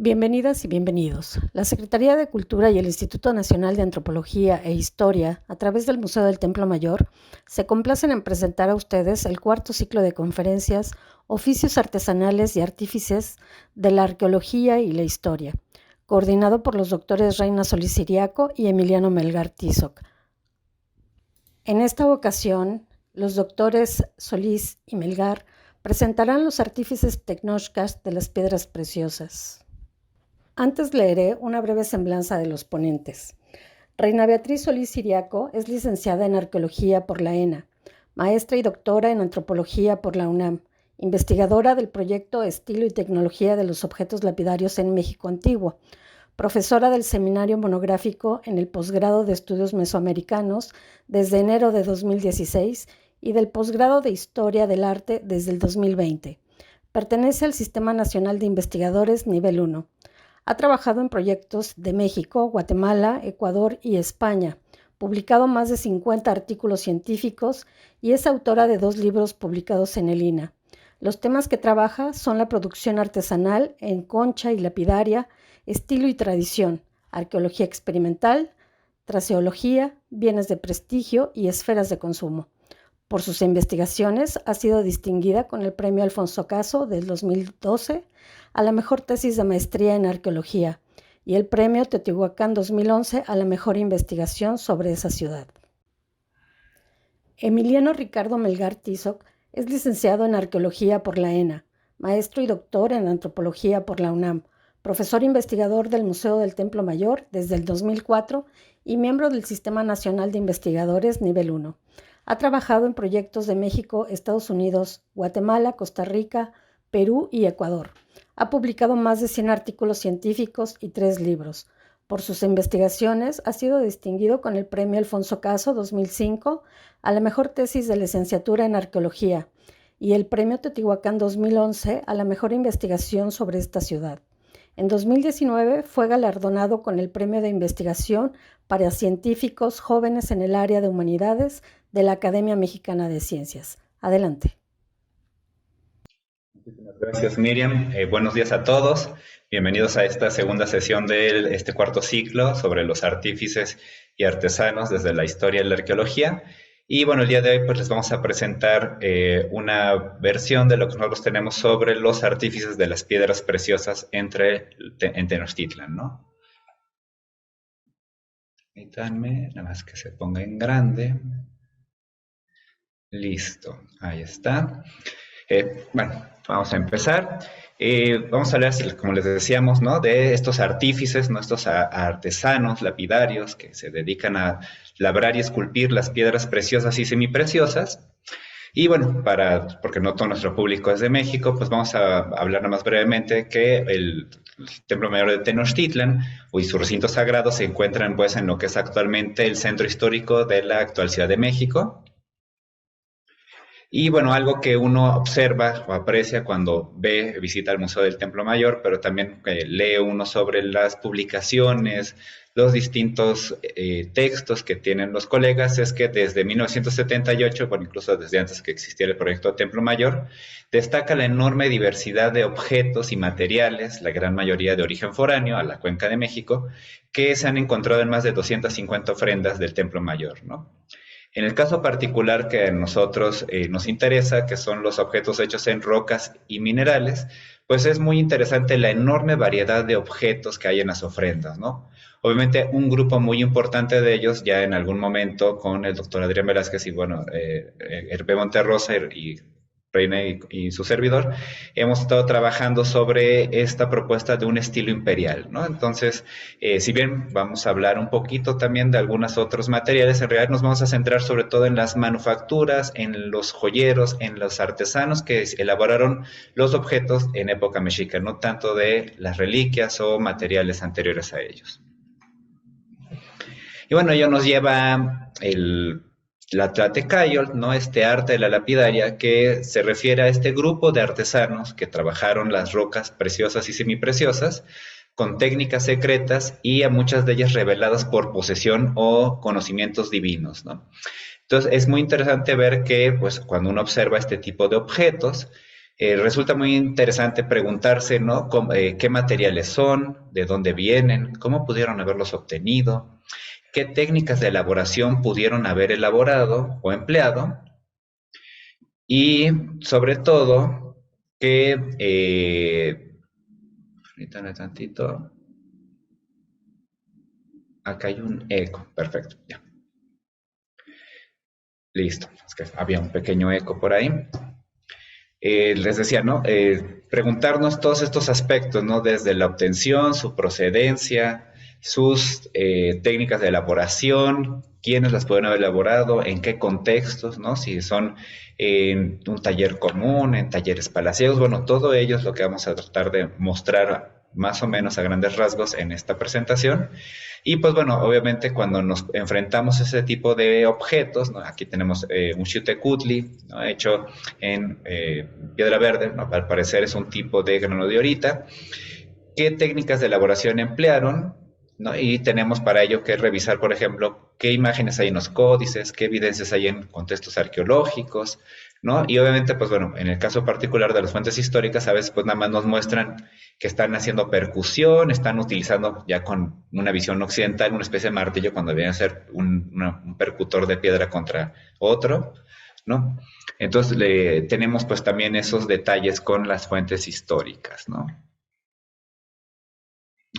Bienvenidas y bienvenidos. La Secretaría de Cultura y el Instituto Nacional de Antropología e Historia, a través del Museo del Templo Mayor, se complacen en presentar a ustedes el cuarto ciclo de conferencias Oficios Artesanales y Artífices de la Arqueología y la Historia, coordinado por los doctores Reina Solís Siriaco y Emiliano Melgar Tizoc. En esta ocasión, los doctores Solís y Melgar presentarán los artífices tecnochcas de las piedras preciosas. Antes leeré una breve semblanza de los ponentes. Reina Beatriz Solís Siriaco es licenciada en Arqueología por la ENA, maestra y doctora en Antropología por la UNAM, investigadora del proyecto Estilo y Tecnología de los Objetos Lapidarios en México Antiguo, profesora del Seminario Monográfico en el Posgrado de Estudios Mesoamericanos desde enero de 2016 y del Posgrado de Historia del Arte desde el 2020. Pertenece al Sistema Nacional de Investigadores Nivel 1. Ha trabajado en proyectos de México, Guatemala, Ecuador y España, publicado más de 50 artículos científicos y es autora de 2 libros publicados en el INA. Los temas que trabaja son la producción artesanal en concha y lapidaria, estilo y tradición, arqueología experimental, traseología, bienes de prestigio y esferas de consumo. Por sus investigaciones ha sido distinguida con el Premio Alfonso Caso del 2012 a la mejor tesis de maestría en arqueología y el Premio Teotihuacán 2011 a la mejor investigación sobre esa ciudad. Emiliano Ricardo Melgar Tizoc es licenciado en Arqueología por la ENA, maestro y doctor en Antropología por la UNAM, profesor investigador del Museo del Templo Mayor desde el 2004 y miembro del Sistema Nacional de Investigadores Nivel 1. Ha trabajado en proyectos de México, Estados Unidos, Guatemala, Costa Rica, Perú y Ecuador. Ha publicado más de 100 artículos científicos y 3 libros. Por sus investigaciones ha sido distinguido con el Premio Alfonso Caso 2005 a la mejor tesis de licenciatura en Arqueología y el Premio Teotihuacán 2011 a la mejor investigación sobre esta ciudad. En 2019 fue galardonado con el Premio de Investigación para Científicos Jóvenes en el Área de Humanidades de la Academia Mexicana de Ciencias. Adelante. Muchísimas gracias, Miriam. Buenos días a todos. Bienvenidos a esta segunda sesión de este cuarto ciclo sobre los artífices y artesanos desde la historia y la arqueología. Y bueno, el día de hoy pues les vamos a presentar una versión de lo que nosotros tenemos sobre los artífices de las piedras preciosas en Tenochtitlan, ¿no? Permítanme, nada más que se ponga en grande. Listo, ahí está. Bueno, vamos a empezar. Vamos a hablar, como les decíamos, ¿no?, de estos artífices, ¿no?, estos artesanos, lapidarios, que se dedican a labrar y esculpir las piedras preciosas y semipreciosas. Y bueno, porque no todo nuestro público es de México, pues vamos a hablar nada más brevemente que el Templo Mayor de Tenochtitlan y su recinto sagrado se encuentran pues en lo que es actualmente el centro histórico de la actual Ciudad de México. Y bueno, algo que uno observa o aprecia cuando visita el Museo del Templo Mayor, pero también lee uno sobre las publicaciones, los distintos textos que tienen los colegas, es que desde 1978, bueno, incluso desde antes que existiera el proyecto Templo Mayor, destaca la enorme diversidad de objetos y materiales, la gran mayoría de origen foráneo, a la Cuenca de México, que se han encontrado en más de 250 ofrendas del Templo Mayor, ¿no? En el caso particular que a nosotros nos interesa, que son los objetos hechos en rocas y minerales, pues es muy interesante la enorme variedad de objetos que hay en las ofrendas, ¿no? Obviamente un grupo muy importante de ellos, ya en algún momento con el doctor Adrián Velázquez y bueno, Hervé Monterrosa y Reina y su servidor, hemos estado trabajando sobre esta propuesta de un estilo imperial, ¿no? Entonces, si bien vamos a hablar un poquito también de algunos otros materiales, en realidad nos vamos a centrar sobre todo en las manufacturas, en los joyeros, en los artesanos que elaboraron los objetos en época mexica, no tanto de las reliquias o materiales anteriores a ellos. Y bueno, ello nos lleva la Tlahtecayotl, ¿no?, este arte de la lapidaria, que se refiere a este grupo de artesanos que trabajaron las rocas preciosas y semipreciosas con técnicas secretas y a muchas de ellas reveladas por posesión o conocimientos divinos, ¿no? Entonces es muy interesante ver que pues, cuando uno observa este tipo de objetos, Resulta muy interesante preguntarse, ¿no? ¿Qué materiales son? ¿De dónde vienen? ¿Cómo pudieron haberlos obtenido? ¿Qué técnicas de elaboración pudieron haber elaborado o empleado? Y sobre todo, que, permítanme tantito, acá hay un eco, perfecto, ya, listo, es que había un pequeño eco por ahí. Les decía, ¿no? Preguntarnos todos estos aspectos, ¿no? Desde la obtención, su procedencia, sus técnicas de elaboración, quiénes las pueden haber elaborado, en qué contextos, ¿no? Si son en un taller común, en talleres palaciegos, bueno, todo ello es lo que vamos a tratar de mostrar más o menos a grandes rasgos en esta presentación. Y pues bueno, obviamente cuando nos enfrentamos a ese tipo de objetos, ¿no? Aquí tenemos un Xiuhtecutli, ¿no? Hecho en piedra verde, ¿no? Al parecer es un tipo de granodiorita. ¿Qué técnicas de elaboración emplearon? ¿No? Y tenemos para ello que revisar, por ejemplo, qué imágenes hay en los códices, qué evidencias hay en contextos arqueológicos, ¿no? Y obviamente, pues bueno, en el caso particular de las fuentes históricas, a veces pues nada más nos muestran que están haciendo percusión, están utilizando ya con una visión occidental una especie de martillo cuando viene a ser un percutor de piedra contra otro, ¿no? Entonces tenemos pues también esos detalles con las fuentes históricas, ¿no?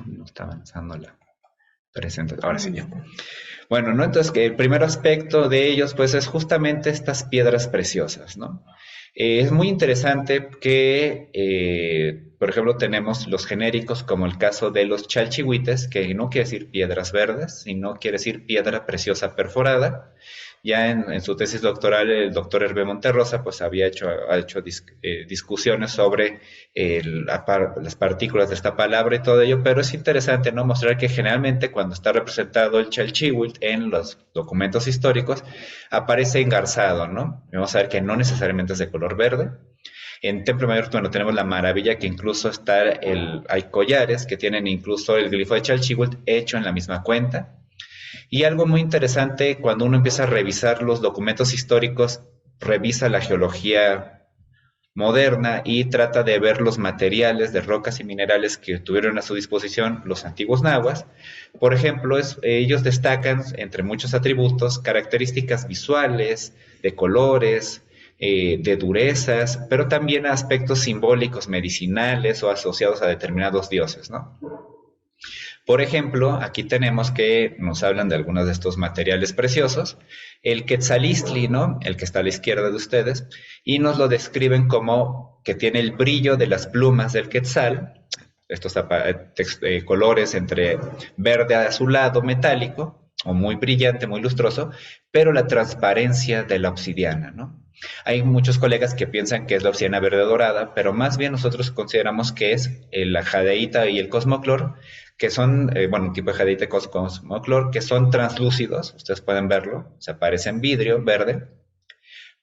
No está avanzando la presentación. Ahora sí, ya. Bueno, ¿no? Entonces, que el primer aspecto de ellos, pues, es justamente estas piedras preciosas, ¿no? Es muy interesante que, por ejemplo, tenemos los genéricos, como el caso de los chalchihuites, que no quiere decir piedras verdes, sino quiere decir piedra preciosa perforada. Ya en su tesis doctoral, el doctor Hervé Monterrosa, pues ha hecho discusiones sobre las partículas de esta palabra y todo ello, pero es interesante, ¿no? Mostrar que generalmente cuando está representado el chalchihuitl en los documentos históricos, aparece engarzado, ¿no? Vamos a ver que no necesariamente es de color verde. En Templo Mayor, bueno, tenemos la maravilla que incluso hay collares que tienen incluso el glifo de Chalchihuitl hecho en la misma cuenta. Y algo muy interesante, cuando uno empieza a revisar los documentos históricos, revisa la geología moderna y trata de ver los materiales de rocas y minerales que tuvieron a su disposición los antiguos nahuas. Por ejemplo, ellos destacan, entre muchos atributos, características visuales, de colores, de durezas, pero también aspectos simbólicos, medicinales o asociados a determinados dioses, ¿no? Por ejemplo, aquí tenemos que nos hablan de algunos de estos materiales preciosos, el quetzalistli, ¿no? El que está a la izquierda de ustedes, y nos lo describen como que tiene el brillo de las plumas del quetzal, estos colores entre verde azulado metálico, o muy brillante, muy lustroso, pero la transparencia de la obsidiana, ¿no? Hay muchos colegas que piensan que es la obsidiana verde dorada, pero más bien nosotros consideramos que es la jadeíta y el cosmoclor, que son, bueno, un tipo de jadeíta y cosmoclor, que son translúcidos, ustedes pueden verlo, se parecen vidrio verde,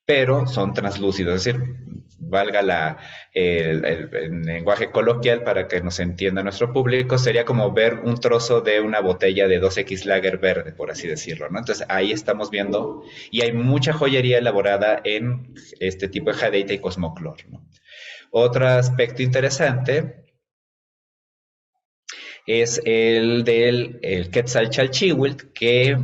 pero son translúcidos, es decir, valga el lenguaje coloquial para que nos entienda nuestro público, sería como ver un trozo de una botella de 2X Lager verde, por así decirlo, ¿no? Entonces ahí estamos viendo, y hay mucha joyería elaborada en este tipo de jadeita y cosmoclor, ¿no? Otro aspecto interesante es el del Quetzalchalchihuitl, que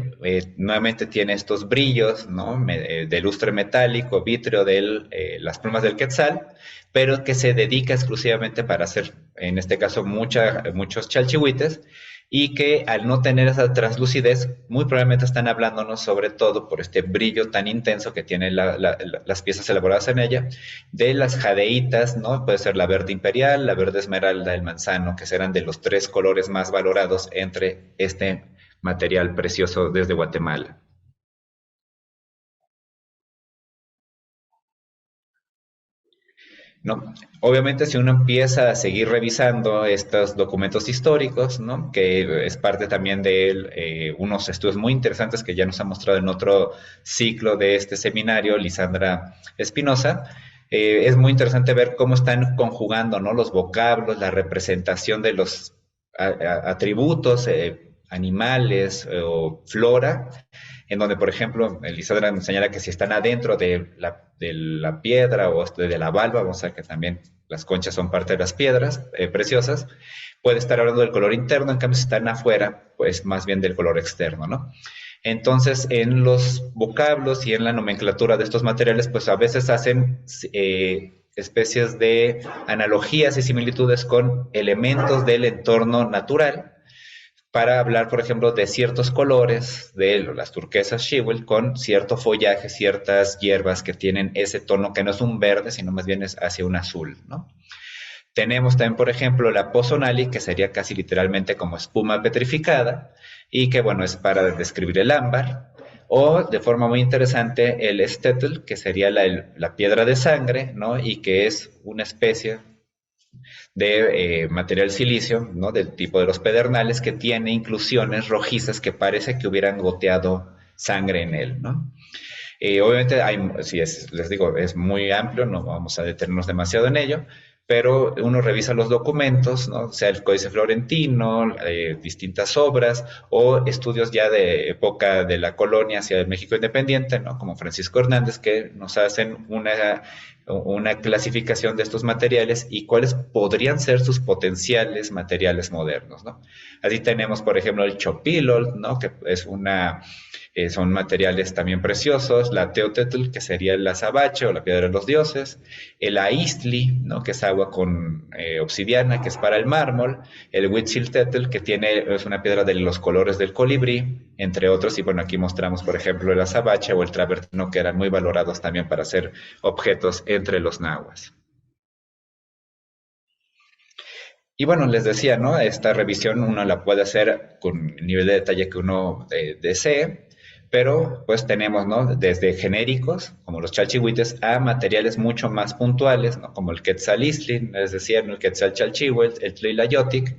nuevamente tiene estos brillos, ¿no? De lustre metálico, vítreo de las plumas del Quetzal, pero que se dedica exclusivamente para hacer, en este caso, muchos chalchihuites, y que al no tener esa translucidez, muy probablemente están hablándonos sobre todo por este brillo tan intenso que tienen las piezas elaboradas en ella, de las jadeitas, ¿no? Puede ser la verde imperial, la verde esmeralda, el manzano, que serán de los tres colores más valorados entre este material precioso desde Guatemala. ¿No? Obviamente, si uno empieza a seguir revisando estos documentos históricos, ¿no? Que es parte también de unos estudios muy interesantes que ya nos ha mostrado en otro ciclo de este seminario, Lisandra Espinosa, es muy interesante ver cómo están conjugando, ¿no? Los vocablos, la representación de los atributos, animales o flora, en donde, por ejemplo, Elisandra nos señala que si están adentro de la piedra o de la valva, vamos a ver que también las conchas son parte de las piedras preciosas, puede estar hablando del color interno, en cambio si están afuera, pues más bien del color externo, ¿no? Entonces, en los vocablos y en la nomenclatura de estos materiales, pues a veces hacen especies de analogías y similitudes con elementos del entorno natural para hablar, por ejemplo, de ciertos colores de las turquesas Shewell con cierto follaje, ciertas hierbas que tienen ese tono que no es un verde, sino más bien es hacia un azul, ¿no? Tenemos también, por ejemplo, la Pozzonali, que sería casi literalmente como espuma petrificada, y que, bueno, es para describir el ámbar. O, de forma muy interesante, el Stetl, que sería la piedra de sangre, ¿no? Y que es una especie de material silicio, ¿no? Del tipo de los pedernales, que tiene inclusiones rojizas que parece que hubieran goteado sangre en él, ¿no? Obviamente, les digo, es muy amplio, no vamos a detenernos demasiado en ello, pero uno revisa los documentos, ¿no? Sea el Códice Florentino, distintas obras o estudios ya de época de la colonia hacia el México independiente, ¿no? Como Francisco Hernández, que nos hacen una clasificación de estos materiales y cuáles podrían ser sus potenciales materiales modernos, ¿no? Así tenemos, por ejemplo, el chopilol, ¿no? Que es son materiales también preciosos, la teotetl, que sería el azabache o la piedra de los dioses, el aistli, ¿no? Que es agua con obsidiana, que es para el mármol, el huitziltetl, que es una piedra de los colores del colibrí, entre otros, y bueno, aquí mostramos, por ejemplo, el azabache o el travertino, que eran muy valorados también para hacer objetos entre los nahuas. Y bueno, les decía, ¿no? Esta revisión uno la puede hacer con el nivel de detalle que uno desee, pero pues tenemos, ¿no? Desde genéricos, como los chalchihuites, a materiales mucho más puntuales, ¿no? Como el quetzal islin, es decir, ¿no? El quetzal chalchihuitl, el tlilayotic.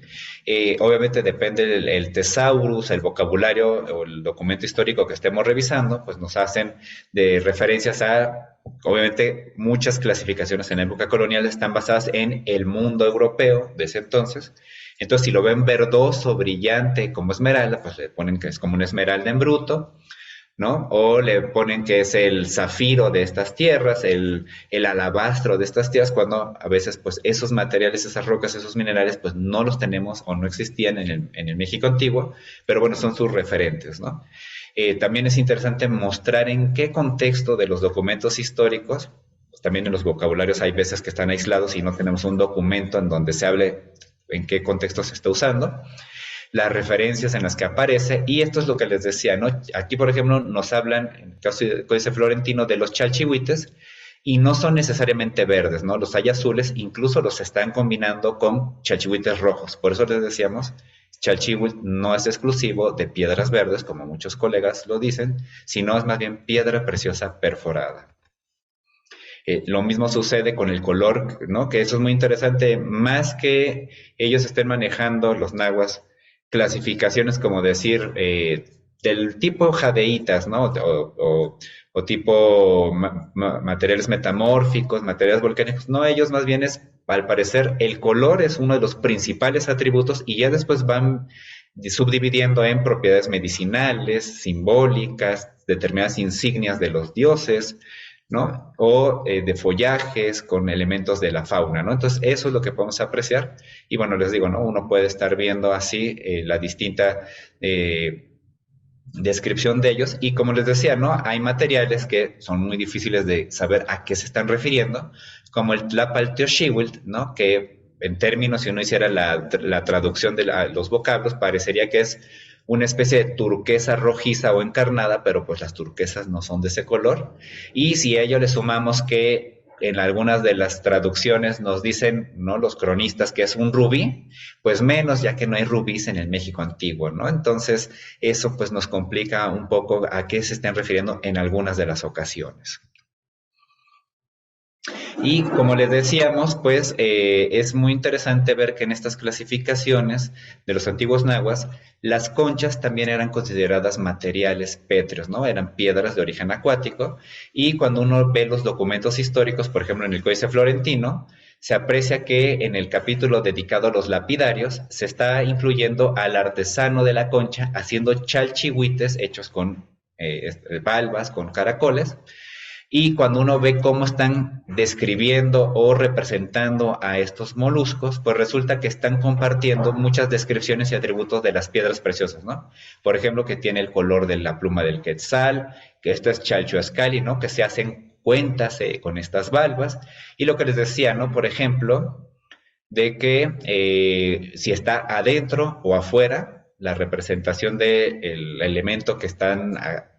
Obviamente depende el tesaurus, el vocabulario o el documento histórico que estemos revisando, pues nos hacen de referencias a, obviamente, muchas clasificaciones en la época colonial están basadas en el mundo europeo de ese entonces. Entonces, si lo ven verdoso, brillante, como esmeralda, pues le ponen que es como una esmeralda en bruto, ¿no? O le ponen que es el zafiro de estas tierras, el alabastro de estas tierras, cuando a veces pues esos materiales, esas rocas, esos minerales, pues no los tenemos o no existían en el México antiguo, pero bueno, son sus referentes, ¿no? También es interesante mostrar en qué contexto de los documentos históricos, pues también en los vocabularios hay veces que están aislados y no tenemos un documento en donde se hable en qué contexto se está usando, las referencias en las que aparece, y esto es lo que les decía, ¿no? Aquí, por ejemplo, nos hablan, en el caso del Códice Florentino, de los chalchihuites, y no son necesariamente verdes, ¿no? Los hay azules, incluso los están combinando con chalchihuites rojos. Por eso les decíamos, chalchihuit no es exclusivo de piedras verdes, como muchos colegas lo dicen, sino es más bien piedra preciosa perforada. Lo mismo sucede con el color, ¿no? Que eso es muy interesante, más que ellos estén manejando los nahuas clasificaciones como decir del tipo jadeitas, ¿no? O tipo materiales metamórficos, materiales volcánicos. No, ellos más bien es, al parecer, el color es uno de los principales atributos y ya después van subdividiendo en propiedades medicinales, simbólicas, determinadas insignias de los dioses, ¿no? O de follajes con elementos de la fauna, ¿no? Entonces, eso es lo que podemos apreciar. Y bueno, les digo, ¿no? Uno puede estar viendo así la distinta descripción de ellos. Y como les decía, ¿no? Hay materiales que son muy difíciles de saber a qué se están refiriendo, como el tlapalteoxihuitl, ¿no? Que en términos, si uno hiciera la traducción de los vocablos, parecería que es una especie de turquesa rojiza o encarnada, pero pues las turquesas no son de ese color. Y si a ello le sumamos que en algunas de las traducciones nos dicen, ¿no? Los cronistas que es un rubí, pues menos, ya que no hay rubíes en el México antiguo, ¿no? Entonces, eso pues nos complica un poco a qué se están refiriendo en algunas de las ocasiones. Y como les decíamos, pues es muy interesante ver que en estas clasificaciones de los antiguos nahuas, las conchas también eran consideradas materiales pétreos, ¿no? Eran piedras de origen acuático. Y cuando uno ve los documentos históricos, por ejemplo, en el Códice Florentino, se aprecia que en el capítulo dedicado a los lapidarios se está incluyendo al artesano de la concha haciendo chalchihuites hechos con valvas, con caracoles. Y cuando uno ve cómo están describiendo o representando a estos moluscos, pues resulta que están compartiendo muchas descripciones y atributos de las piedras preciosas, ¿no? Por ejemplo, que tiene el color de la pluma del quetzal, que esto es chalchuascali, ¿no? Que se hacen cuentas con estas valvas. Y lo que les decía, ¿no? Por ejemplo, de que si está adentro o afuera, la representación del elemento que están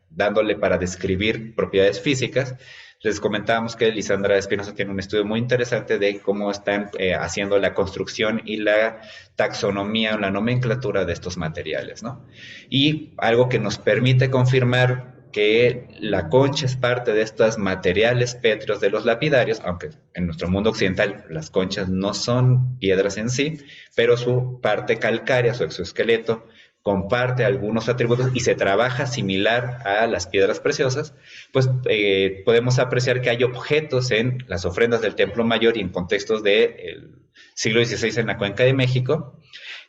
dándole para describir propiedades físicas. Les comentábamos que Lisandra Espinosa tiene un estudio muy interesante de cómo están haciendo la construcción y la taxonomía o la nomenclatura de estos materiales, ¿no? Y algo que nos permite confirmar que la concha es parte de estos materiales pétreos de los lapidarios, aunque en nuestro mundo occidental las conchas no son piedras en sí, pero su parte calcárea, su exoesqueleto, comparte algunos atributos y se trabaja similar a las piedras preciosas, pues podemos apreciar que hay objetos en las ofrendas del Templo Mayor y en contextos del siglo XVI en la Cuenca de México,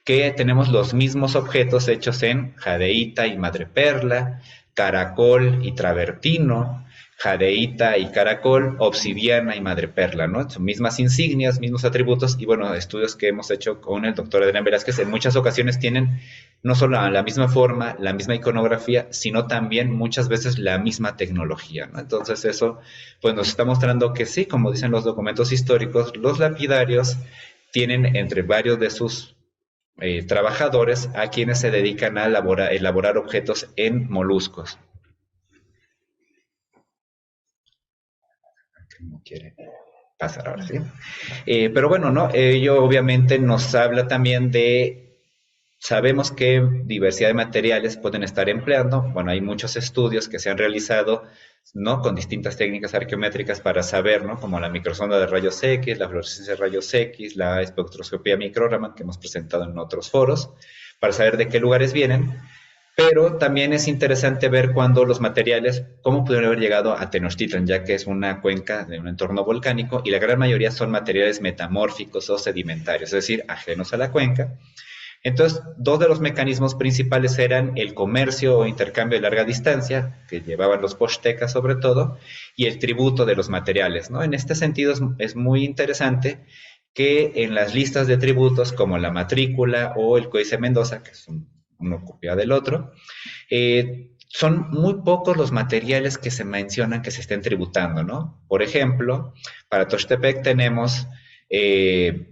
que tenemos los mismos objetos hechos en jadeíta y madreperla, caracol y travertino, jadeíta y caracol, obsidiana y madreperla, ¿no? Son mismas insignias, mismos atributos y bueno, estudios que hemos hecho con el doctor Adrián Velázquez en muchas ocasiones tienen no solo la misma forma, la misma iconografía, sino también muchas veces la misma tecnología, ¿no? Entonces eso pues nos está mostrando que sí, como dicen los documentos históricos, los lapidarios tienen entre varios de sus trabajadores a quienes se dedican a elaborar objetos en moluscos. No quiere pasar ahora, ¿sí? Pero bueno, ¿no? Ello obviamente nos habla también de, sabemos qué diversidad de materiales pueden estar empleando. Bueno, hay muchos estudios que se han realizado, ¿no? Con distintas técnicas arqueométricas para saber, ¿no? Como la microsonda de rayos X, la fluorescencia de rayos X, la espectroscopía micro-Raman que hemos presentado en otros foros, para saber de qué lugares vienen. Pero también es interesante ver cuándo los materiales, cómo pudieron haber llegado a Tenochtitlan, ya que es una cuenca de un entorno volcánico y la gran mayoría son materiales metamórficos o sedimentarios, es decir, ajenos a la cuenca. Entonces, dos de los mecanismos principales eran el comercio o intercambio de larga distancia, que llevaban los pochtecas sobre todo, y el tributo de los materiales, ¿no? En este sentido es muy interesante que en las listas de tributos, como la matrícula o el Códice Mendoza, que es uno copia del otro, son muy pocos los materiales que se mencionan que se estén tributando, ¿no? Por ejemplo, para Tochtepec tenemos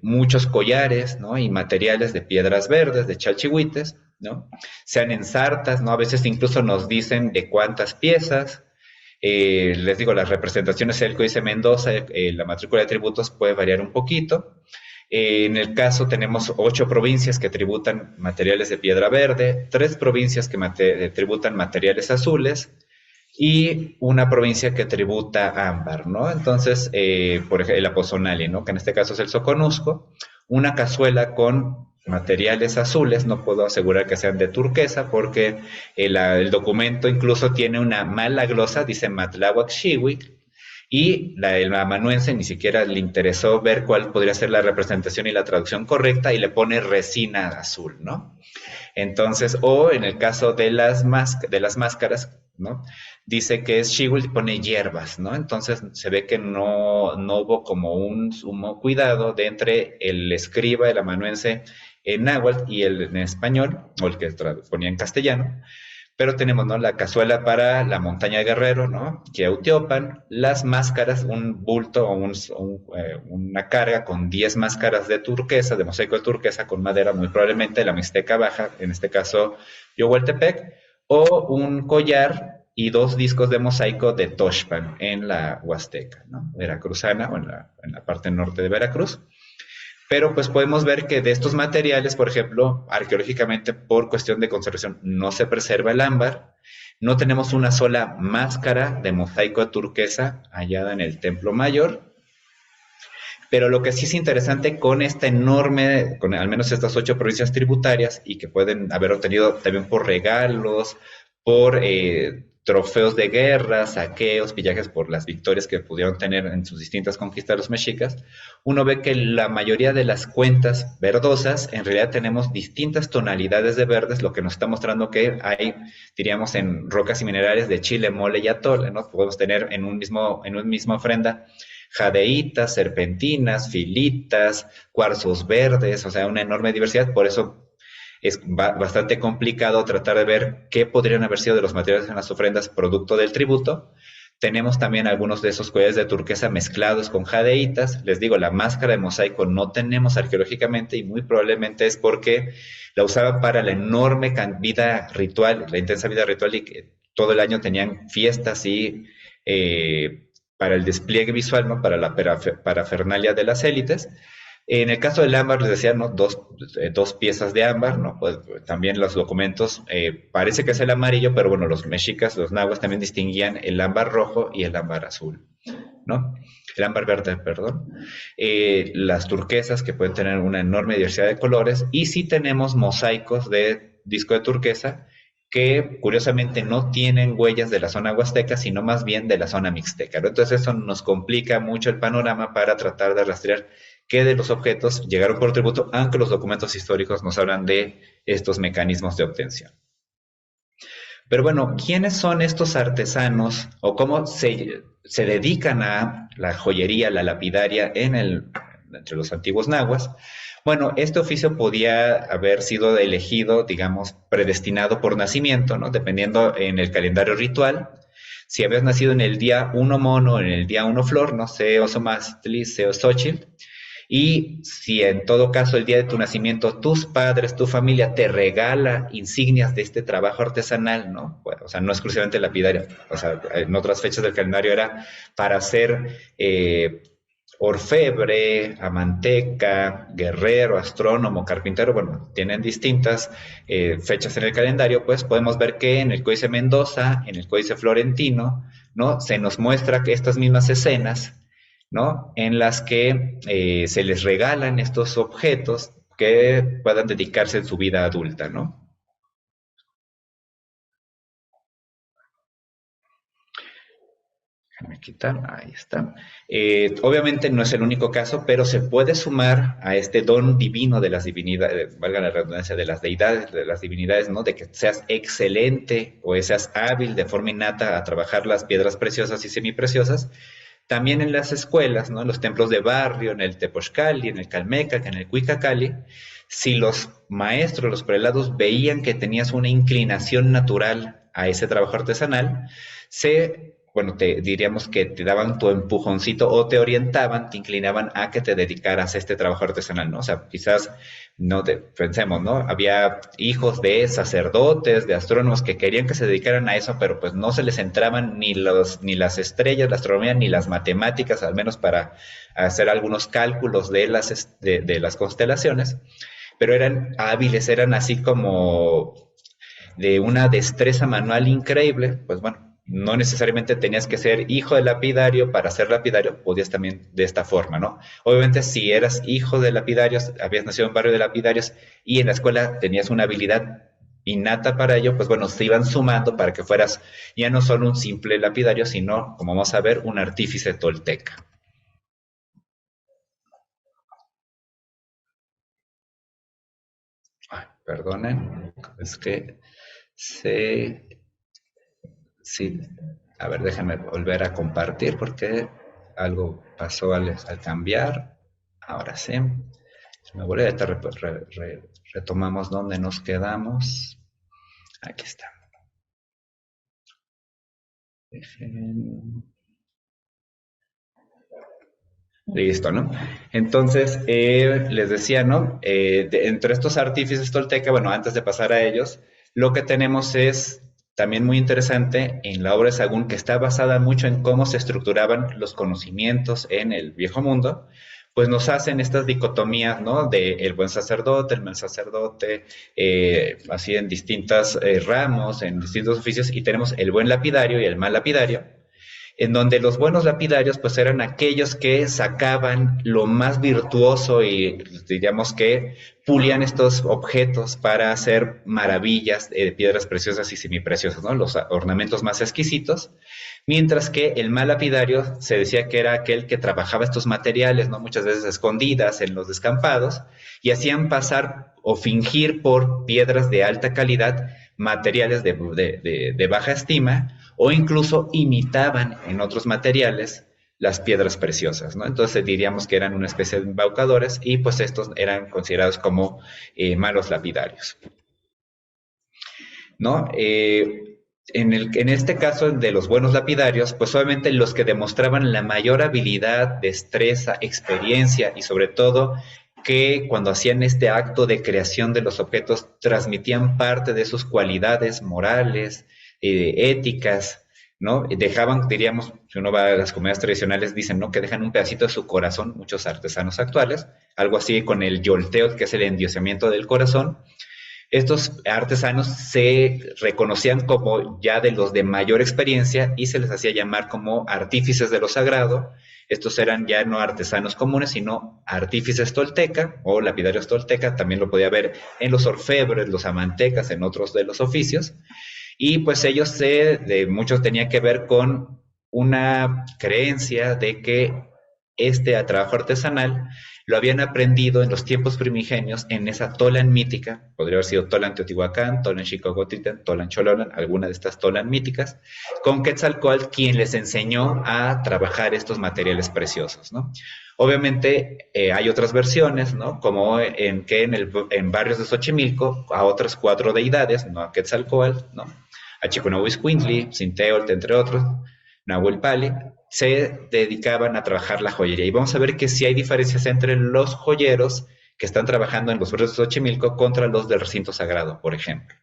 muchos collares, ¿no? Y materiales de piedras verdes, de chalchihuites, ¿no? Sean en sartas, ¿no? A veces incluso nos dicen de cuántas piezas. Les digo, las representaciones del Códice Mendoza, la matrícula de tributos puede variar un poquito. En el caso tenemos 8 provincias que tributan materiales de piedra verde, 3 provincias que tributan materiales azules y una provincia que tributa ámbar, ¿no? Entonces, por ejemplo, el Apozonali, ¿no? Que en este caso es el Soconusco, una cazuela con materiales azules, no puedo asegurar que sean de turquesa porque el documento incluso tiene una mala glosa, dice Matláhuac Xihuic, y el amanuense ni siquiera le interesó ver cuál podría ser la representación y la traducción correcta y le pone resina azul, ¿no? Entonces, o en el caso de las máscaras, ¿no? Dice que es Xihuitl y pone hierbas, ¿no? Entonces se ve que no hubo como un sumo cuidado de entre el escriba, el amanuense en náhuatl y el en español, o el que ponía en castellano. Pero tenemos, ¿no? La cazuela para la montaña de Guerrero, ¿no? Queutiopan, las máscaras, un bulto o una carga con 10 máscaras de turquesa, de mosaico de turquesa con madera, muy probablemente de la Mixteca Baja, en este caso Yohualtepec, o un collar y 2 discos de mosaico de Toxpan en la Huasteca, ¿no? Veracruzana o en la parte norte de Veracruz. Pero pues podemos ver que de estos materiales, por ejemplo, arqueológicamente por cuestión de conservación no se preserva el ámbar, no tenemos una sola máscara de mosaico turquesa hallada en el Templo Mayor, pero lo que sí es interesante con esta enorme, con al menos estas 8 provincias tributarias y que pueden haber obtenido también por regalos, por trofeos de guerra, saqueos, pillajes por las victorias que pudieron tener en sus distintas conquistas los mexicas, uno ve que la mayoría de las cuentas verdosas, en realidad tenemos distintas tonalidades de verdes, lo que nos está mostrando que hay, diríamos, en rocas y minerales de chile, mole y atole, ¿no? Podemos tener en una misma ofrenda jadeitas, serpentinas, filitas, cuarzos verdes, o sea, una enorme diversidad, por eso es bastante complicado tratar de ver qué podrían haber sido de los materiales en las ofrendas producto del tributo. Tenemos también algunos de esos collares de turquesa mezclados con jadeitas. Les digo, la máscara de mosaico no tenemos arqueológicamente y muy probablemente es porque la usaban para la enorme vida ritual, la intensa vida ritual y que todo el año tenían fiestas y para el despliegue visual, ¿no? Para la parafernalia de las élites. En el caso del ámbar, les decía, ¿no? Dos piezas de ámbar, ¿no? Pues también los documentos, parece que es el amarillo, pero bueno, los mexicas, los nahuas también distinguían el ámbar rojo y el ámbar azul, ¿no? El ámbar verde, perdón. Las turquesas, que pueden tener una enorme diversidad de colores, y sí tenemos mosaicos de disco de turquesa, que curiosamente no tienen huellas de la zona huasteca, sino más bien de la zona mixteca, ¿no? Entonces eso nos complica mucho el panorama para tratar de rastrear qué de los objetos llegaron por tributo, aunque los documentos históricos nos hablan de estos mecanismos de obtención. Pero bueno, ¿quiénes son estos artesanos o cómo se dedican a la joyería, la lapidaria entre los antiguos nahuas? Bueno, este oficio podía haber sido elegido, digamos, predestinado por nacimiento, ¿no? Dependiendo en el calendario ritual. Si habías nacido en el día 1 mono, en el día 1 flor, no sé, Oxomastli, Xochitl, y si en todo caso el día de tu nacimiento tus padres, tu familia te regala insignias de este trabajo artesanal, ¿no? Bueno, o sea, no exclusivamente lapidario, o sea, en otras fechas del calendario era para hacer orfebre, amanteca, guerrero, astrónomo, carpintero, bueno, tienen distintas fechas en el calendario, pues podemos ver que en el Códice Mendoza, en el Códice Florentino, ¿no? Se nos muestra que estas mismas escenas, ¿no? En las que se les regalan estos objetos que puedan dedicarse en su vida adulta, ¿no? Déjame quitar, ahí está. Obviamente no es el único caso, pero se puede sumar a este don divino de las divinidades, valga la redundancia, de las deidades, de las divinidades, ¿no? De que seas excelente o seas hábil de forma innata a trabajar las piedras preciosas y semipreciosas. También en las escuelas, ¿no? En los templos de barrio, en el Tepochcali, en el Calmecac, en el Cuicacali, si los maestros, los prelados veían que tenías una inclinación natural a ese trabajo artesanal, bueno, diríamos que te daban tu empujoncito o te orientaban, te inclinaban a que te dedicaras a este trabajo artesanal, ¿no? O sea, quizás, pensemos, ¿no? Había hijos de sacerdotes, de astrónomos que querían que se dedicaran a eso, pero pues no se les entraban ni las estrellas, la astronomía, ni las matemáticas, al menos para hacer algunos cálculos de las constelaciones, pero eran hábiles, eran así como de una destreza manual increíble, pues bueno, no necesariamente tenías que ser hijo de lapidario para ser lapidario, podías también de esta forma, ¿no? Obviamente, si eras hijo de lapidarios, habías nacido en un barrio de lapidarios y en la escuela tenías una habilidad innata para ello, pues bueno, se iban sumando para que fueras ya no solo un simple lapidario, sino, como vamos a ver, un artífice tolteca. Ay, perdonen, es que sí, a ver, déjenme volver a compartir porque algo pasó al cambiar. Ahora sí. Me voy a retomamos donde nos quedamos. Aquí está. Listo, ¿no? Entonces, les decía, ¿no? Entre estos artífices tolteca, bueno, antes de pasar a ellos, lo que tenemos es también muy interesante en la obra de Sahagún, que está basada mucho en cómo se estructuraban los conocimientos en el viejo mundo, pues nos hacen estas dicotomías, ¿no? De el buen sacerdote, el mal sacerdote, así en distintos ramos, en distintos oficios, y tenemos el buen lapidario y el mal lapidario. en donde los buenos lapidarios pues eran aquellos que sacaban lo más virtuoso y diríamos que pulían estos objetos para hacer maravillas de piedras preciosas y semipreciosas, ¿no? Los ornamentos más exquisitos, mientras que el mal lapidario se decía que era aquel que trabajaba estos materiales, ¿no? Muchas veces escondidas en los descampados, y hacían pasar o fingir por piedras de alta calidad materiales de baja estima, o incluso imitaban en otros materiales las piedras preciosas, ¿no? Entonces diríamos que eran una especie de embaucadores y pues estos eran considerados como malos lapidarios, ¿no? En este caso de los buenos lapidarios, pues obviamente los que demostraban la mayor habilidad, destreza, experiencia y sobre todo que cuando hacían este acto de creación de los objetos transmitían parte de sus cualidades morales, éticas, ¿no? Dejaban, diríamos, si uno va a las comunidades tradicionales, dicen, ¿no? Que dejan un pedacito de su corazón, muchos artesanos actuales, algo así con el yolteo, que es el endiosamiento del corazón. Estos artesanos se reconocían como ya de los de mayor experiencia y se les hacía llamar como artífices de lo sagrado. Estos eran ya no artesanos comunes, sino artífices tolteca o lapidarios tolteca. También lo podía ver en los orfebres, los amantecas, en otros de los oficios. Y pues ellos muchos tenía que ver con una creencia de que este trabajo artesanal lo habían aprendido en los tiempos primigenios en esa Tolan mítica, podría haber sido Tolan Teotihuacán, Tolan Xicogotitlán, Tolan Chololan, alguna de estas Tolan míticas, con Quetzalcóatl, quien les enseñó a trabajar estos materiales preciosos, ¿no? Obviamente hay otras versiones, ¿no? Como en barrios de Xochimilco, a otras 4 deidades, no a Quetzalcóatl, ¿no? A Chiconahuiscuintli, Sinteotl, entre otros, Nahuelpali, se dedicaban a trabajar la joyería. Y vamos a ver que sí hay diferencias entre los joyeros que están trabajando en los barrios de Xochimilco contra los del recinto sagrado, por ejemplo.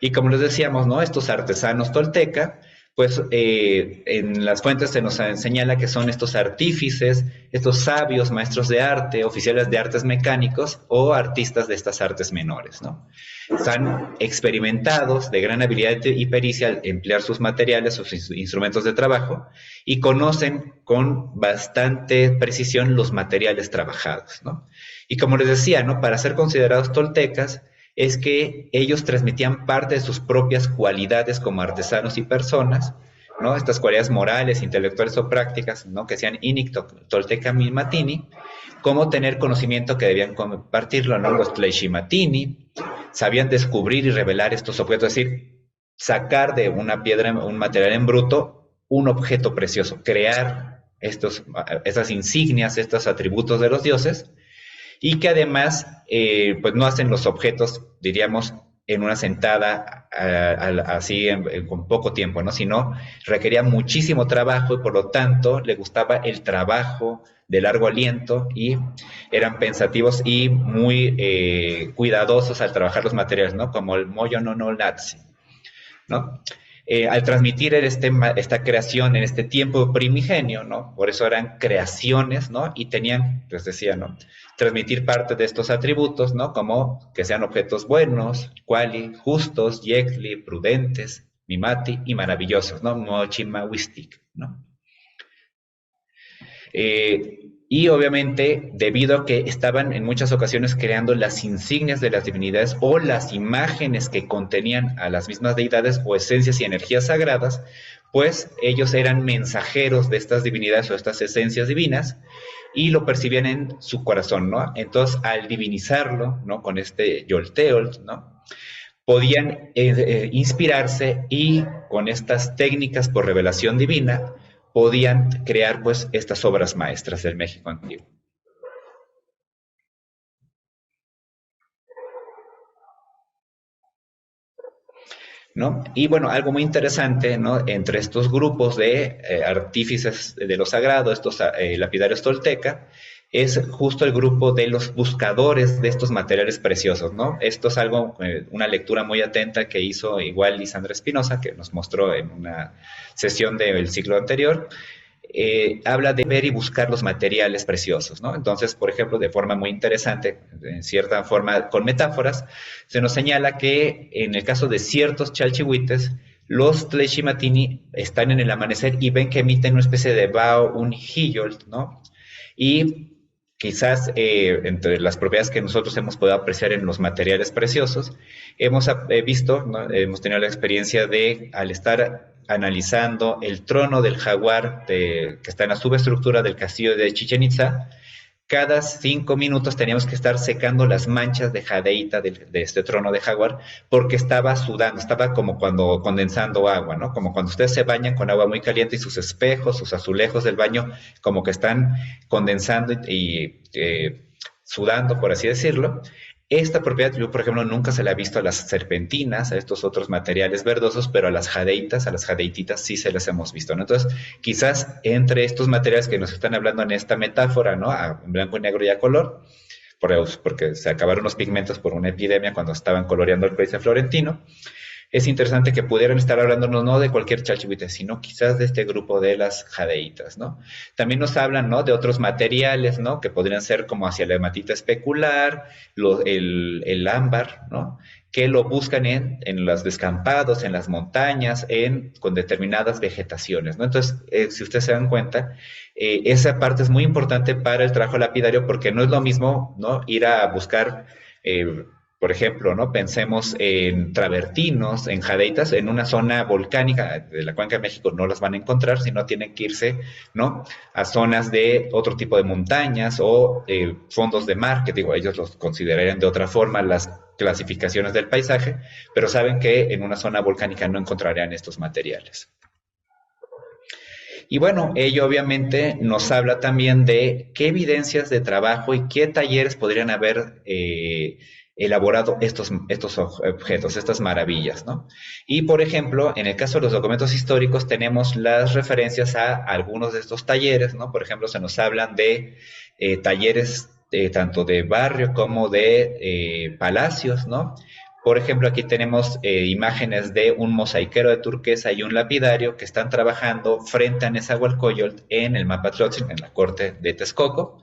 Y como les decíamos, ¿no? Estos artesanos tolteca, pues en las fuentes se nos señala que son estos artífices, estos sabios, maestros de arte, oficiales de artes mecánicos o artistas de estas artes menores, ¿no? Están experimentados, de gran habilidad y pericia al emplear sus materiales, sus instrumentos de trabajo, y conocen con bastante precisión los materiales trabajados, ¿no? Y como les decía, ¿no? Para ser considerados toltecas, es que ellos transmitían parte de sus propias cualidades como artesanos y personas, ¿no? Estas cualidades morales, intelectuales o prácticas, ¿no? Que sean inic tolteca matini, como tener conocimiento que debían compartirlo, ¿no? Los tleiximatini sabían descubrir y revelar estos objetos, es decir, sacar de una piedra, un material en bruto, un objeto precioso, crear estas insignias, estos atributos de los dioses, y que además pues no hacen los objetos, diríamos, en una sentada así con poco tiempo, ¿no? Sino requería muchísimo trabajo y por lo tanto le gustaba el trabajo de largo aliento y eran pensativos y muy cuidadosos al trabajar los materiales, ¿no? Como el Moyo no no Natsi, ¿no? Al transmitir esta creación en este tiempo primigenio, ¿no? Por eso eran creaciones, ¿no? Y tenían, les decía, ¿no? Transmitir parte de estos atributos, ¿no? Como que sean objetos buenos, cuali, justos, yecli, prudentes, mimati y maravillosos, ¿no? Mochimahuistic, ¿no? Y obviamente, debido a que estaban en muchas ocasiones creando las insignias de las divinidades o las imágenes que contenían a las mismas deidades o esencias y energías sagradas, pues ellos eran mensajeros de estas divinidades o estas esencias divinas y lo percibían en su corazón, ¿no? Entonces, al divinizarlo, ¿no? Con este yolteotl, ¿no? Podían inspirarse y con estas técnicas por revelación divina podían crear pues estas obras maestras del México antiguo. ¿No? Y bueno, algo muy interesante, ¿no? Entre estos grupos de artífices de lo sagrado, estos lapidarios tolteca, es justo el grupo de los buscadores de estos materiales preciosos, ¿no? Esto es algo, una lectura muy atenta que hizo igual Lisandra Espinosa, que nos mostró en una sesión del ciclo anterior. Habla de ver y buscar los materiales preciosos, ¿no? Entonces, por ejemplo, de forma muy interesante, en cierta forma con metáforas, se nos señala que en el caso de ciertos chalchihuites, los Tleishmatini están en el amanecer y ven que emiten una especie de vaho, un hiyolt, ¿no? Y quizás entre las propiedades que nosotros hemos podido apreciar en los materiales preciosos, hemos visto, ¿no? Hemos tenido la experiencia de, al estar analizando el trono del jaguar que está en la subestructura del castillo de Chichen Itza, cada 5 minutos teníamos que estar secando las manchas de jadeita de este trono de jaguar porque estaba sudando, estaba como cuando condensando agua, ¿no? Como cuando ustedes se bañan con agua muy caliente y sus espejos, sus azulejos del baño, como que están condensando y sudando, por así decirlo. Esta propiedad, yo por ejemplo nunca se la he visto a las serpentinas, a estos otros materiales verdosos, pero a las jadeitas, a las jadeititas sí se las hemos visto, ¿no? Entonces, quizás entre estos materiales que nos están hablando en esta metáfora, ¿no? En blanco y negro y a color, porque se acabaron los pigmentos por una epidemia cuando estaban coloreando el país de Florentino, es interesante que pudieran estar hablándonos no de cualquier chalchihuite, sino quizás de este grupo de las jadeitas, ¿no? También nos hablan, ¿no? De otros materiales, ¿no? Que podrían ser como hacia la hematita especular, el ámbar, ¿no? Que lo buscan en los descampados, en las montañas, con determinadas vegetaciones, ¿no? Entonces, si ustedes se dan cuenta, esa parte es muy importante para el trabajo lapidario porque no es lo mismo, ¿no? Ir a buscar por ejemplo, ¿no? Pensemos en travertinos, en jadeitas, en una zona volcánica de la Cuenca de México no las van a encontrar, sino tienen que irse, ¿no? A zonas de otro tipo de montañas o fondos de mar, que digo, ellos los considerarían de otra forma las clasificaciones del paisaje, pero saben que en una zona volcánica no encontrarían estos materiales. Y bueno, ello obviamente nos habla también de qué evidencias de trabajo y qué talleres podrían haber elaborado estos objetos, estas maravillas, ¿no? Y por ejemplo, en el caso de los documentos históricos tenemos las referencias a algunos de estos talleres, ¿no? Por ejemplo, se nos hablan de talleres tanto de barrio como de palacios, ¿no? Por ejemplo, aquí tenemos imágenes de un mosaiquero de turquesa y un lapidario que están trabajando frente a Nezahualcóyotl en el Mapatlotzin, en la corte de Texcoco.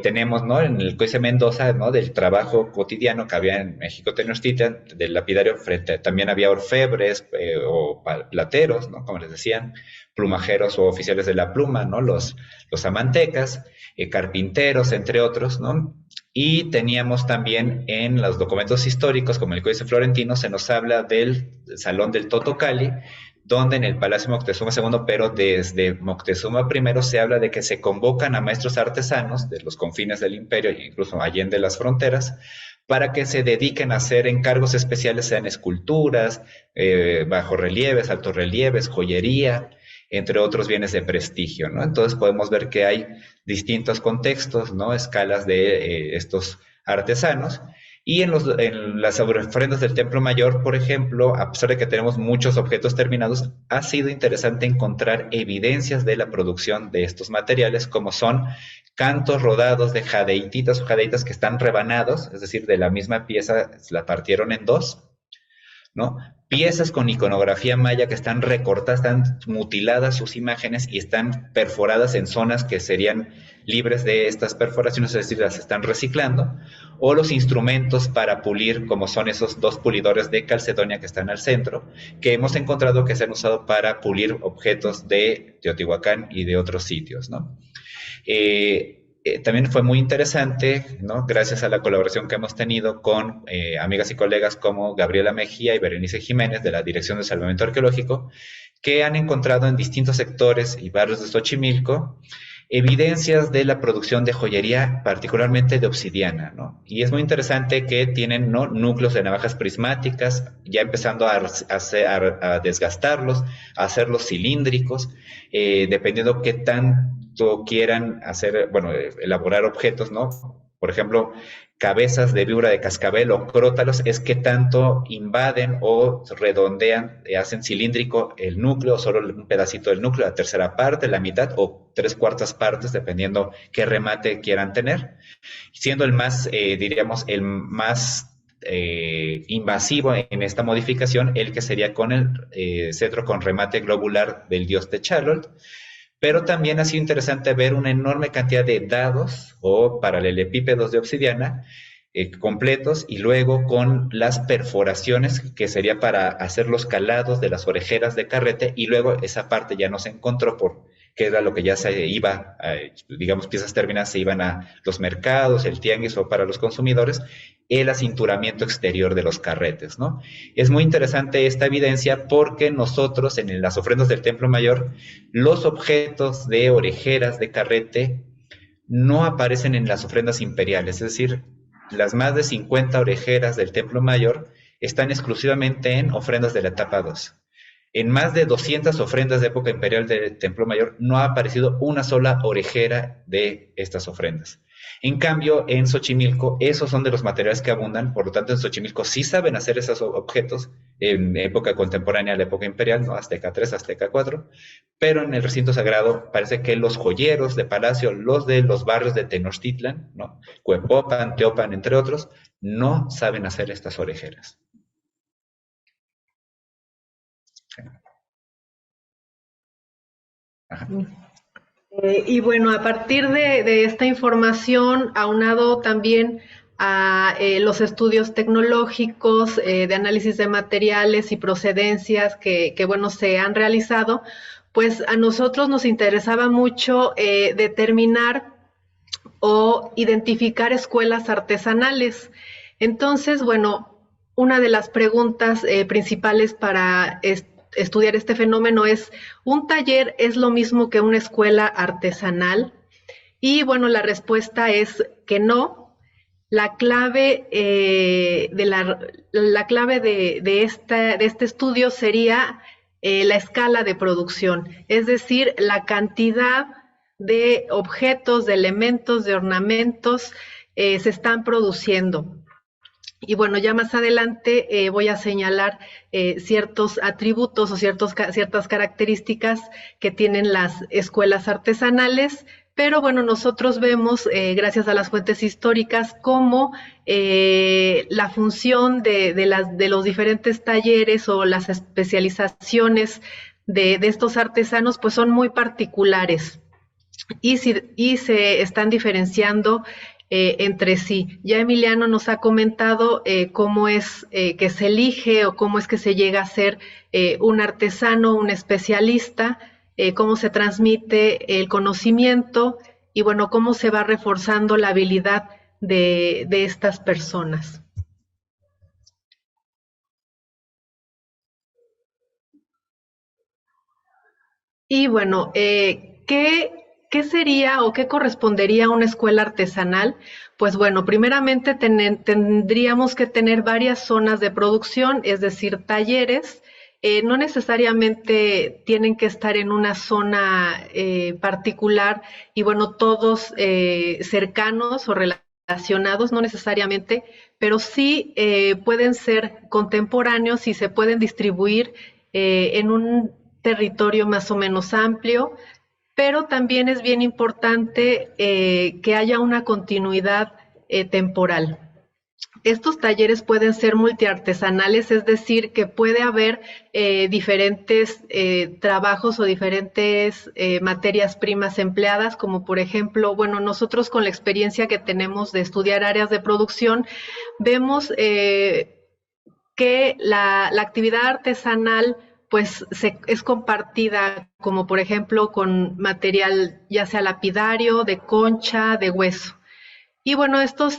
Tenemos, ¿no? En el Coise Mendoza, ¿no? Del trabajo cotidiano que había en México Tenochtitlan, del lapidario frente, también había orfebres o plateros, ¿no? Como les decían, plumajeros o oficiales de la pluma, ¿no? Los amantecas, carpinteros, entre otros, ¿no? Y teníamos también en los documentos históricos, como el Códice Florentino, se nos habla del Salón del Totocali, donde en el Palacio Moctezuma II, pero desde Moctezuma I se habla de que se convocan a maestros artesanos de los confines del imperio e incluso allende las fronteras para que se dediquen a hacer encargos especiales, sean esculturas, bajorrelieves, altorrelieves, joyería, entre otros bienes de prestigio, ¿no? Entonces podemos ver que hay distintos contextos, ¿no? Escalas de estos artesanos. Y en las ofrendas del Templo Mayor, por ejemplo, a pesar de que tenemos muchos objetos terminados, ha sido interesante encontrar evidencias de la producción de estos materiales, como son cantos rodados de jadeititas o jadeitas que están rebanados, es decir, de la misma pieza la partieron en dos, ¿no? Piezas con iconografía maya que están recortadas, están mutiladas sus imágenes y están perforadas en zonas que serían libres de estas perforaciones, es decir, las están reciclando, o los instrumentos para pulir, como son esos dos pulidores de Calcedonia que están al centro, que hemos encontrado que se han usado para pulir objetos de Teotihuacán y de otros sitios, ¿no? También fue muy interesante, ¿no? Gracias a la colaboración que hemos tenido con amigas y colegas como Gabriela Mejía y Berenice Jiménez de la Dirección de Salvamento Arqueológico, que han encontrado en distintos sectores y barrios de Xochimilco evidencias de la producción de joyería, particularmente de obsidiana, ¿no? Y es muy interesante que tienen, ¿no? Núcleos de navajas prismáticas, ya empezando a desgastarlos, a hacerlos cilíndricos, dependiendo qué tanto quieran hacer, bueno, elaborar objetos, ¿no? Por ejemplo, cabezas de víbora de cascabel o crótalos es que tanto invaden o redondean, hacen cilíndrico el núcleo, solo un pedacito del núcleo, la tercera parte, la mitad o 3/4 partes, dependiendo qué remate quieran tener, siendo el más, diríamos, el más invasivo en esta modificación, el que sería con el cetro con remate globular del dios Techalotl. Pero también ha sido interesante ver una enorme cantidad de dados o paralelepípedos de obsidiana completos, y luego con las perforaciones, que sería para hacer los calados de las orejeras de carrete, y luego esa parte ya no se encontró que era lo que ya se iba, digamos, piezas terminadas se iban a los mercados, el tianguis o para los consumidores, el acinturamiento exterior de los carretes, ¿no? Es muy interesante esta evidencia porque nosotros en las ofrendas del Templo Mayor, los objetos de orejeras de carrete no aparecen en las ofrendas imperiales, es decir, las más de 50 orejeras del Templo Mayor están exclusivamente en ofrendas de la etapa 2. En más de 200 ofrendas de época imperial del Templo Mayor no ha aparecido una sola orejera de estas ofrendas. En cambio, en Xochimilco, esos son de los materiales que abundan, por lo tanto, en Xochimilco sí saben hacer esos objetos en época contemporánea a la época imperial, ¿no? Azteca 3, Azteca 4, pero en el recinto sagrado parece que los joyeros de palacio, los de los barrios de Tenochtitlan, ¿no? Cuepopan, Teopan, entre otros, no saben hacer estas orejeras. Ajá. Y bueno, a partir de esta información, aunado también a los estudios tecnológicos de análisis de materiales y procedencias que bueno, se han realizado, pues a nosotros nos interesaba mucho determinar o identificar escuelas artesanales. Entonces, bueno, una de las preguntas principales para estudiar este fenómeno es, ¿un taller es lo mismo que una escuela artesanal? Y bueno, la respuesta es que no. La clave, la clave de este estudio sería la escala de producción, es decir, la cantidad de objetos, de elementos, de ornamentos se están produciendo. Y bueno, ya más adelante voy a señalar ciertos atributos o ciertas características que tienen las escuelas artesanales, pero bueno, nosotros vemos, gracias a las fuentes históricas, cómo la función de los diferentes talleres o las especializaciones de estos artesanos pues son muy particulares y se están diferenciando entre sí. Ya Emiliano nos ha comentado cómo es que se elige o cómo es que se llega a ser un artesano, un especialista, cómo se transmite el conocimiento y bueno, cómo se va reforzando la habilidad de estas personas. Y bueno, ¿qué sería o qué correspondería a una escuela artesanal? Pues bueno, primeramente tendríamos que tener varias zonas de producción, es decir, talleres. No necesariamente tienen que estar en una zona particular y bueno, todos cercanos o relacionados, no necesariamente, pero sí pueden ser contemporáneos y se pueden distribuir en un territorio más o menos amplio, pero también es bien importante que haya una continuidad temporal. Estos talleres pueden ser multiartesanales, es decir, que puede haber diferentes trabajos o diferentes materias primas empleadas, como por ejemplo, bueno, nosotros con la experiencia que tenemos de estudiar áreas de producción, vemos que la actividad artesanal pues es compartida como por ejemplo con material ya sea lapidario, de concha, de hueso. Y bueno, estos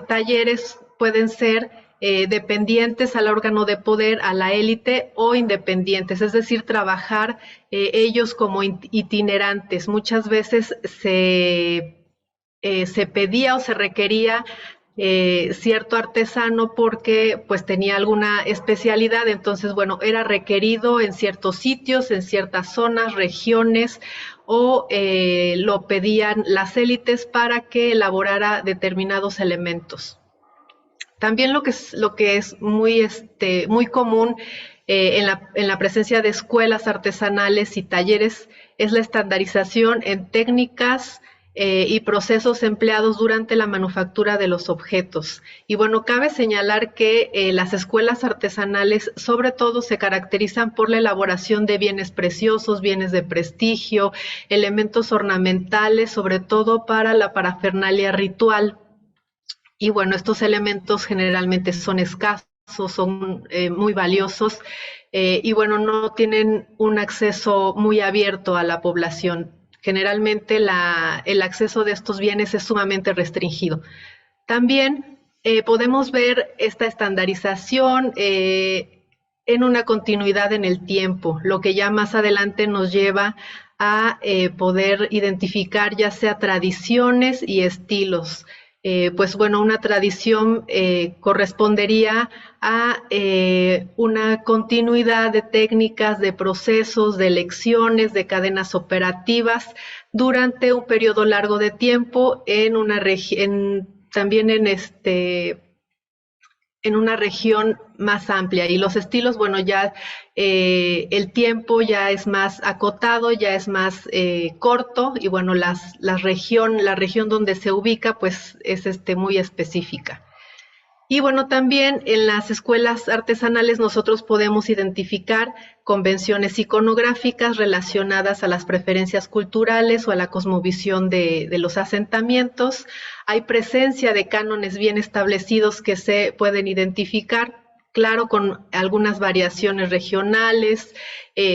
talleres pueden ser dependientes al órgano de poder, a la élite o independientes, es decir, trabajar ellos como itinerantes. Muchas veces se pedía o se requería cierto artesano porque pues tenía alguna especialidad, entonces bueno, era requerido en ciertos sitios, en ciertas zonas, regiones, o lo pedían las élites para que elaborara determinados elementos. También lo que es muy, muy común en la presencia de escuelas artesanales y talleres es la estandarización en técnicas y procesos empleados durante la manufactura de los objetos. Y bueno, cabe señalar que las escuelas artesanales sobre todo se caracterizan por la elaboración de bienes preciosos, bienes de prestigio, elementos ornamentales, sobre todo para la parafernalia ritual. Y bueno, estos elementos generalmente son escasos, son muy valiosos y bueno, no tienen un acceso muy abierto a la población. Generalmente el acceso de estos bienes es sumamente restringido. También podemos ver esta estandarización en una continuidad en el tiempo, lo que ya más adelante nos lleva a poder identificar ya sea tradiciones y estilos. Pues bueno, una tradición correspondería a una continuidad de técnicas, de procesos, de lecciones, de cadenas operativas durante un periodo largo de tiempo en una región, también en una región más amplia. Y los estilos, bueno, ya el tiempo ya es más acotado, ya es más corto, y bueno, la región donde se ubica, pues es muy específica. Y bueno, también en las escuelas artesanales nosotros podemos identificar convenciones iconográficas relacionadas a las preferencias culturales o a la cosmovisión de los asentamientos. Hay presencia de cánones bien establecidos que se pueden identificar, claro, con algunas variaciones regionales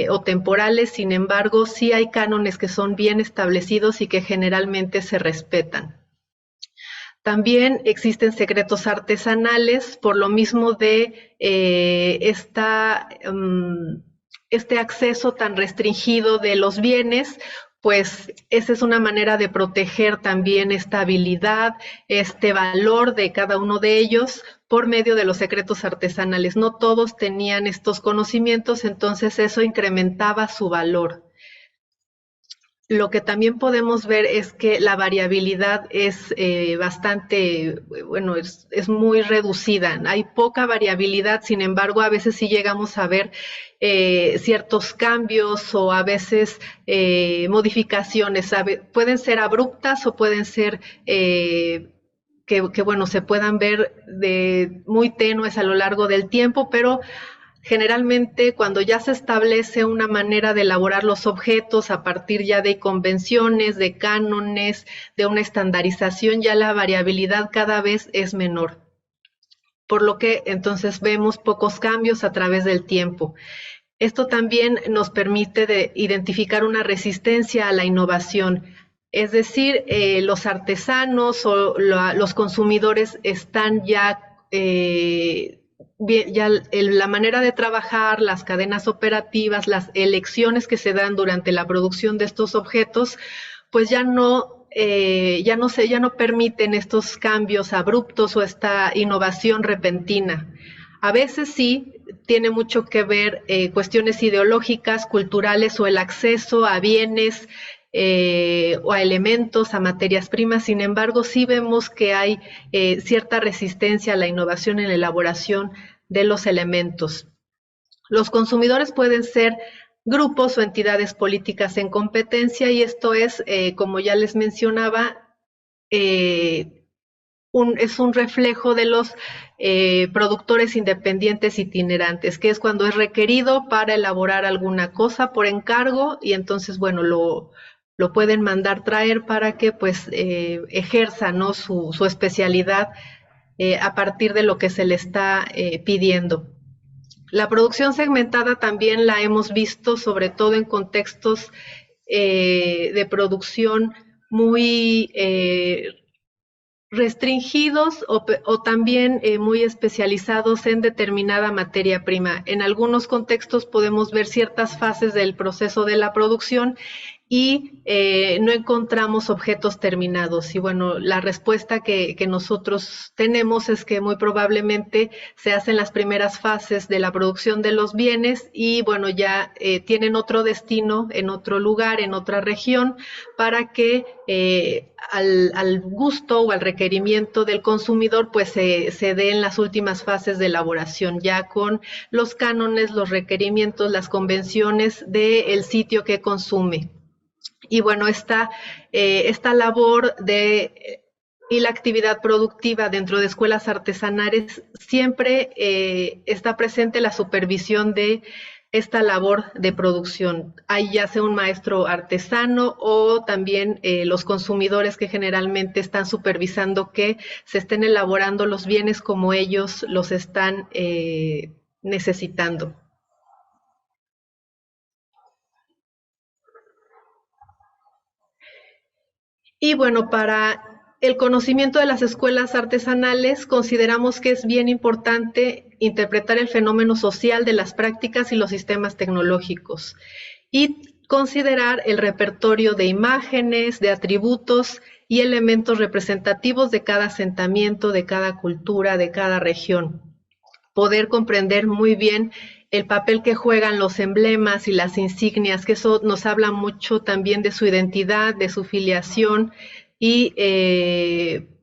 o temporales. Sin embargo, sí hay cánones que son bien establecidos y que generalmente se respetan. También existen secretos artesanales, por lo mismo de este acceso tan restringido de los bienes, pues esa es una manera de proteger también esta habilidad, este valor de cada uno de ellos por medio de los secretos artesanales. No todos tenían estos conocimientos, entonces eso incrementaba su valor. Lo que también podemos ver es que la variabilidad es bastante, bueno, es muy reducida. Hay poca variabilidad, sin embargo, a veces sí llegamos a ver ciertos cambios o a veces modificaciones. Pueden ser abruptas o pueden ser que, bueno, se puedan ver de muy tenues a lo largo del tiempo, pero generalmente, cuando ya se establece una manera de elaborar los objetos a partir ya de convenciones, de cánones, de una estandarización, ya la variabilidad cada vez es menor. Por lo que entonces vemos pocos cambios a través del tiempo. Esto también nos permite identificar una resistencia a la innovación. Es decir, los artesanos o los consumidores están ya ya la manera de trabajar, las cadenas operativas, las elecciones que se dan durante la producción de estos objetos, pues ya no permiten estos cambios abruptos o esta innovación repentina. A veces sí tiene mucho que ver cuestiones ideológicas, culturales o el acceso a bienes o a elementos, a materias primas. Sin embargo, sí vemos que hay cierta resistencia a la innovación en la elaboración de los elementos. Los consumidores pueden ser grupos o entidades políticas en competencia y esto es, como ya les mencionaba, es un reflejo de los productores independientes itinerantes, que es cuando es requerido para elaborar alguna cosa por encargo y entonces, bueno, lo pueden mandar traer para que pues ejerza, ¿no?, su especialidad a partir de lo que se le está pidiendo. La producción segmentada también la hemos visto sobre todo en contextos de producción muy restringidos o también muy especializados en determinada materia prima. En algunos contextos podemos ver ciertas fases del proceso de la producción y no encontramos objetos terminados. Y bueno, la respuesta que nosotros tenemos es que muy probablemente se hacen las primeras fases de la producción de los bienes y bueno, ya tienen otro destino en otro lugar, en otra región, para que al gusto o al requerimiento del consumidor pues se dé en las últimas fases de elaboración, ya con los cánones, los requerimientos, las convenciones del sitio que consume. Y bueno, esta labor y la actividad productiva dentro de escuelas artesanales siempre está presente la supervisión de esta labor de producción. Hay ya sea un maestro artesano o también los consumidores que generalmente están supervisando que se estén elaborando los bienes como ellos los están necesitando. Y bueno, para el conocimiento de las escuelas artesanales, consideramos que es bien importante interpretar el fenómeno social de las prácticas y los sistemas tecnológicos y considerar el repertorio de imágenes, de atributos y elementos representativos de cada asentamiento, de cada cultura, de cada región. Poder comprender muy bien el papel que juegan los emblemas y las insignias, que eso nos habla mucho también de su identidad, de su filiación y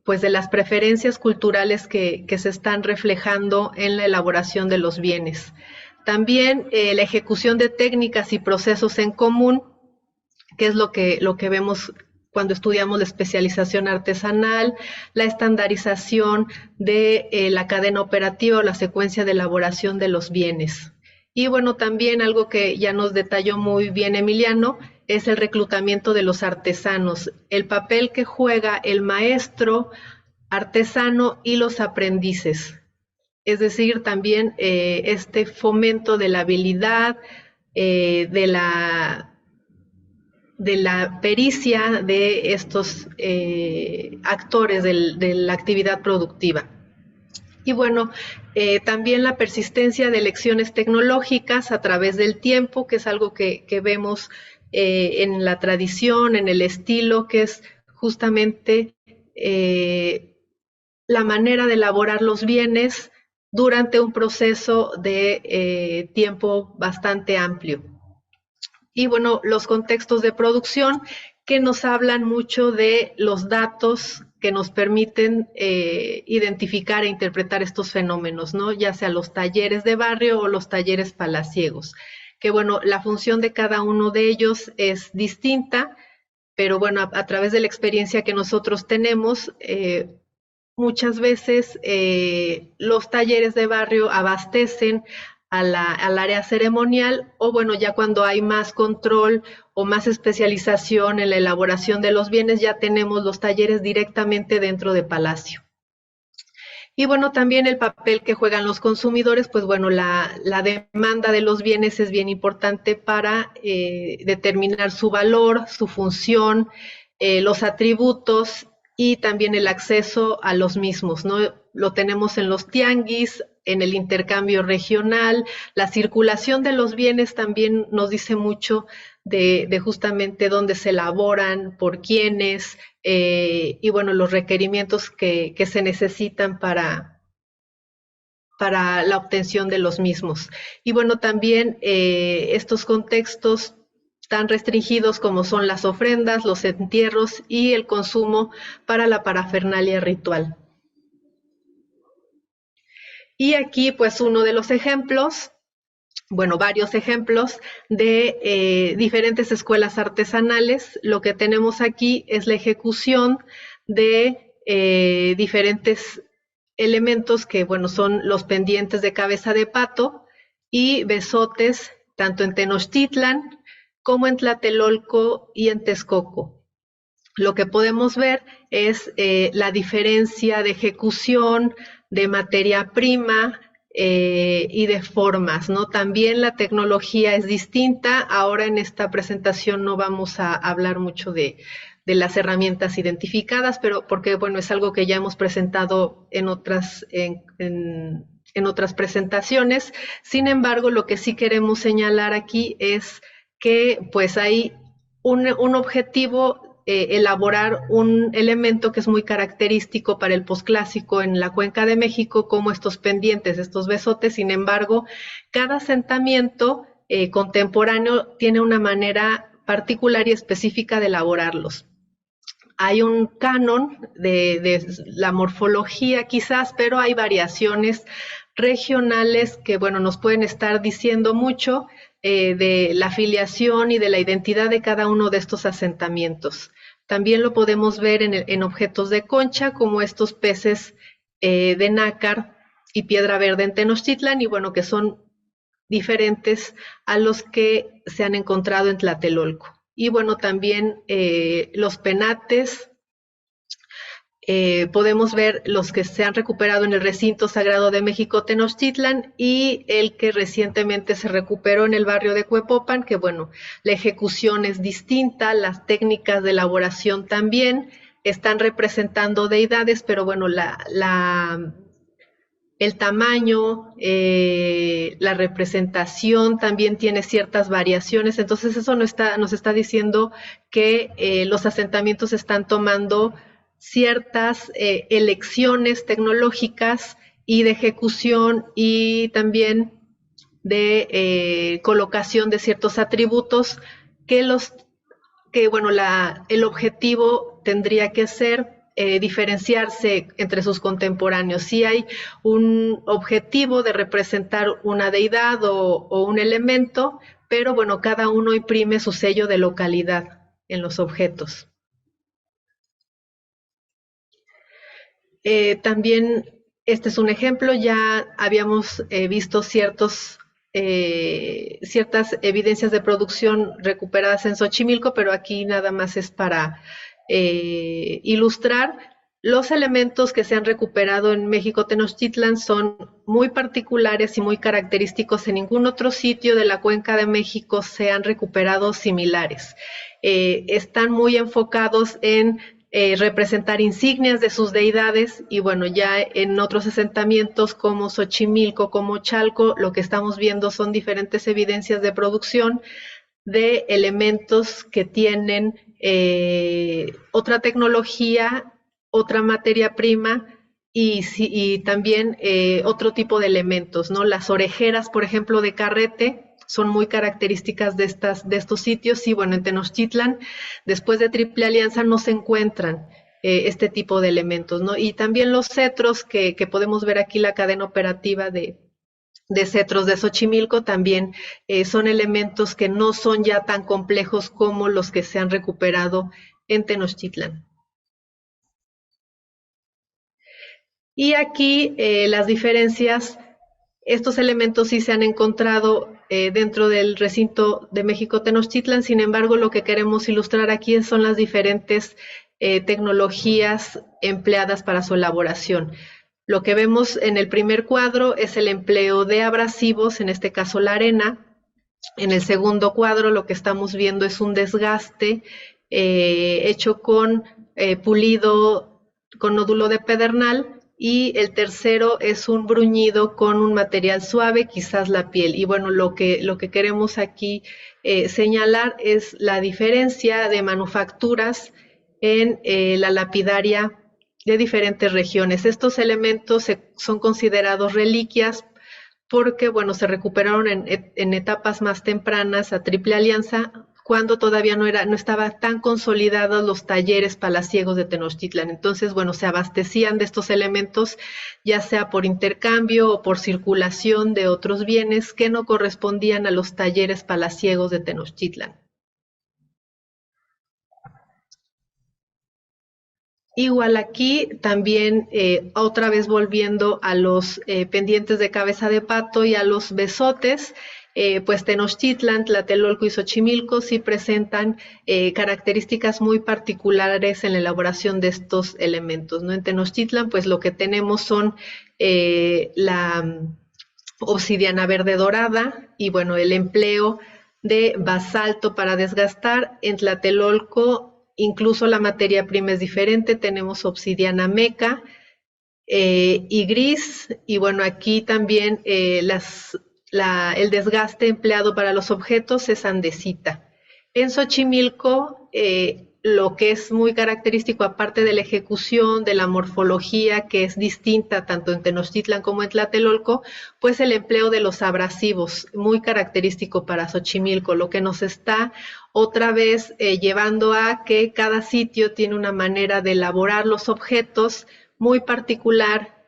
pues de las preferencias culturales que se están reflejando en la elaboración de los bienes. También la ejecución de técnicas y procesos en común, que es lo que vemos cuando estudiamos la especialización artesanal, la estandarización de la cadena operativa o la secuencia de elaboración de los bienes. Y bueno, también algo que ya nos detalló muy bien Emiliano es el reclutamiento de los artesanos, el papel que juega el maestro artesano y los aprendices. Es decir, también este fomento de la habilidad, de la pericia de estos actores de la actividad productiva. Y bueno, también la persistencia de lecciones tecnológicas a través del tiempo, que es algo que vemos en la tradición, en el estilo, que es justamente la manera de elaborar los bienes durante un proceso de tiempo bastante amplio. Y bueno, los contextos de producción que nos hablan mucho de los datos que nos permiten identificar e interpretar estos fenómenos, ¿no? Ya sea los talleres de barrio o los talleres palaciegos. Que bueno, la función de cada uno de ellos es distinta, pero bueno, a través de la experiencia que nosotros tenemos, muchas veces los talleres de barrio abastecen al área ceremonial o bueno, ya cuando hay más control o más especialización en la elaboración de los bienes, ya tenemos los talleres directamente dentro de Palacio. Y bueno, también el papel que juegan los consumidores, pues bueno, la demanda de los bienes es bien importante para determinar su valor, su función, los atributos y también el acceso a los mismos, ¿no? Lo tenemos en los tianguis, en el intercambio regional, la circulación de los bienes también nos dice mucho de justamente dónde se elaboran, por quiénes, y bueno, los requerimientos que se necesitan para la obtención de los mismos. Y bueno, también estos contextos tan restringidos como son las ofrendas, los entierros y el consumo para la parafernalia ritual. Y aquí pues uno de los ejemplos, bueno, varios ejemplos de diferentes escuelas artesanales. Lo que tenemos aquí es la ejecución de diferentes elementos que, bueno, son los pendientes de cabeza de pato y besotes, tanto en Tenochtitlan como en Tlatelolco y en Texcoco. Lo que podemos ver es la diferencia de ejecución, de materia prima y de formas, ¿no? También la tecnología es distinta. Ahora en esta presentación no vamos a hablar mucho de las herramientas identificadas, pero porque, bueno, es algo que ya hemos presentado en otras presentaciones. Sin embargo, lo que sí queremos señalar aquí es que pues hay un objetivo, elaborar un elemento que es muy característico para el posclásico en la Cuenca de México, como estos pendientes, estos besotes. Sin embargo, cada asentamiento contemporáneo tiene una manera particular y específica de elaborarlos. Hay un canon de la morfología quizás, pero hay variaciones regionales que, bueno, nos pueden estar diciendo mucho de la filiación y de la identidad de cada uno de estos asentamientos. También lo podemos ver en objetos de concha, como estos peces de nácar y piedra verde en Tenochtitlan, y bueno, que son diferentes a los que se han encontrado en Tlatelolco. Y bueno, también los penates, podemos ver los que se han recuperado en el recinto sagrado de México Tenochtitlan y el que recientemente se recuperó en el barrio de Cuepopan, que bueno, la ejecución es distinta, las técnicas de elaboración también, están representando deidades, pero bueno, el tamaño, la representación también tiene ciertas variaciones, entonces eso nos está diciendo que los asentamientos están tomando ciertas elecciones tecnológicas y de ejecución y también de colocación de ciertos atributos que bueno, el objetivo tendría que ser diferenciarse entre sus contemporáneos. Si hay un objetivo de representar una deidad o un elemento, pero bueno, cada uno imprime su sello de localidad en los objetos. También este es un ejemplo, ya habíamos visto ciertas evidencias de producción recuperadas en Xochimilco, pero aquí nada más es para ilustrar. Los elementos que se han recuperado en México Tenochtitlan son muy particulares y muy característicos. En ningún otro sitio de la Cuenca de México se han recuperado similares. Están muy enfocados en representar insignias de sus deidades y bueno, ya en otros asentamientos como Xochimilco, como Chalco, lo que estamos viendo son diferentes evidencias de producción de elementos que tienen otra tecnología, otra materia prima y también otro tipo de elementos, ¿no? Las orejeras, por ejemplo, de carrete, son muy características de estos sitios y bueno, en Tenochtitlan, después de Triple Alianza, no se encuentran este tipo de elementos, ¿no? Y también los cetros, que podemos ver aquí la cadena operativa de cetros de Xochimilco, también son elementos que no son ya tan complejos como los que se han recuperado en Tenochtitlan. Y aquí las diferencias. Estos elementos sí se han encontrado dentro del recinto de México Tenochtitlan, sin embargo, lo que queremos ilustrar aquí son las diferentes tecnologías empleadas para su elaboración. Lo que vemos en el primer cuadro es el empleo de abrasivos, en este caso la arena. En el segundo cuadro lo que estamos viendo es un desgaste hecho con pulido con nódulo de pedernal. Y el tercero es un bruñido con un material suave, quizás la piel. Y bueno, lo que queremos aquí señalar es la diferencia de manufacturas en la lapidaria de diferentes regiones. Estos elementos son considerados reliquias porque, bueno, se recuperaron en etapas más tempranas a Triple Alianza, cuando todavía no estaba tan consolidados los talleres palaciegos de Tenochtitlan. Entonces, bueno, se abastecían de estos elementos, ya sea por intercambio o por circulación de otros bienes que no correspondían a los talleres palaciegos de Tenochtitlan. Igual aquí también otra vez volviendo a los pendientes de cabeza de pato y a los besotes, pues Tenochtitlan, Tlatelolco y Xochimilco sí presentan características muy particulares en la elaboración de estos elementos, ¿no? En Tenochtitlan pues lo que tenemos son la obsidiana verde dorada y bueno, el empleo de basalto para desgastar. En Tlatelolco incluso la materia prima es diferente, tenemos obsidiana meca y gris, y bueno, aquí también el desgaste empleado para los objetos es andesita. En Xochimilco, lo que es muy característico, aparte de la ejecución, de la morfología, que es distinta tanto en Tenochtitlan como en Tlatelolco, pues el empleo de los abrasivos, muy característico para Xochimilco, lo que nos está otra vez llevando a que cada sitio tiene una manera de elaborar los objetos muy particular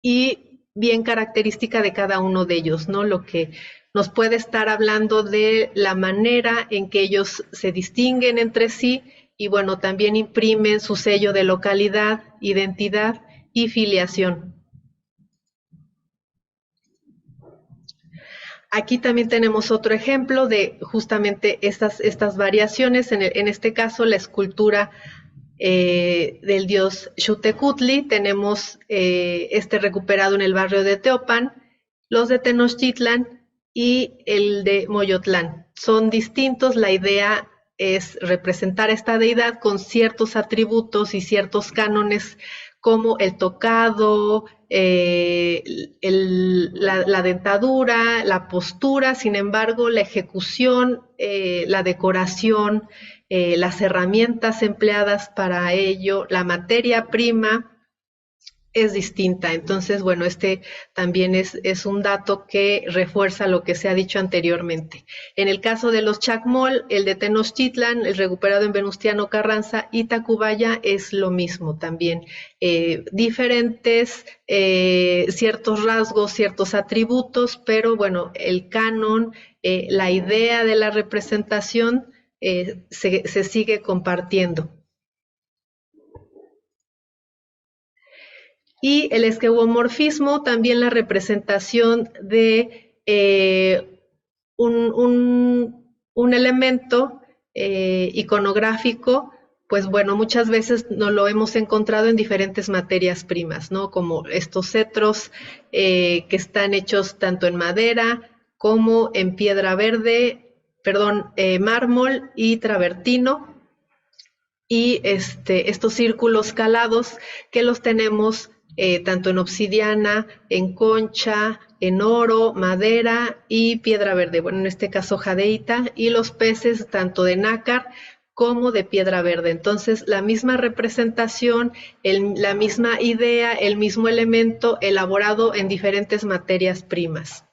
y bien característica de cada uno de ellos, ¿no? Lo que nos puede estar hablando de la manera en que ellos se distinguen entre sí y bueno, también imprimen su sello de localidad, identidad y filiación. Aquí también tenemos otro ejemplo de justamente estas variaciones. En este caso, la escultura del dios Xutecutli. Tenemos este recuperado en el barrio de Teopan, los de Tenochtitlan y el de Moyotlán. Son distintos, la idea es representar esta deidad con ciertos atributos y ciertos cánones como el tocado, la dentadura, la postura. Sin embargo, la ejecución, la decoración, las herramientas empleadas para ello, la materia prima es distinta. Entonces, bueno, este también es un dato que refuerza lo que se ha dicho anteriormente. En el caso de los Chacmol, el de Tenochtitlan, el recuperado en Venustiano Carranza y Tacubaya es lo mismo también. Diferentes, ciertos rasgos, ciertos atributos, pero bueno, el canon, la idea de la representación se sigue compartiendo. Y el esqueuomorfismo, también la representación de un elemento iconográfico, pues bueno, muchas veces nos lo hemos encontrado en diferentes materias primas, ¿no? Como estos cetros que están hechos tanto en madera como en piedra verde, mármol y travertino, y estos círculos calados que los tenemos tanto en obsidiana, en concha, en oro, madera y piedra verde, bueno, en este caso jadeíta, y los peces tanto de nácar como de piedra verde. Entonces, la misma representación, la misma idea, el mismo elemento elaborado en diferentes materias primas.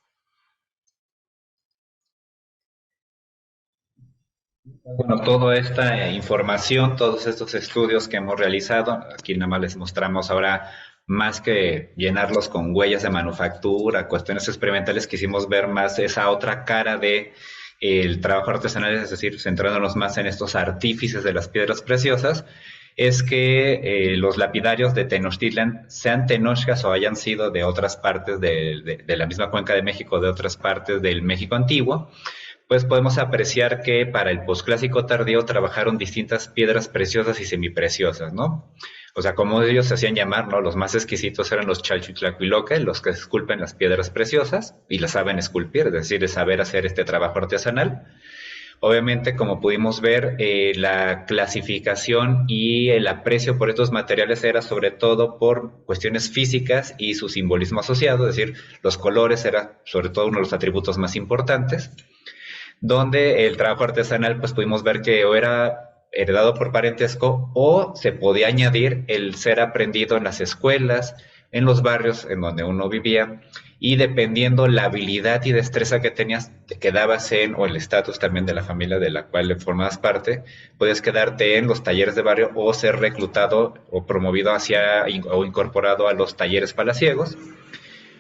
Bueno, toda esta información, todos estos estudios que hemos realizado, aquí nada más les mostramos ahora, más que llenarlos con huellas de manufactura, cuestiones experimentales, quisimos ver más esa otra cara de el trabajo artesanal, es decir, centrándonos más en estos artífices de las piedras preciosas. Es que los lapidarios de Tenochtitlan, sean tenochcas o hayan sido de otras partes de la misma cuenca de México, de otras partes del México antiguo, pues podemos apreciar que para el posclásico tardío trabajaron distintas piedras preciosas y semipreciosas, ¿no? O sea, como ellos se hacían llamar, ¿no? Los más exquisitos eran los chalchitlacuiloque, los que esculpen las piedras preciosas y las saben esculpir, es decir, de saber hacer este trabajo artesanal. Obviamente, como pudimos ver, la clasificación y el aprecio por estos materiales era sobre todo por cuestiones físicas y su simbolismo asociado, es decir, los colores era sobre todo uno de los atributos más importantes, donde el trabajo artesanal pues pudimos ver que o era heredado por parentesco o se podía añadir el ser aprendido en las escuelas, en los barrios en donde uno vivía, y dependiendo la habilidad y destreza que tenías, te quedabas en, o el estatus también de la familia de la cual formabas parte, puedes quedarte en los talleres de barrio o ser reclutado o promovido hacia o incorporado a los talleres palaciegos.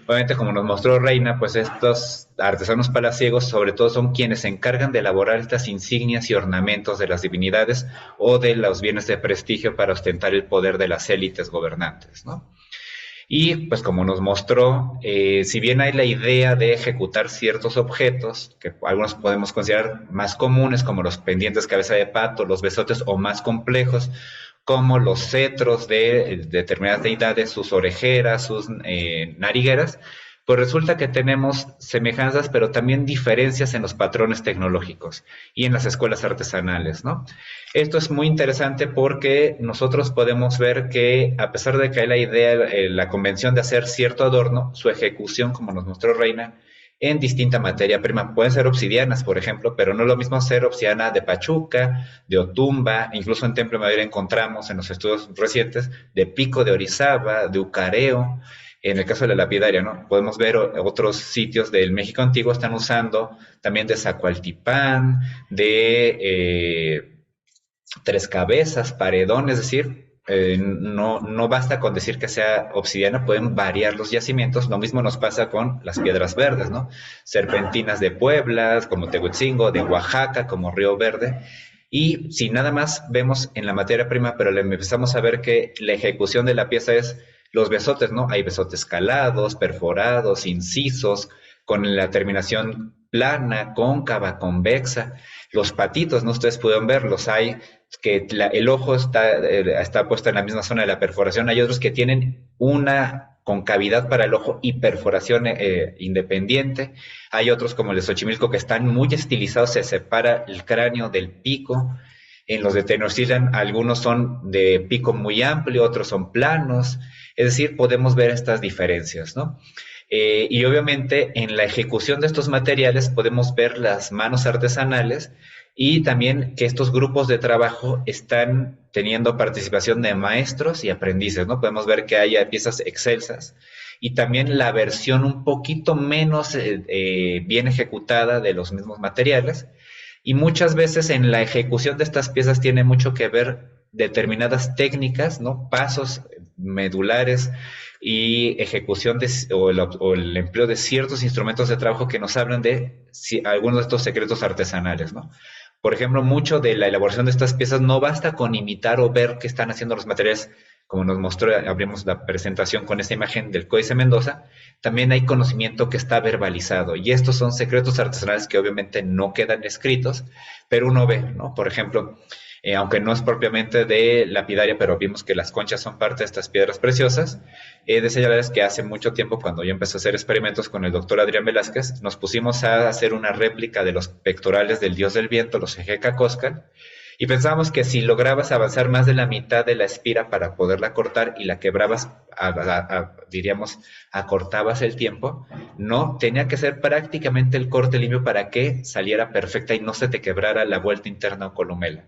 Obviamente, como nos mostró Reina, pues estos artesanos palaciegos sobre todo son quienes se encargan de elaborar estas insignias y ornamentos de las divinidades o de los bienes de prestigio para ostentar el poder de las élites gobernantes, ¿no? Y pues como nos mostró, si bien hay la idea de ejecutar ciertos objetos, que algunos podemos considerar más comunes, como los pendientes cabeza de pato, los besotes, o más complejos, como los cetros de determinadas deidades, sus orejeras, sus narigueras, pues resulta que tenemos semejanzas, pero también diferencias en los patrones tecnológicos y en las escuelas artesanales, ¿no? Esto es muy interesante porque nosotros podemos ver que, a pesar de que hay la idea, la convención de hacer cierto adorno, su ejecución, como nos mostró Reina, en distinta materia prima. Pueden ser obsidianas, por ejemplo, pero no es lo mismo ser obsidiana de Pachuca, de Otumba, incluso en Templo Mayor encontramos en los estudios recientes de Pico de Orizaba, de Ucareo. En el caso de la lapidaria, ¿no? Podemos ver otros sitios del México antiguo están usando también de Zacualtipán, de Tres Cabezas, Paredón, es decir, no basta con decir que sea obsidiana, pueden variar los yacimientos. Lo mismo nos pasa con las piedras verdes, ¿no? Serpentinas de Puebla, como Tehuitzingo, de Oaxaca, como Río Verde. Y si nada más vemos en la materia prima, pero le empezamos a ver que la ejecución de la pieza es los besotes, ¿no? Hay besotes calados, perforados, incisos, con la terminación plana, cóncava, convexa. Los patitos, ¿no? Ustedes pueden ver, los hay que el ojo está puesto en la misma zona de la perforación, hay otros que tienen una concavidad para el ojo y perforación independiente, hay otros como el de Xochimilco que están muy estilizados, se separa el cráneo del pico. En los de Tenochtitlan algunos son de pico muy amplio, otros son planos, es decir, podemos ver estas diferencias, ¿no? Y obviamente en la ejecución de estos materiales podemos ver las manos artesanales y también que estos grupos de trabajo están teniendo participación de maestros y aprendices, ¿no? Podemos ver que hay piezas excelsas y también la versión un poquito menos bien ejecutada de los mismos materiales. Y muchas veces en la ejecución de estas piezas tiene mucho que ver determinadas técnicas, ¿no? Pasos medulares y ejecución o el empleo de ciertos instrumentos de trabajo que nos hablan de algunos de estos secretos artesanales, ¿no? Por ejemplo, mucho de la elaboración de estas piezas no basta con imitar o ver qué están haciendo los materiales, como nos mostró, abrimos la presentación con esta imagen del Códice Mendoza, también hay conocimiento que está verbalizado, y estos son secretos artesanales que obviamente no quedan escritos, pero uno ve, ¿no? Por ejemplo, aunque no es propiamente de lapidaria, pero vimos que las conchas son parte de estas piedras preciosas. De señalarles que hace mucho tiempo, cuando yo empecé a hacer experimentos con el doctor Adrián Velázquez, nos pusimos a hacer una réplica de los pectorales del dios del viento, los Ejecacóscal, y pensábamos que si lograbas avanzar más de la mitad de la espira para poderla cortar y la quebrabas, diríamos, acortabas el tiempo, no, tenía que ser prácticamente el corte limpio para que saliera perfecta y no se te quebrara la vuelta interna o columela.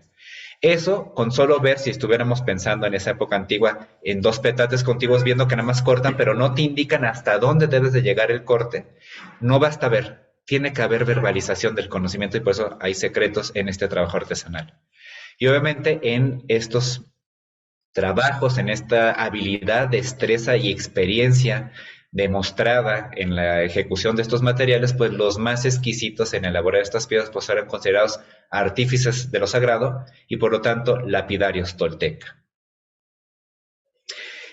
Eso, con solo ver, si estuviéramos pensando en esa época antigua, en dos petates contiguos, viendo que nada más cortan, pero no te indican hasta dónde debes de llegar el corte, no basta ver, tiene que haber verbalización del conocimiento y por eso hay secretos en este trabajo artesanal. Y obviamente en estos trabajos, en esta habilidad, destreza y experiencia demostrada en la ejecución de estos materiales, pues los más exquisitos en elaborar estas piezas pues eran considerados artífices de lo sagrado y por lo tanto lapidarios tolteca.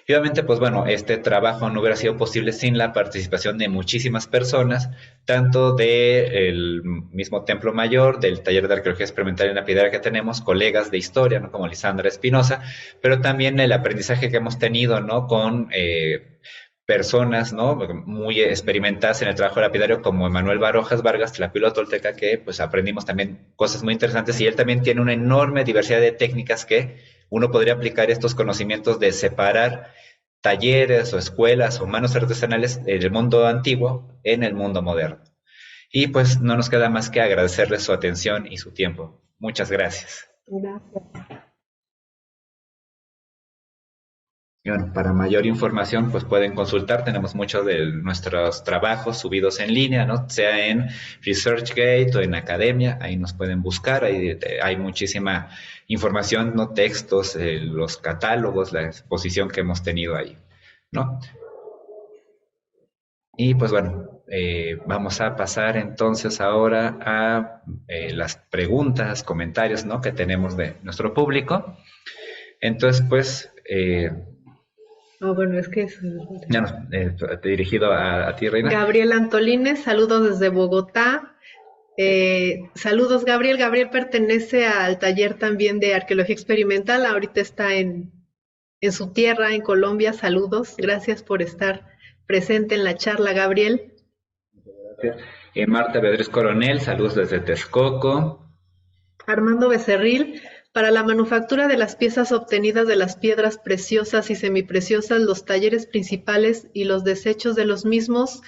Y obviamente, pues bueno, este trabajo no hubiera sido posible sin la participación de muchísimas personas, tanto del mismo Templo Mayor, del taller de arqueología experimental y lapidaria que tenemos, colegas de historia, ¿no? Como Lisandra Espinosa, pero también el aprendizaje que hemos tenido, ¿no? Con personas, ¿no? Muy experimentadas en el trabajo lapidario, como Emanuel Barojas Vargas, Tlapilo Tolteca, que pues aprendimos también cosas muy interesantes, y él también tiene una enorme diversidad de técnicas que uno podría aplicar estos conocimientos de separar talleres o escuelas o manos artesanales del mundo antiguo en el mundo moderno. Y pues no nos queda más que agradecerles su atención y su tiempo. Muchas gracias. Gracias. Y bueno, para mayor información, pues pueden consultar. Tenemos muchos de nuestros trabajos subidos en línea, ¿no? Sea en ResearchGate o en Academia, ahí nos pueden buscar. Hay muchísima información, ¿no? Textos, los catálogos, la exposición que hemos tenido ahí, ¿no? Y pues bueno, vamos a pasar entonces ahora a las preguntas, comentarios, ¿no? Que tenemos de nuestro público. Entonces, pues... bueno, es que es... Ya no, dirigido a ti, Reina. Gabriel Antolines, saludos desde Bogotá. Saludos, Gabriel. Gabriel pertenece al taller también de arqueología experimental. Ahorita está en su tierra, en Colombia. Saludos. Gracias por estar presente en la charla, Gabriel. Gracias. Marta Beatriz Coronel, saludos desde Texcoco. Armando Becerril. Para la manufactura de las piezas obtenidas de las piedras preciosas y semipreciosas, los talleres principales y los desechos de los mismos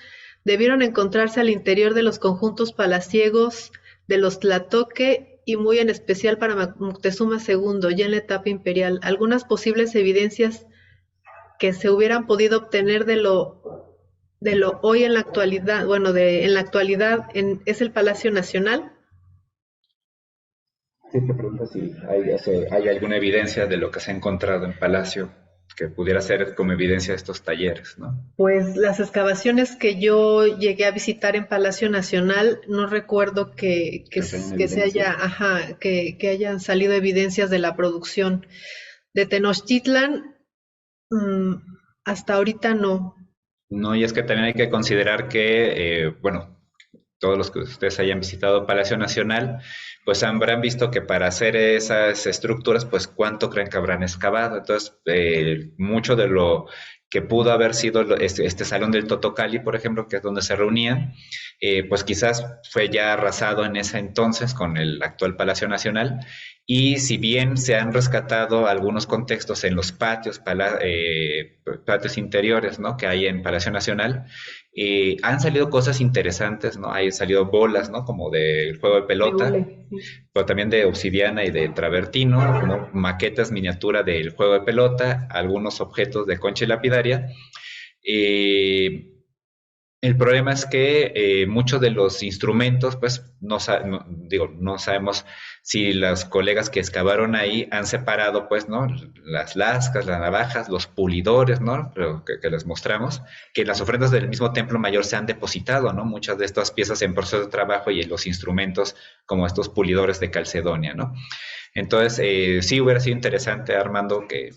debieron encontrarse al interior de los conjuntos palaciegos de los Tlatoque y muy en especial para Moctezuma II, ya en la etapa imperial. Algunas posibles evidencias que se hubieran podido obtener de lo hoy en la actualidad, en la actualidad es el Palacio Nacional. Sí, te pregunto si hay alguna evidencia de lo que se ha encontrado en Palacio que pudiera ser como evidencia de estos talleres, ¿no? Pues las excavaciones que yo llegué a visitar en Palacio Nacional, no recuerdo que hayan salido evidencias de la producción de Tenochtitlan. Hasta ahorita no. No, y es que también hay que considerar que, bueno, todos los que ustedes hayan visitado Palacio Nacional, pues habrán visto que para hacer esas estructuras, pues cuánto creen que habrán excavado. Entonces, mucho de lo que pudo haber sido este salón del Totocali, por ejemplo, que es donde se reunían, pues quizás fue ya arrasado en ese entonces con el actual Palacio Nacional. Y si bien se han rescatado algunos contextos en los patios interiores, ¿no?, que hay en Palacio Nacional, han salido cosas interesantes, ¿no? Han salido bolas, ¿no?, como del juego de De pelota, hule, sí. pero también de obsidiana y de travertino, como maquetas miniatura del juego de pelota, algunos objetos de concha y lapidaria. Eh, el problema es que muchos de los instrumentos, pues, no sabemos si los colegas que excavaron ahí han separado, pues, ¿no?, las lascas, las navajas, los pulidores, ¿no?, que les mostramos, que en las ofrendas del mismo Templo Mayor se han depositado, ¿no?, muchas de estas piezas en proceso de trabajo y en los instrumentos como estos pulidores de Calcedonia, ¿no? Entonces, sí hubiera sido interesante, Armando, que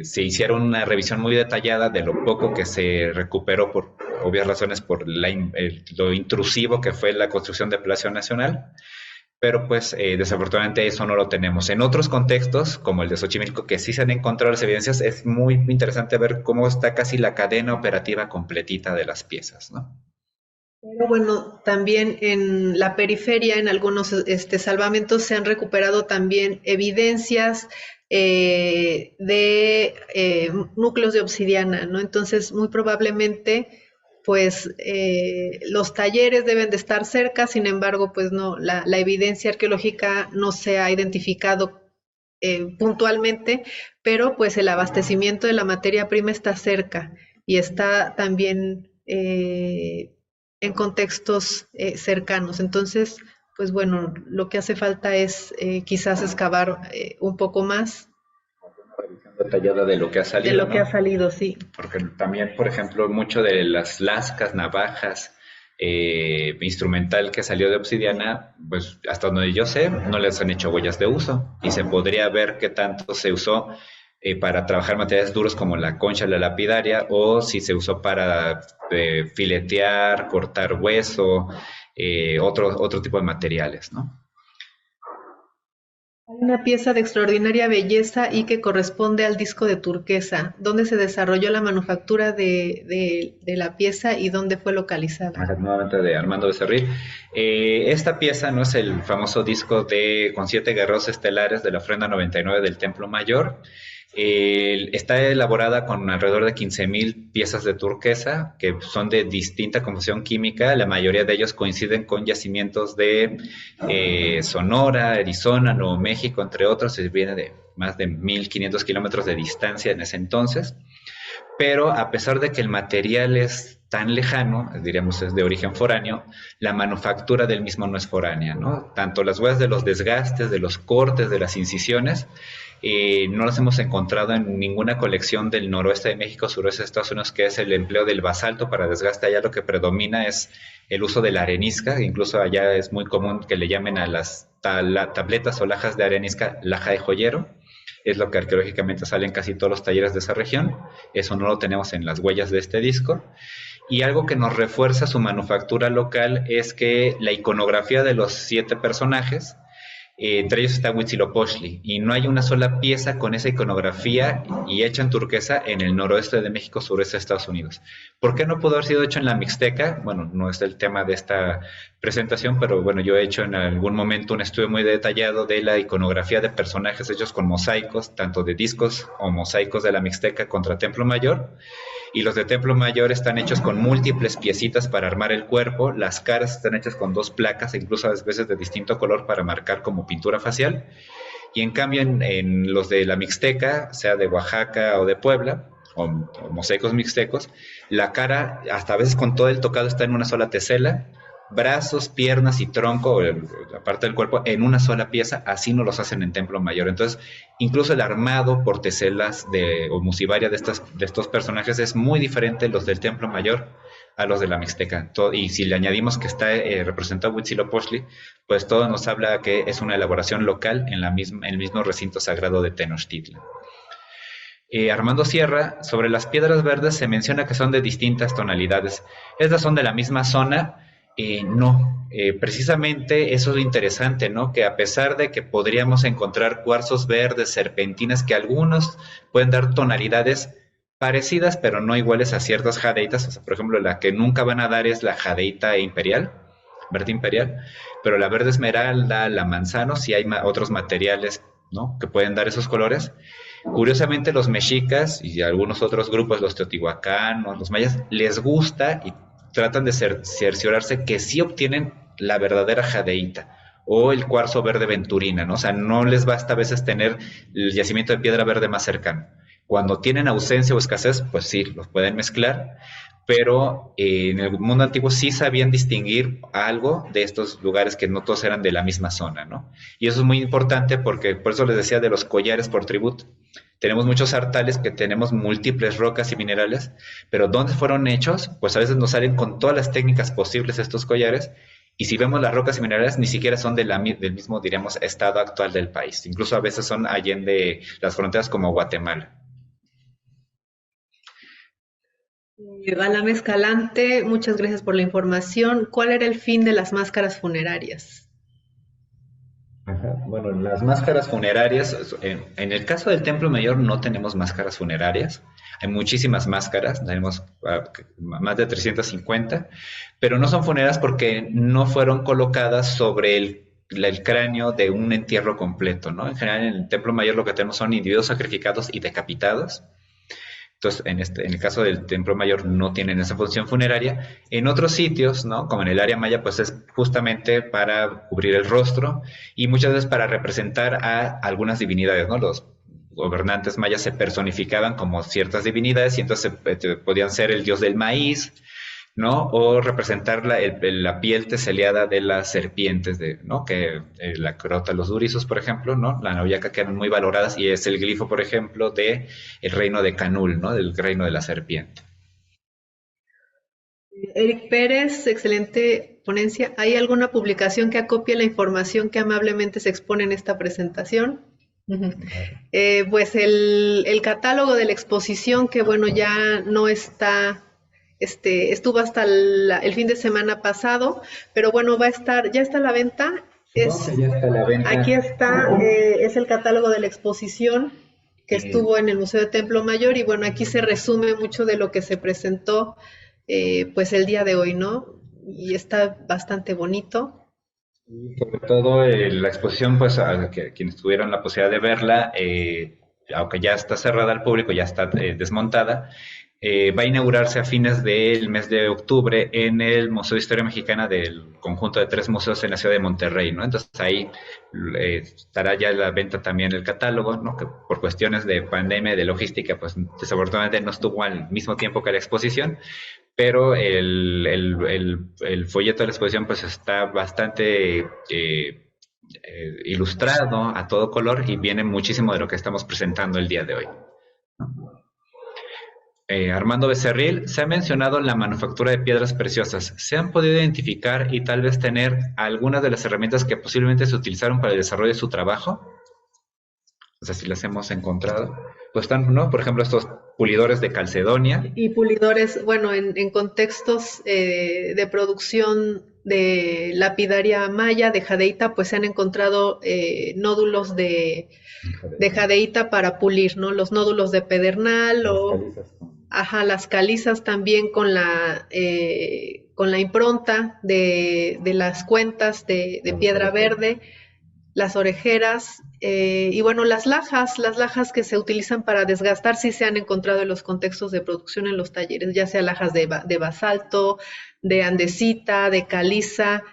se hiciera una revisión muy detallada de lo poco que se recuperó por obvias razones por lo intrusivo que fue la construcción de Palacio Nacional, pero pues desafortunadamente eso no lo tenemos. En otros contextos, como el de Xochimilco, que sí se han encontrado las evidencias, es muy interesante ver cómo está casi la cadena operativa completita de las piezas, ¿no? Pero bueno, también en la periferia, en algunos salvamentos, se han recuperado también evidencias de núcleos de obsidiana, ¿no? Entonces, muy probablemente, pues, los talleres deben de estar cerca, sin embargo, pues no, la evidencia arqueológica no se ha identificado puntualmente, pero pues el abastecimiento de la materia prima está cerca y está también en contextos cercanos. Entonces, pues bueno, lo que hace falta es quizás excavar un poco más Una revisión detallada de lo que ha de salido, lo que ha ¿no? salido, sí. Porque también, por ejemplo, mucho de las lascas, navajas, instrumental que salió de obsidiana, pues hasta donde yo sé, no les han hecho huellas de uso y se podría ver qué tanto se usó para trabajar materiales duros como la concha, la lapidaria, o si se usó para filetear, cortar hueso, otro tipo de materiales, ¿no? Hay una pieza de extraordinaria belleza y que corresponde al disco de turquesa. ¿Dónde se desarrolló la manufactura de la pieza y dónde fue localizada? Nuevamente de Armando Becerril. Esta pieza no es el famoso disco con 7 guerreros estelares de la ofrenda 99 del Templo Mayor. Está elaborada con alrededor de 15,000 piezas de turquesa que son de distinta composición química. La mayoría de ellos coinciden con yacimientos de Sonora, Arizona, Nuevo México, entre otros. Viene de más de 1,500 kilómetros de distancia en ese entonces. Pero a pesar de que el material es tan lejano, diríamos es de origen foráneo, la manufactura del mismo no es foránea, ¿no? Tanto las huellas de los desgastes, de los cortes, de las incisiones, no las hemos encontrado en ninguna colección del noroeste de México, suroeste de Estados Unidos, que es el empleo del basalto para desgaste. Allá lo que predomina es el uso de la arenisca, incluso allá es muy común que le llamen a las tabletas o lajas de arenisca laja de joyero. Es lo que arqueológicamente sale en casi todos los talleres de esa región. Eso no lo tenemos en las huellas de este disco. Y algo que nos refuerza su manufactura local es que la iconografía de los 7 personajes, entre ellos está Huitzilopochtli, y no hay una sola pieza con esa iconografía y hecha en turquesa en el noroeste de México, sureste de Estados Unidos. ¿Por qué no pudo haber sido hecho en la Mixteca? Bueno, no es el tema de esta presentación, pero bueno, yo he hecho en algún momento un estudio muy detallado de la iconografía de personajes hechos con mosaicos, tanto de discos o mosaicos de la Mixteca contra Templo Mayor, y los de Templo Mayor están hechos con múltiples piecitas para armar el cuerpo, las caras están hechas con 2 placas, incluso a veces de distinto color para marcar como pintura facial, y en cambio en los de la Mixteca, sea de Oaxaca o de Puebla, o mosaicos mixtecos, la cara, hasta a veces con todo el tocado, está en una sola tesela, brazos, piernas y tronco, la parte del cuerpo, en una sola pieza. Así no los hacen en Templo Mayor. Entonces, incluso el armado por teselas o musivaria de estos personajes es muy diferente los del Templo Mayor a los de la Mixteca. Y si le añadimos que está representado Huitzilopochtli, pues todo nos habla que es una elaboración local en el mismo recinto sagrado de Tenochtitlan. Armando Sierra, sobre las piedras verdes se menciona que son de distintas tonalidades. ¿Estas son de la misma zona? No, precisamente eso es lo interesante, ¿no? Que a pesar de que podríamos encontrar cuarzos verdes, serpentinas, que algunos pueden dar tonalidades parecidas, pero no iguales a ciertas jadeitas. O sea, por ejemplo, la que nunca van a dar es la jadeita imperial, verde imperial, pero la verde esmeralda, la manzano, sí hay otros materiales, ¿no? Que pueden dar esos colores. Curiosamente, los mexicas y algunos otros grupos, los teotihuacanos, los mayas, les gusta y tratan de cerciorarse que sí obtienen la verdadera jadeíta o el cuarzo verde venturina, ¿no? O sea, no les basta a veces tener el yacimiento de piedra verde más cercano. Cuando tienen ausencia o escasez, pues sí, los pueden mezclar, pero en el mundo antiguo sí sabían distinguir algo de estos lugares que no todos eran de la misma zona, ¿no? Y eso es muy importante porque, por eso les decía de los collares por tributo. Tenemos muchos sartales que tenemos múltiples rocas y minerales, pero ¿dónde fueron hechos? Pues a veces nos salen con todas las técnicas posibles estos collares, y si vemos las rocas y minerales, ni siquiera son del mismo, diríamos, estado actual del país. Incluso a veces son allende las fronteras como Guatemala. Galán Escalante, muchas gracias por la información. ¿Cuál era el fin de las máscaras funerarias? Ajá. Bueno, las máscaras funerarias, en el caso del Templo Mayor no tenemos máscaras funerarias, hay muchísimas máscaras, tenemos más de 350, pero no son funerarias porque no fueron colocadas sobre el cráneo de un entierro completo, ¿no? En general en el Templo Mayor lo que tenemos son individuos sacrificados y decapitados. Entonces, en el caso del Templo Mayor no tienen esa función funeraria. En otros sitios, ¿no? Como en el área maya, pues es justamente para cubrir el rostro y muchas veces para representar a algunas divinidades, ¿no? Los gobernantes mayas se personificaban como ciertas divinidades y entonces podían ser el dios del maíz, ¿no? O representar la piel teseleada de las serpientes, ¿no? Que la crota, los durizos, por ejemplo, ¿no? La nauyaca, que eran muy valoradas, y es el glifo, por ejemplo, de el reino de Canul, ¿no? Del reino de la serpiente. Eric Pérez, excelente ponencia. ¿Hay alguna publicación que acopie la información que amablemente se expone en esta presentación? Pues el catálogo de la exposición, que bueno, ya no está, estuvo hasta el fin de semana pasado, pero bueno, ya está a la venta. Ya está a la venta. Aquí está, es el catálogo de la exposición que estuvo en el Museo de Templo Mayor, y bueno, aquí se resume mucho de lo que se presentó pues el día de hoy, ¿no? Y está bastante bonito. Sobre todo la exposición, pues a quienes tuvieron la posibilidad de verla, aunque ya está cerrada al público, ya está desmontada, va a inaugurarse a fines del mes de octubre en el Museo de Historia Mexicana del conjunto de 3 museos en la ciudad de Monterrey, ¿no? Entonces ahí estará ya a la venta también el catálogo, ¿no? Que por cuestiones de pandemia y de logística, pues desafortunadamente no estuvo al mismo tiempo que la exposición, pero el folleto de la exposición pues está bastante ilustrado a todo color y viene muchísimo de lo que estamos presentando el día de hoy, ¿no? Armando Becerril, se ha mencionado la manufactura de piedras preciosas. ¿Se han podido identificar y tal vez tener algunas de las herramientas que posiblemente se utilizaron para el desarrollo de su trabajo? O sea, si las hemos encontrado. Pues están, ¿no? Por ejemplo, estos pulidores de calcedonia. Y pulidores, bueno, en contextos de producción de lapidaria maya, de jadeíta, pues se han encontrado nódulos de jadeíta para pulir, ¿no? Los nódulos de pedernal ajá, las calizas también con la impronta de las cuentas de piedra verde, las orejeras, y bueno, las lajas que se utilizan para desgastar sí se han encontrado en los contextos de producción en los talleres, ya sea lajas de basalto, de andesita, de caliza,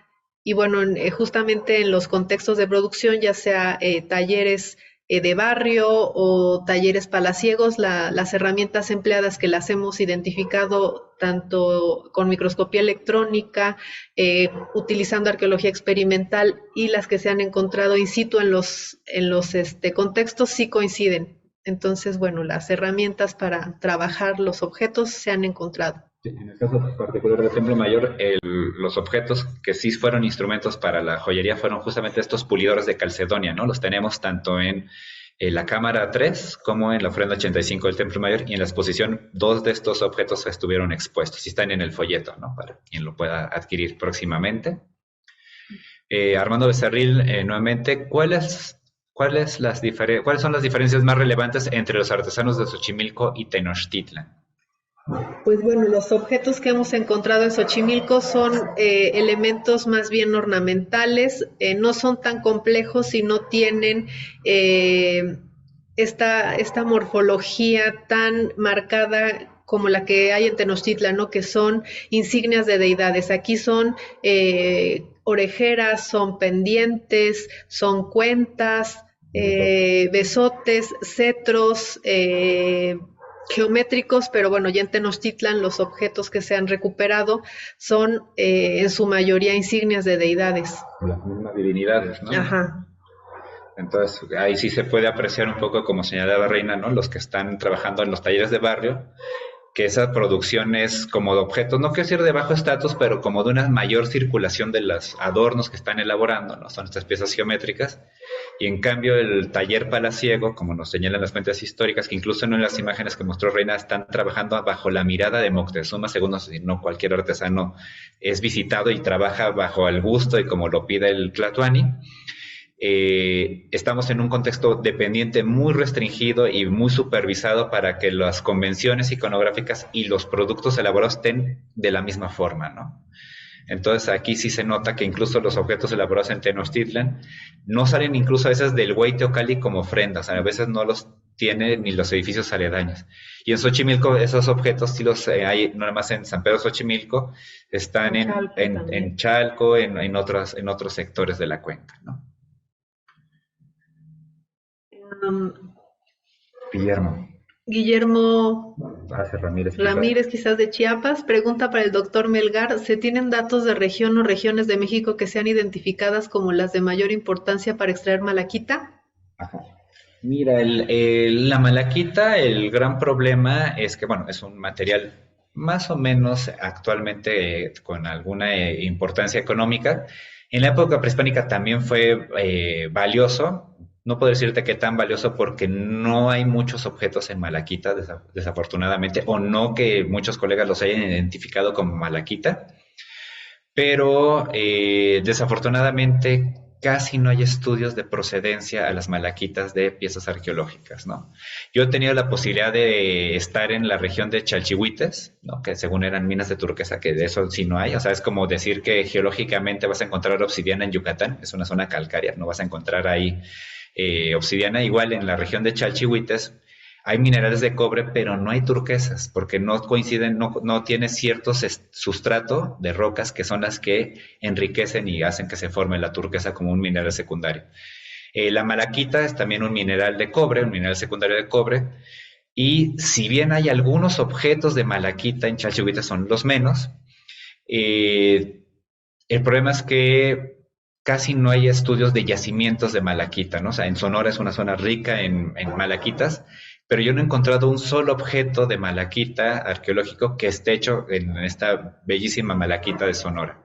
y bueno, justamente en los contextos de producción, ya sea talleres de barrio o talleres palaciegos, las herramientas empleadas que las hemos identificado tanto con microscopía electrónica, utilizando arqueología experimental, y las que se han encontrado in situ en los contextos sí coinciden. Entonces, bueno, las herramientas para trabajar los objetos se han encontrado. En el caso particular del Templo Mayor, los objetos que sí fueron instrumentos para la joyería fueron justamente estos pulidores de calcedonia, ¿no? Los tenemos tanto en la cámara 3 como en la ofrenda 85 del Templo Mayor, y en la exposición 2 de estos objetos estuvieron expuestos y están en el folleto, ¿no? Para quien lo pueda adquirir próximamente. Armando Becerril, nuevamente, ¿cuáles son las diferencias más relevantes entre los artesanos de Xochimilco y Tenochtitlan? Pues bueno, los objetos que hemos encontrado en Xochimilco son elementos más bien ornamentales, no son tan complejos y no tienen esta morfología tan marcada como la que hay en Tenochtitlan, ¿no? Que son insignias de deidades. Aquí son orejeras, son pendientes, son cuentas, besotes, cetros, geométricos, pero bueno, ya en Tenochtitlan los objetos que se han recuperado son en su mayoría insignias de deidades. Las mismas divinidades, ¿no? Ajá. Entonces, ahí sí se puede apreciar un poco, como señalaba Reina, ¿no? Los que están trabajando en los talleres de barrio, que esa producción es como de objetos, no quiero decir de bajo estatus, pero como de una mayor circulación de los adornos que están elaborando, ¿no? Son estas piezas geométricas. Y en cambio el taller palaciego, como nos señalan las fuentes históricas, que incluso en las imágenes que mostró Reina están trabajando bajo la mirada de Moctezuma, según no cualquier artesano es visitado y trabaja bajo el gusto y como lo pide el Tlatoani. Estamos en un contexto dependiente muy restringido y muy supervisado para que las convenciones iconográficas y los productos elaborados estén de la misma forma, ¿no? Entonces aquí sí se nota que incluso los objetos elaborados en Tenochtitlan no salen incluso a veces del Huey Teocalli como ofrendas, a veces no los tiene ni los edificios aledaños. Y en Xochimilco esos objetos sí los hay, no nada más en San Pedro Xochimilco, están en Chalco, en otros sectores de la cuenca, ¿no? Guillermo Ramírez, quizás de Chiapas, pregunta para el doctor Melgar, ¿se tienen datos de región o regiones de México que sean identificadas como las de mayor importancia para extraer malaquita? Ajá. Mira, la malaquita, el gran problema es que, bueno, es un material más o menos actualmente con alguna importancia económica. En la época prehispánica también fue valioso. No puedo decirte que tan valioso porque no hay muchos objetos en malaquita, desafortunadamente, o no que muchos colegas los hayan identificado como malaquita, pero desafortunadamente casi no hay estudios de procedencia a las malaquitas de piezas arqueológicas, ¿no? Yo he tenido la posibilidad de estar en la región de Chalchihuites, ¿no? Que según eran minas de turquesa, que de eso sí no hay, o sea, es como decir que geológicamente vas a encontrar obsidiana en Yucatán, es una zona calcárea, no vas a encontrar ahí obsidiana. Igual en la región de Chalchihuites hay minerales de cobre, pero no hay turquesas, porque no coinciden, no tiene cierto sustrato de rocas que son las que enriquecen y hacen que se forme la turquesa como un mineral secundario. La malaquita es también un mineral de cobre, un mineral secundario de cobre, y si bien hay algunos objetos de malaquita en Chalchihuites, son los menos, el problema es que casi no hay estudios de yacimientos de malaquita, ¿no? O sea, en Sonora es una zona rica en malaquitas, pero yo no he encontrado un solo objeto de malaquita arqueológico que esté hecho en esta bellísima malaquita de Sonora.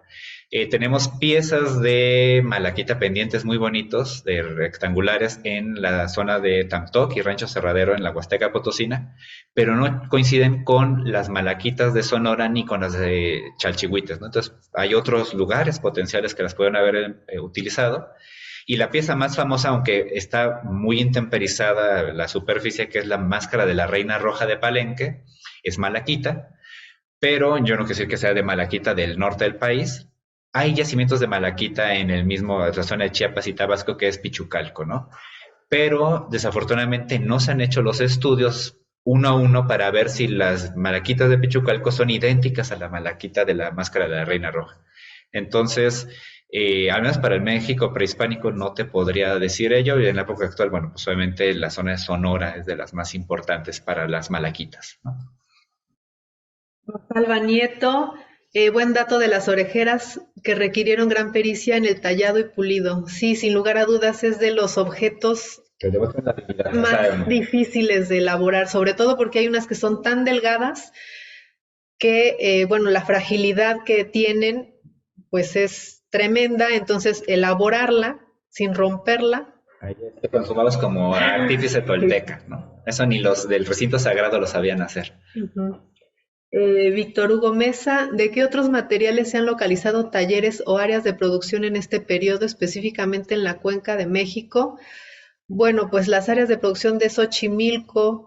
Tenemos piezas de malaquita pendientes muy bonitos, de rectangulares, en la zona de Tamtoc y Rancho Cerradero en la Huasteca Potosina, pero no coinciden con las malaquitas de Sonora ni con las de Chalchihuites, ¿no? Entonces, hay otros lugares potenciales que las pueden haber utilizado. Y la pieza más famosa, aunque está muy intemperizada la superficie, que es la máscara de la Reina Roja de Palenque, es malaquita, pero yo no quiero decir que sea de malaquita del norte del país. Hay yacimientos de malaquita en la zona de Chiapas y Tabasco, que es Pichucalco, ¿no? Pero desafortunadamente no se han hecho los estudios uno a uno para ver si las malaquitas de Pichucalco son idénticas a la malaquita de la máscara de la Reina Roja. Entonces, al menos para el México prehispánico no te podría decir ello, y en la época actual, bueno, pues obviamente la zona de Sonora es de las más importantes para las malaquitas, ¿no? Salva Nieto, buen dato de las orejeras que requirieron gran pericia en el tallado y pulido. Sí, sin lugar a dudas es de los objetos más difíciles de elaborar, sobre todo porque hay unas que son tan delgadas que, bueno, la fragilidad que tienen pues es tremenda, entonces elaborarla sin romperla Ahí te consumabas como artífice tolteca, ¿no? Eso ni los del recinto sagrado lo sabían hacer. Ujú. Víctor Hugo Mesa, ¿de qué otros materiales se han localizado talleres o áreas de producción en este periodo, específicamente en la Cuenca de México? Bueno, pues las áreas de producción de Xochimilco,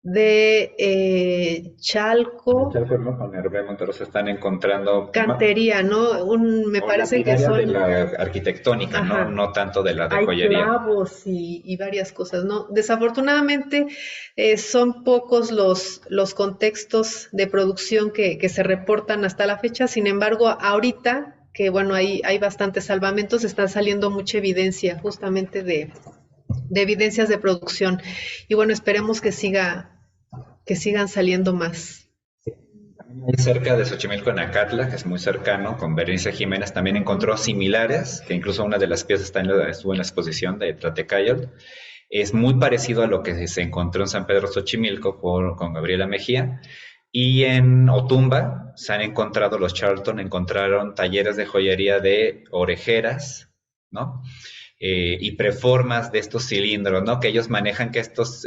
de En Chalco, Chalco, ¿no? Con Hervé Montero se están encontrando cantería, ¿no? Me o parece que lapidaria de son, la arquitectónica, ¿no? ajá, No tanto de la de hay joyería. clavos y varias cosas, ¿no? Desafortunadamente son pocos los contextos de producción que se reportan hasta la fecha, sin embargo, ahorita que bueno, hay bastantes salvamentos, está saliendo mucha evidencia justamente de evidencias de producción. Y bueno, esperemos que sigan saliendo más. Muy cerca de Xochimilco, en Acatla, que es muy cercano, con Berenice Jiménez también encontró similares, que incluso una de las piezas estuvo en la exposición de Tlatecayo. Es muy parecido a lo que se encontró en San Pedro Xochimilco con Gabriela Mejía. Y en Otumba se han encontrado, los Charlton encontraron talleres de joyería de orejeras, ¿no? Y preformas de estos cilindros, ¿no? Que ellos manejan que estos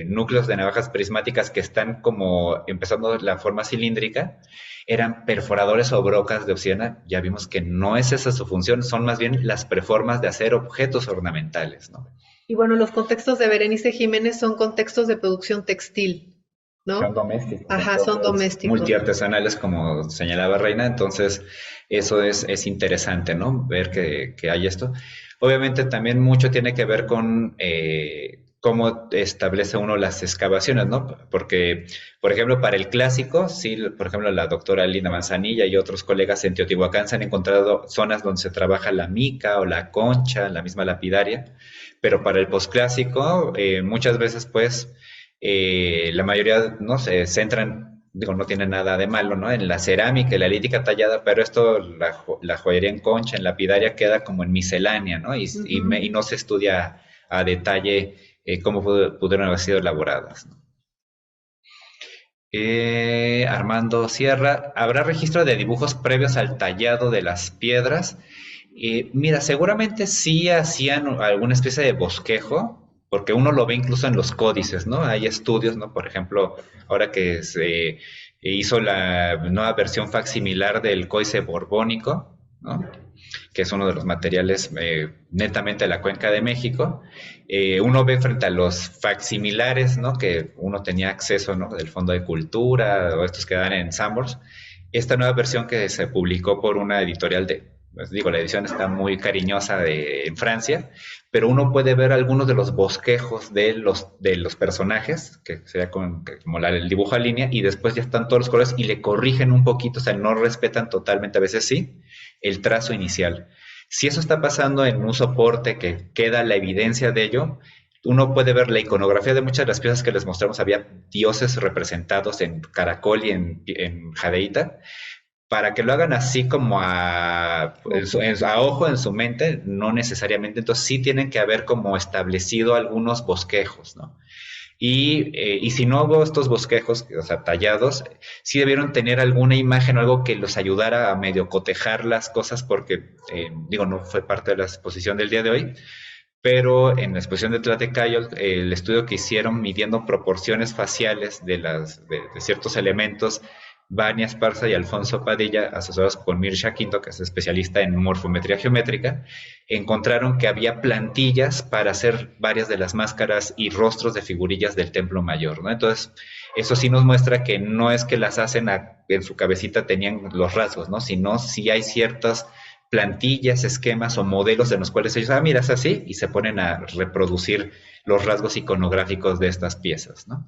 núcleos de navajas prismáticas que están como empezando la forma cilíndrica, eran perforadores o brocas de obsidiana. Ya vimos que no es esa su función, son más bien las preformas de hacer objetos ornamentales, ¿no? Y bueno, los contextos de Berenice Jiménez son contextos de producción textil, Son ¿no? domésticos, Ajá, son entonces domésticos. multiartesanales, como señalaba Reina, entonces eso es interesante, ¿no? Ver que hay esto. Obviamente también mucho tiene que ver con cómo establece uno las excavaciones, ¿no? Porque, por ejemplo, para el clásico, sí, por ejemplo, la doctora Linda Manzanilla y otros colegas en Teotihuacán se han encontrado zonas donde se trabaja la mica o la concha, la misma lapidaria, pero para el posclásico, muchas veces, pues, la mayoría no se centran, digo, no tiene nada de malo, ¿no? En la cerámica y la lítica tallada, pero esto, la joyería en concha, en lapidaria, queda como en miscelánea, ¿no? Y Ujú. no se estudia a detalle cómo pudieron haber sido elaboradas, ¿no? Armando Sierra, ¿habrá registro de dibujos previos al tallado de las piedras? Mira, seguramente sí hacían alguna especie de bosquejo, porque uno lo ve incluso en los códices, ¿no? Hay estudios, ¿no? Por ejemplo, ahora que se hizo la nueva versión facsimilar del Códice Borbónico, ¿no? Que es uno de los materiales netamente de la Cuenca de México, uno ve frente a los facsimilares, ¿no? Que uno tenía acceso, ¿no? Del Fondo de Cultura o estos que dan en Sambors, esta nueva versión que se publicó por una editorial pues digo, la edición está muy cariñosa en Francia, pero uno puede ver algunos de los bosquejos de los personajes, que sería como el dibujo a línea, y después ya están todos los colores y le corrigen un poquito, o sea, no respetan totalmente, a veces sí, el trazo inicial. Si eso está pasando en un soporte que queda la evidencia de ello, uno puede ver la iconografía de muchas de las piezas que les mostramos. Había dioses representados en caracol y en jadeíta. Para que lo hagan así como Ojo. a ojo en su mente, no necesariamente. Entonces sí tienen que haber como establecido algunos bosquejos, ¿no? Y si no hubo estos bosquejos, o sea, tallados, sí debieron tener alguna imagen o algo que los ayudara a medio cotejar las cosas, porque, digo, no fue parte de la exposición del día de hoy, pero en la exposición de Tlatecayo, el estudio que hicieron midiendo proporciones faciales de ciertos elementos, Vania Esparza y Alfonso Padilla, asesorados con Mirsha Quinto, que es especialista en morfometría geométrica, encontraron que había plantillas para hacer varias de las máscaras y rostros de figurillas del Templo Mayor, ¿no? Entonces, eso sí nos muestra que no es que las hacen en su cabecita tenían los rasgos, ¿no? Sino sí hay ciertas plantillas, esquemas o modelos en los cuales ellos, mira, es así, y se ponen a reproducir los rasgos iconográficos de estas piezas, ¿no?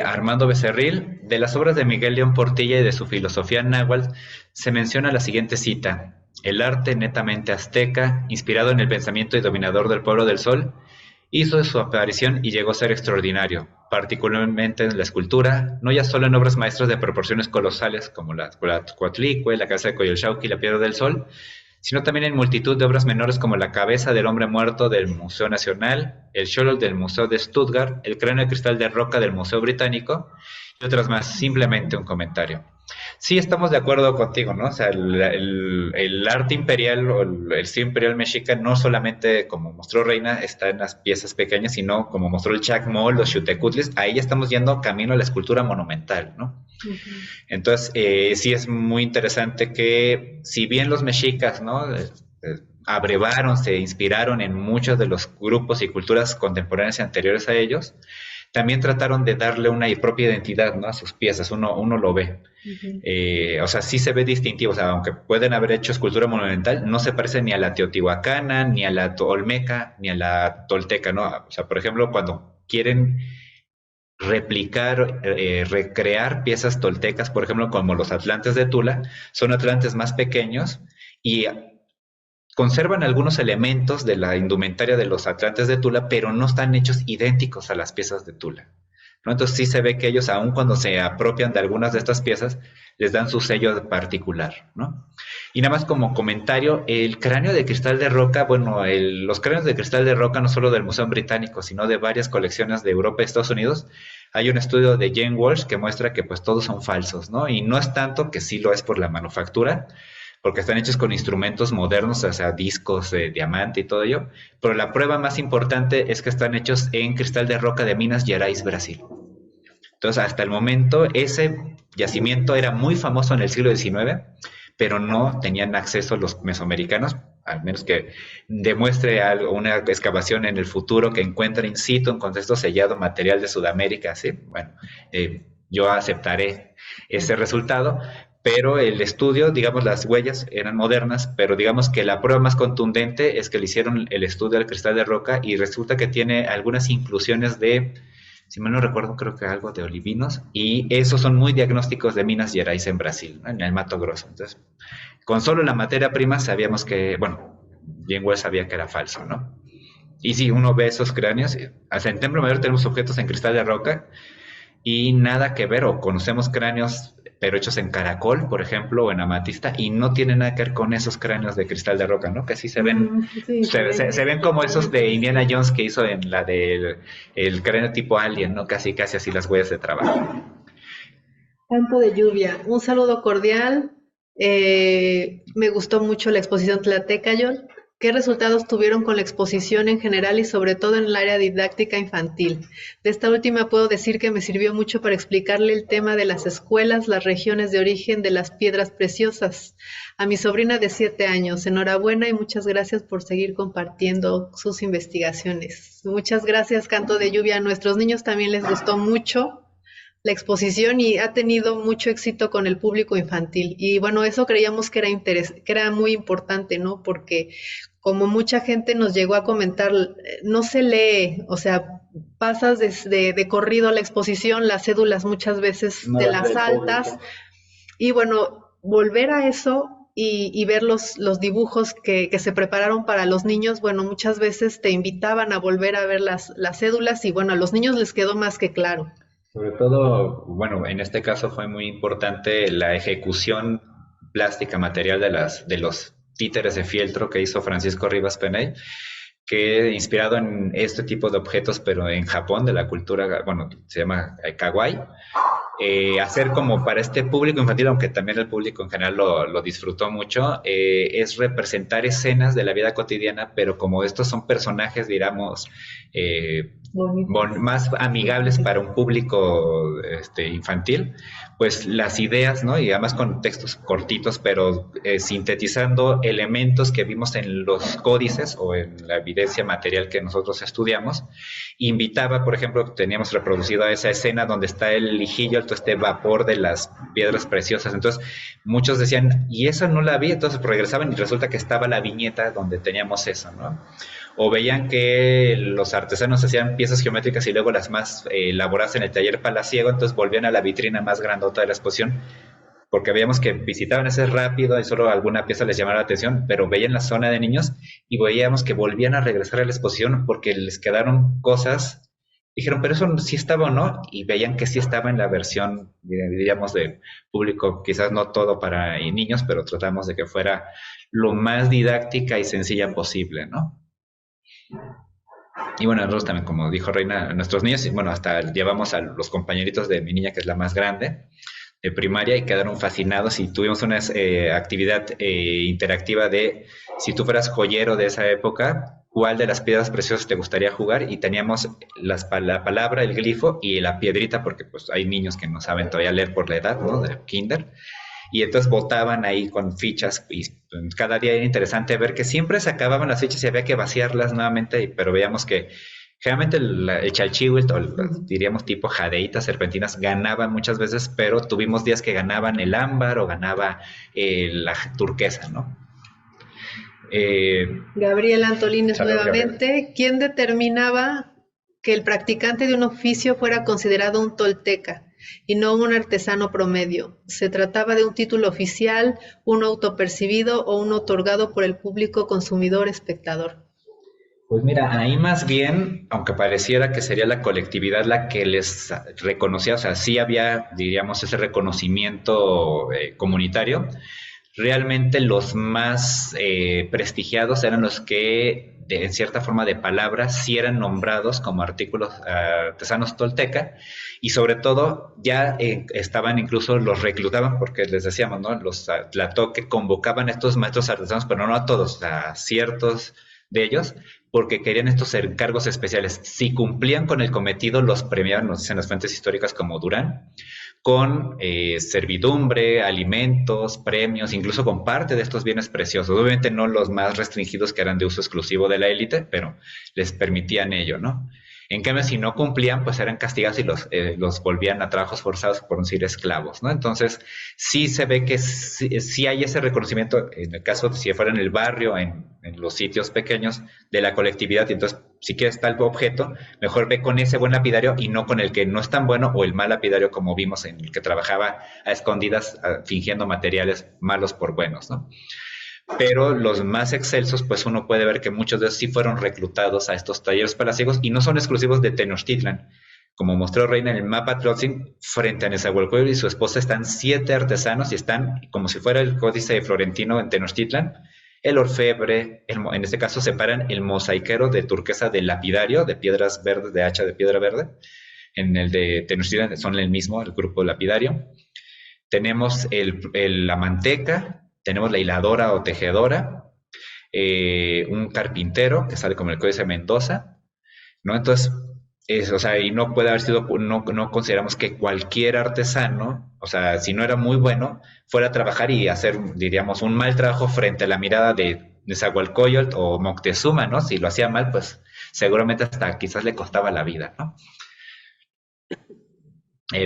Armando Becerril, de las obras de Miguel León Portilla y de su filosofía náhuatl, se menciona la siguiente cita: el arte netamente azteca, inspirado en el pensamiento y dominador del pueblo del sol, hizo su aparición y llegó a ser extraordinario, particularmente en la escultura, no ya solo en obras maestras de proporciones colosales como la Coatlicue, la Casa de Coyolxauhqui y la Piedra del Sol, sino también en multitud de obras menores como la cabeza del hombre muerto del Museo Nacional, el Xolotl del Museo de Stuttgart, el cráneo de cristal de roca del Museo Británico y otras más. Simplemente un comentario. Sí, estamos de acuerdo contigo, ¿no? O sea, el arte imperial o el estilo imperial mexica no solamente, como mostró Reina, está en las piezas pequeñas, sino como mostró el Chacmol, los Xutecutlis, ahí ya estamos yendo camino a la escultura monumental, ¿no? Ujú. Entonces, sí es muy interesante que, si bien los mexicas, ¿no? Abrevaron, se inspiraron en muchos de los grupos y culturas contemporáneas y anteriores a ellos, también trataron de darle una propia identidad, ¿no? A sus piezas, uno lo ve. Ujú. O sea, sí se ve distintivo, o sea, aunque pueden haber hecho escultura monumental, no se parece ni a la teotihuacana, ni a la olmeca, ni a la tolteca, ¿no? O sea, por ejemplo, cuando quieren replicar, recrear piezas toltecas, por ejemplo, como los atlantes de Tula, son atlantes más pequeños y conservan algunos elementos de la indumentaria de los atlantes de Tula, pero no están hechos idénticos a las piezas de Tula, ¿no? Entonces sí se ve que ellos, aun cuando se apropian de algunas de estas piezas, les dan su sello particular, ¿no? Y nada más como comentario, el cráneo de cristal de roca, bueno, los cráneos de cristal de roca no solo del Museo Británico, sino de varias colecciones de Europa y Estados Unidos, hay un estudio de Jane Walsh que muestra que pues todos son falsos, ¿no? Y no es tanto que sí lo es por la manufactura, porque están hechos con instrumentos modernos, o sea, discos de diamante y todo ello, pero la prueba más importante es que están hechos en cristal de roca de Minas Gerais, Brasil. Entonces, hasta el momento, ese yacimiento era muy famoso en el siglo XIX, pero no tenían acceso los mesoamericanos, al menos que demuestre algo, una excavación en el futuro que encuentre in situ, en contexto sellado, material de Sudamérica, ¿sí? Bueno, yo aceptaré ese resultado, pero el estudio, digamos, las huellas eran modernas, pero digamos que la prueba más contundente es que le hicieron el estudio al cristal de roca y resulta que tiene algunas inclusiones de, si mal no recuerdo, creo que algo de olivinos, y esos son muy diagnósticos de Minas Gerais en Brasil, ¿no? En el Mato Grosso. Entonces, con solo la materia prima sabíamos que, bueno, Jane Wells sabía que era falso, ¿no? Y si uno ve esos cráneos, hasta en Templo Mayor tenemos objetos en cristal de roca y nada que ver, o conocemos cráneos pero hechos en caracol, por ejemplo, o en amatista, y no tienen nada que ver con esos cráneos de cristal de roca, ¿no? Que sí se ven, Sí, se ven se ven como esos de Indiana Jones que hizo en la del el cráneo tipo alien, ¿no? Casi, casi así las huellas de trabajo. Canto de lluvia. Un saludo cordial. Me gustó mucho la exposición Tlatecayon. ¿Qué resultados tuvieron con la exposición en general y sobre todo en el área didáctica infantil? De esta última puedo decir que me sirvió mucho para explicarle el tema de las escuelas, las regiones de origen de las piedras preciosas. A mi sobrina de 7 años, enhorabuena y muchas gracias por seguir compartiendo sus investigaciones. Muchas gracias, Canto de Lluvia. A nuestros niños también les gustó mucho la exposición y ha tenido mucho éxito con el público infantil. Y bueno, eso creíamos que que era muy importante, ¿no? Porque como mucha gente nos llegó a comentar, no se lee, o sea, pasas de corrido a la exposición, las cédulas muchas veces No te las ve las el saltas. público. Y bueno, volver a eso y ver los dibujos que se prepararon para los niños, bueno, muchas veces te invitaban a volver a ver las cédulas y bueno, a los niños les quedó más que claro. Sobre todo, bueno, en este caso fue muy importante la ejecución plástica material de los títeres de fieltro que hizo Francisco Rivas Peney, que inspirado en este tipo de objetos, pero en Japón, de la cultura, bueno, se llama kawaii, hacer como para este público infantil, aunque también el público en general lo disfrutó mucho, es representar escenas de la vida cotidiana, pero como estos son personajes, digamos, más amigables para un público infantil, pues las ideas, ¿no? Y además con textos cortitos, pero sintetizando elementos que vimos en los códices o en la evidencia material que nosotros estudiamos. Invitaba, por ejemplo, teníamos reproducido esa escena donde está el lijillo, todo este vapor de las piedras preciosas. Entonces, muchos decían, y eso no la vi, entonces regresaban y resulta que estaba la viñeta donde teníamos eso, ¿no? O veían que los artesanos hacían piezas geométricas y luego las más elaboradas en el taller palaciego, entonces volvían a la vitrina más grandota de la exposición, porque veíamos que visitaban ese rápido y solo alguna pieza les llamaba la atención, pero veían la zona de niños y veíamos que volvían a regresar a la exposición porque les quedaron cosas. Dijeron, pero eso sí estaba o no, y veían que sí estaba en la versión, diríamos, de público, quizás no todo para niños, pero tratamos de que fuera lo más didáctica y sencilla posible, ¿no? Y bueno, nosotros también, como dijo Reina, a nuestros niños, y bueno, hasta llevamos a los compañeritos de mi niña, que es la más grande, de primaria y quedaron fascinados y tuvimos una actividad interactiva de si tú fueras joyero de esa época, ¿cuál de las piedras preciosas te gustaría jugar? Y teníamos la palabra, el glifo y la piedrita, porque pues hay niños que no saben todavía leer por la edad, ¿no? De kinder. Y entonces votaban ahí con fichas y cada día era interesante ver que siempre se acababan las fichas y había que vaciarlas nuevamente, pero veíamos que generalmente el Chalchihuitl, diríamos tipo jadeitas, serpentinas, ganaban muchas veces, pero tuvimos días que ganaban el ámbar o ganaba la turquesa, ¿no? Gabriel Antolines Salud, nuevamente. Gabriel. ¿Quién determinaba que el practicante de un oficio fuera considerado un tolteca y no un artesano promedio? ¿Se trataba de un título oficial, uno autopercibido o uno otorgado por el público consumidor espectador? Pues mira, ahí más bien, aunque pareciera que sería la colectividad la que les reconocía, o sea, sí había, diríamos, ese reconocimiento comunitario, realmente los más prestigiados eran los que, en cierta forma de palabras, sí eran nombrados como artículos artesanos tolteca y sobre todo ya estaban incluso, los reclutaban porque les decíamos, ¿no? Los tlatoque convocaban a estos maestros artesanos, pero no a todos, a ciertos de ellos, porque querían estos encargos especiales. Si cumplían con el cometido, los premiaban, nos dicen las fuentes históricas como Durán, con servidumbre, alimentos, premios, incluso con parte de estos bienes preciosos. Obviamente no los más restringidos que eran de uso exclusivo de la élite, pero les permitían ello, ¿no? En cambio, si no cumplían, pues eran castigados y los volvían a trabajos forzados por decir esclavos, ¿no? Entonces, sí se ve que sí hay ese reconocimiento, en el caso, si fuera en el barrio, en los sitios pequeños de la colectividad, y entonces, si quieres tal objeto, mejor ve con ese buen lapidario y no con el que no es tan bueno o el mal lapidario como vimos en el que trabajaba a escondidas fingiendo materiales malos por buenos, ¿no? Pero los más excelsos, pues uno puede ver que muchos de ellos sí fueron reclutados a estos talleres palaciegos y no son exclusivos de Tenochtitlan. Como mostró Reina en el mapa Trotzing, frente a Nezahualcóyotl y su esposa están 7 artesanos y están como si fuera el códice florentino en Tenochtitlan. El orfebre, en este caso separan el mosaiquero de turquesa del lapidario, de piedras verdes, de hacha de piedra verde. En el de Tenochtitlan son el mismo, el grupo lapidario. Tenemos la manteca, tenemos la hiladora o tejedora, un carpintero que sale como el Códice de Mendoza, ¿no? Entonces, o sea, y no puede haber sido, no consideramos que cualquier artesano, o sea, si no era muy bueno, fuera a trabajar y hacer, diríamos, un mal trabajo frente a la mirada de Nezahualcóyotl o Moctezuma, ¿no? Si lo hacía mal, pues seguramente hasta quizás le costaba la vida, ¿no?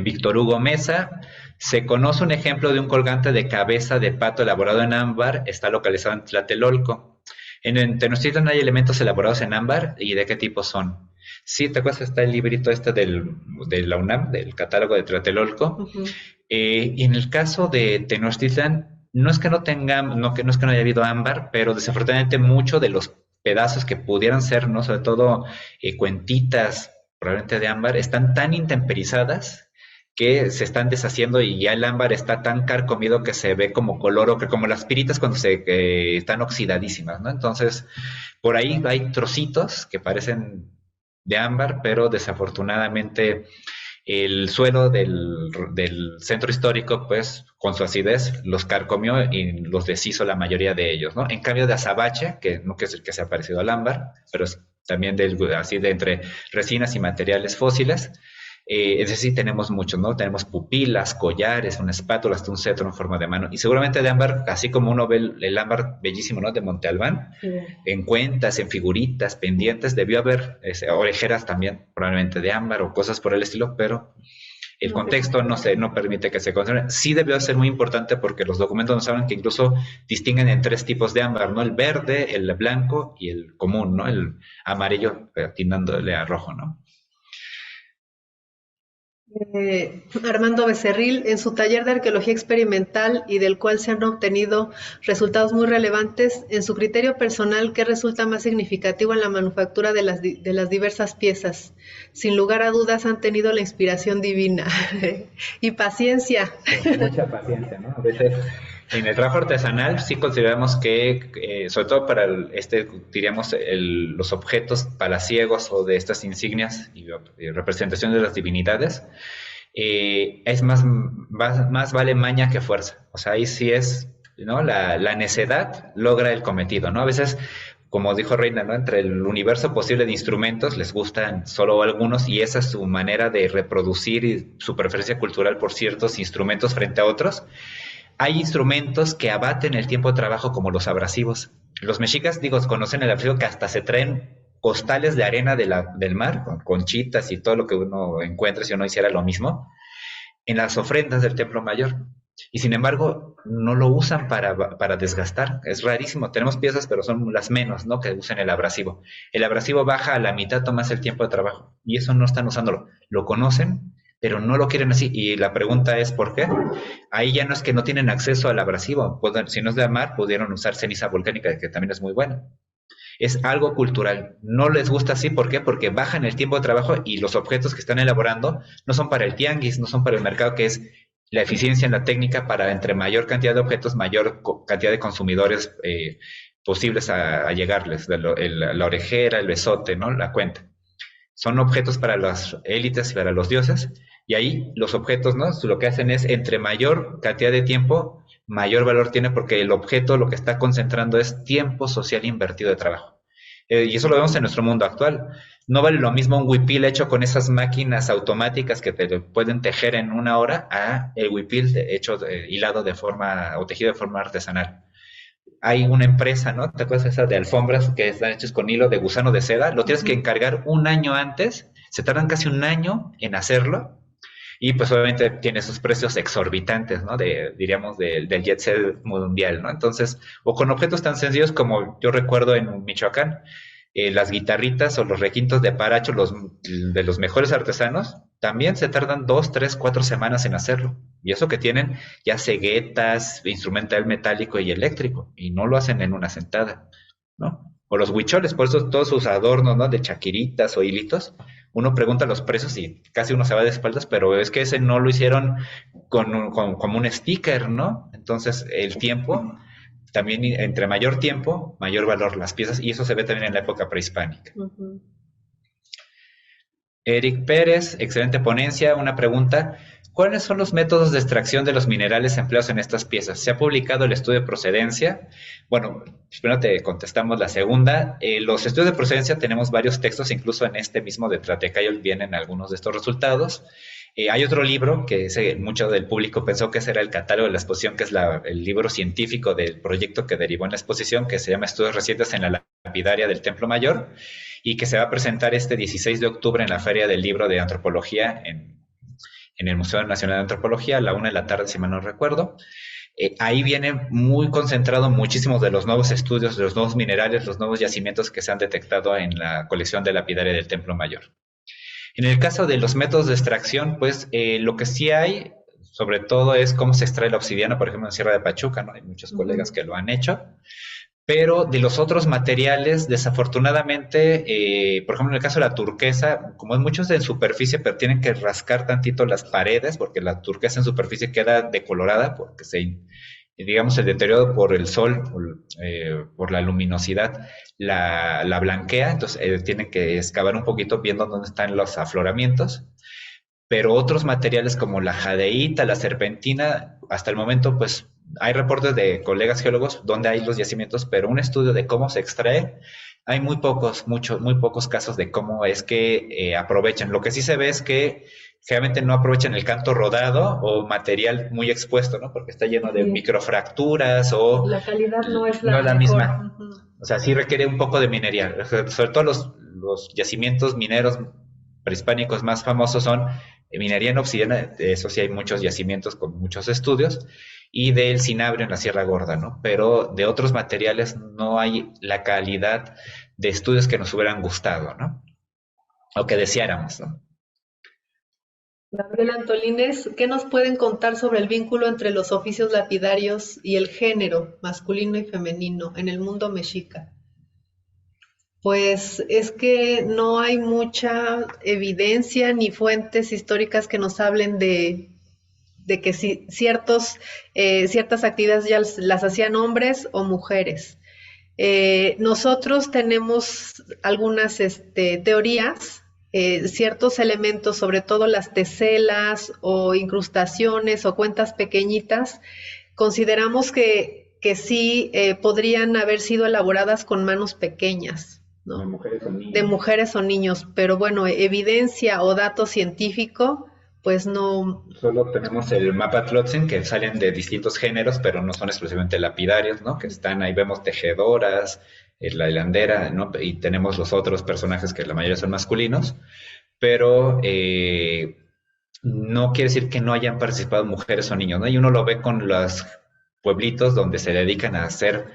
Víctor Hugo Mesa, se conoce un ejemplo de un colgante de cabeza de pato elaborado en ámbar, está localizado en Tlatelolco. En Tenochtitlan hay elementos elaborados en ámbar, ¿y de qué tipo son? Sí, ¿te acuerdas? Está el librito este de la UNAM, del catálogo de Tlatelolco. Y en el caso de Tenochtitlan, no es que no es que no haya habido ámbar, pero desafortunadamente muchos de los pedazos que pudieran ser, ¿no? Sobre todo cuentitas, probablemente de ámbar, están tan intemperizadas que se están deshaciendo y ya el ámbar está tan carcomido que se ve como color ocre, como las piritas cuando están oxidadísimas, ¿no? Entonces, por ahí hay trocitos que parecen de ámbar, pero desafortunadamente el suelo del centro histórico, pues, con su acidez, los carcomió y los deshizo la mayoría de ellos, ¿no? En cambio de azabache, que no quiere decir que sea parecido al ámbar, pero es también así de entre resinas y materiales fósiles, es decir, tenemos muchos, ¿no? Tenemos pupilas, collares, una espátula, hasta un cetro en forma de mano. Y seguramente de ámbar, así como uno ve el ámbar bellísimo, ¿no? De Monte Albán, en cuentas, en figuritas, pendientes, debió haber orejeras también, probablemente de ámbar o cosas por el estilo, pero el contexto no permite que se conserve. Sí debió ser muy importante porque los documentos nos hablan que incluso distinguen en 3 tipos de ámbar, ¿no? El verde, el blanco y el común, ¿no? El amarillo atinándole a rojo, ¿no? Armando Becerril, en su taller de arqueología experimental y del cual se han obtenido resultados muy relevantes, en su criterio personal, ¿qué resulta más significativo en la manufactura de las diversas piezas? Sin lugar a dudas han tenido la inspiración divina y paciencia. Mucha paciencia, ¿no? A veces en el trabajo artesanal sí consideramos que, sobre todo para diríamos, los objetos palaciegos o de estas insignias y representaciones de las divinidades, es más vale maña que fuerza. O sea, ahí sí es, ¿no? La necedad logra el cometido, ¿no? A veces, como dijo Reina, ¿no? Entre el universo posible de instrumentos les gustan solo algunos y esa es su manera de reproducir y su preferencia cultural por ciertos instrumentos frente a otros. Hay instrumentos que abaten el tiempo de trabajo como los abrasivos. Los mexicas, digo, conocen el abrasivo que hasta se traen costales de arena del mar, con conchitas y todo lo que uno encuentre si uno hiciera lo mismo, en las ofrendas del Templo Mayor. Y sin embargo, no lo usan para desgastar. Es rarísimo. Tenemos piezas, pero son las menos, ¿no? Que usen el abrasivo. El abrasivo baja a la mitad, toma el tiempo de trabajo. Y eso no están usándolo. Lo conocen, pero no lo quieren así. Y la pregunta es, ¿por qué? Ahí ya no es que no tienen acceso al abrasivo. Si no es de mar, pudieron usar ceniza volcánica, que también es muy buena. Es algo cultural. No les gusta así, ¿por qué? Porque bajan el tiempo de trabajo y los objetos que están elaborando no son para el tianguis, no son para el mercado, que es la eficiencia en la técnica para entre mayor cantidad de objetos, mayor cantidad de consumidores posibles a llegarles, la orejera, el besote, ¿no? La cuenta. Son objetos para las élites y para los dioses, y ahí los objetos, ¿no? Lo que hacen es, entre mayor cantidad de tiempo, mayor valor tiene porque el objeto lo que está concentrando es tiempo social invertido de trabajo. Y eso lo vemos en nuestro mundo actual. No vale lo mismo un huipil hecho con esas máquinas automáticas que te pueden tejer en una hora a el huipil hecho hilado de forma o tejido de forma artesanal. Hay una empresa, ¿no? ¿Te acuerdas esa de alfombras que están hechas con hilo de gusano de seda? Lo tienes que encargar un año antes, se tardan casi un año en hacerlo y pues obviamente tiene sus precios exorbitantes, ¿no? Diríamos del jet set mundial, ¿no? Entonces, o con objetos tan sencillos como yo recuerdo en Michoacán, las guitarritas o los requintos de Paracho, de los mejores artesanos, también se tardan 2, 3, 4 semanas en hacerlo. Y eso que tienen ya ceguetas, instrumental metálico y eléctrico, y no lo hacen en una sentada, ¿no? O los huicholes, por eso todos sus adornos, ¿no? De chaquiritas o hilitos, uno pregunta los precios y casi uno se va de espaldas, pero es que ese no lo hicieron como un sticker, ¿no? Entonces, el tiempo, también entre mayor tiempo, mayor valor las piezas, y eso se ve también en la época prehispánica. Eric Pérez, excelente ponencia. Una pregunta: ¿cuáles son los métodos de extracción de los minerales empleados en estas piezas? ¿Se ha publicado el estudio de procedencia? Bueno, primero te contestamos la segunda. Los estudios de procedencia tenemos varios textos, incluso en este mismo de Tlatecayo vienen algunos de estos resultados. Hay otro libro que mucho del público pensó que ese era el catálogo de la exposición, que es el libro científico del proyecto que derivó en la exposición, que se llama Estudios recientes en la lapidaria del Templo Mayor, y que se va a presentar este 16 de octubre en la Feria del Libro de Antropología en el Museo Nacional de Antropología a la 1 de la tarde, si mal no recuerdo. Ahí viene muy concentrado muchísimos de los nuevos estudios, de los nuevos minerales, los nuevos yacimientos que se han detectado en la colección de lapidaria del Templo Mayor. En el caso de los métodos de extracción, pues lo que sí hay, sobre todo, es cómo se extrae la obsidiana, por ejemplo, en Sierra de Pachuca, ¿no? Hay muchos colegas que lo han hecho. Pero de los otros materiales, desafortunadamente, por ejemplo, en el caso de la turquesa, como hay muchos en superficie, pero tienen que rascar tantito las paredes, porque la turquesa en superficie queda decolorada, porque digamos, el deterioro por el sol, por la luminosidad, la blanquea, entonces tienen que excavar un poquito viendo dónde están los afloramientos. Pero otros materiales como la jadeíta, la serpentina, hasta el momento, pues, hay reportes de colegas geólogos donde hay los yacimientos, pero un estudio de cómo se extrae, hay muy pocos casos de cómo es que aprovechan. Lo que sí se ve es que generalmente no aprovechan el canto rodado o material muy expuesto, ¿no? Porque está lleno de microfracturas o... La calidad no es la misma. O sea, sí requiere un poco de minería. Sobre todo los yacimientos mineros prehispánicos más famosos son minería en obsidiana, eso sí hay muchos yacimientos con muchos estudios, y del cinabrio en la Sierra Gorda, ¿no? Pero de otros materiales no hay la calidad de estudios que nos hubieran gustado, ¿no? O que deseáramos, ¿no? Gabriel Antolínez, ¿qué nos pueden contar sobre el vínculo entre los oficios lapidarios y el género masculino y femenino en el mundo mexica? Pues es que no hay mucha evidencia ni fuentes históricas que nos hablen de que si ciertas actividades ya las hacían hombres o mujeres. Nosotros tenemos algunas teorías ciertos elementos, sobre todo las teselas o incrustaciones o cuentas pequeñitas, consideramos que sí podrían haber sido elaboradas con manos pequeñas, ¿no? De mujeres o niños, pero bueno, evidencia o dato científico, pues no. Solo tenemos el mapa Tlötzin, que salen de distintos géneros, pero no son exclusivamente lapidarios, ¿no? Que están ahí, vemos tejedoras, la hilandera, ¿no? Y tenemos los otros personajes que la mayoría son masculinos, pero no quiere decir que no hayan participado mujeres o niños, ¿no? Y uno lo ve con los pueblitos donde se dedican a hacer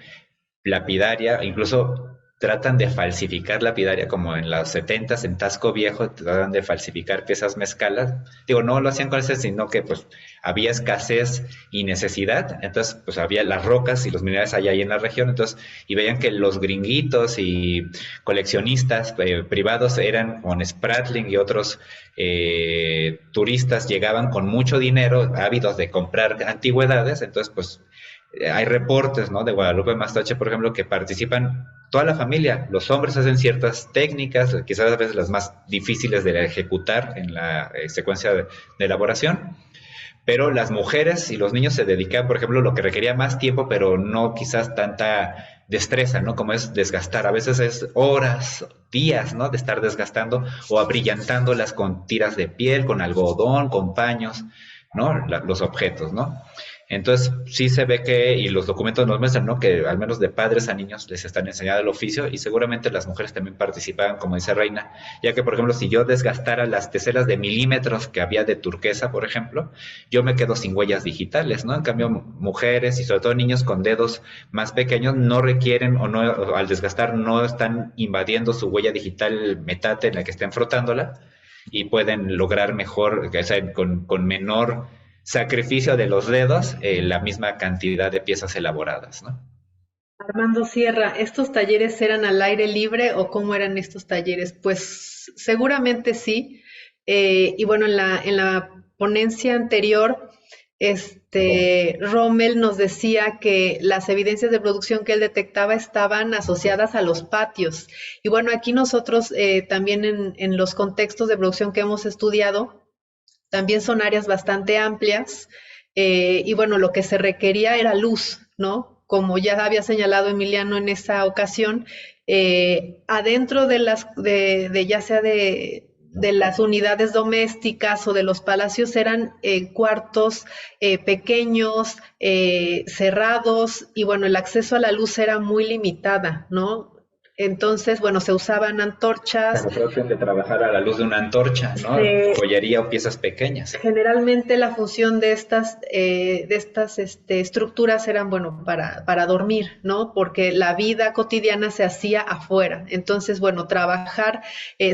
lapidaria, incluso tratan de falsificar lapidaria, como en los 70s en Tasco Viejo, tratan de falsificar piezas mezcalas. Digo, no lo hacían con ese, sino que pues había escasez y necesidad, entonces pues había las rocas y los minerales allá ahí en la región, entonces, y veían que los gringuitos y coleccionistas privados eran con Spratling y otros turistas llegaban con mucho dinero, ávidos de comprar antigüedades, entonces pues hay reportes, ¿no? De Guadalupe Mastache, por ejemplo, que participan toda la familia. Los hombres hacen ciertas técnicas, quizás a veces las más difíciles de ejecutar en la secuencia de elaboración, pero las mujeres y los niños se dedicaban, por ejemplo, lo que requería más tiempo, pero no quizás tanta destreza, ¿no? Como es desgastar. A veces es horas, días, ¿no? De estar desgastando o abrillantándolas con tiras de piel, con algodón, con paños, ¿no? Los objetos, ¿no? Entonces, sí se ve que, y los documentos nos muestran, ¿no? Que al menos de padres a niños les están enseñando el oficio y seguramente las mujeres también participaban, como dice Reina, ya que, por ejemplo, si yo desgastara las teselas de milímetros que había de turquesa, por ejemplo, yo me quedo sin huellas digitales, ¿no? En cambio, mujeres y sobre todo niños con dedos más pequeños no requieren o no, o al desgastar no están invadiendo su huella digital metate en la que estén frotándola y pueden lograr mejor, o sea, con menor sacrificio de los dedos, la misma cantidad de piezas elaboradas, ¿no? Armando Sierra, ¿estos talleres eran al aire libre o cómo eran estos talleres? Pues seguramente sí. Y bueno, en la ponencia anterior, Rommel nos decía que las evidencias de producción que él detectaba estaban asociadas a los patios. Y bueno, aquí nosotros también en los contextos de producción que hemos estudiado, también son áreas bastante amplias y bueno, lo que se requería era luz, ¿no? Como ya había señalado Emiliano en esa ocasión, adentro de ya sea de las unidades domésticas o de los palacios eran cuartos pequeños, cerrados y bueno, el acceso a la luz era muy limitada, ¿no? Entonces, bueno, se usaban antorchas. La opción de trabajar a la luz de una antorcha, ¿no? Joyería o piezas pequeñas. Generalmente la función de estas estructuras eran, bueno, para dormir, ¿no? Porque la vida cotidiana se hacía afuera. Entonces, bueno, trabajar,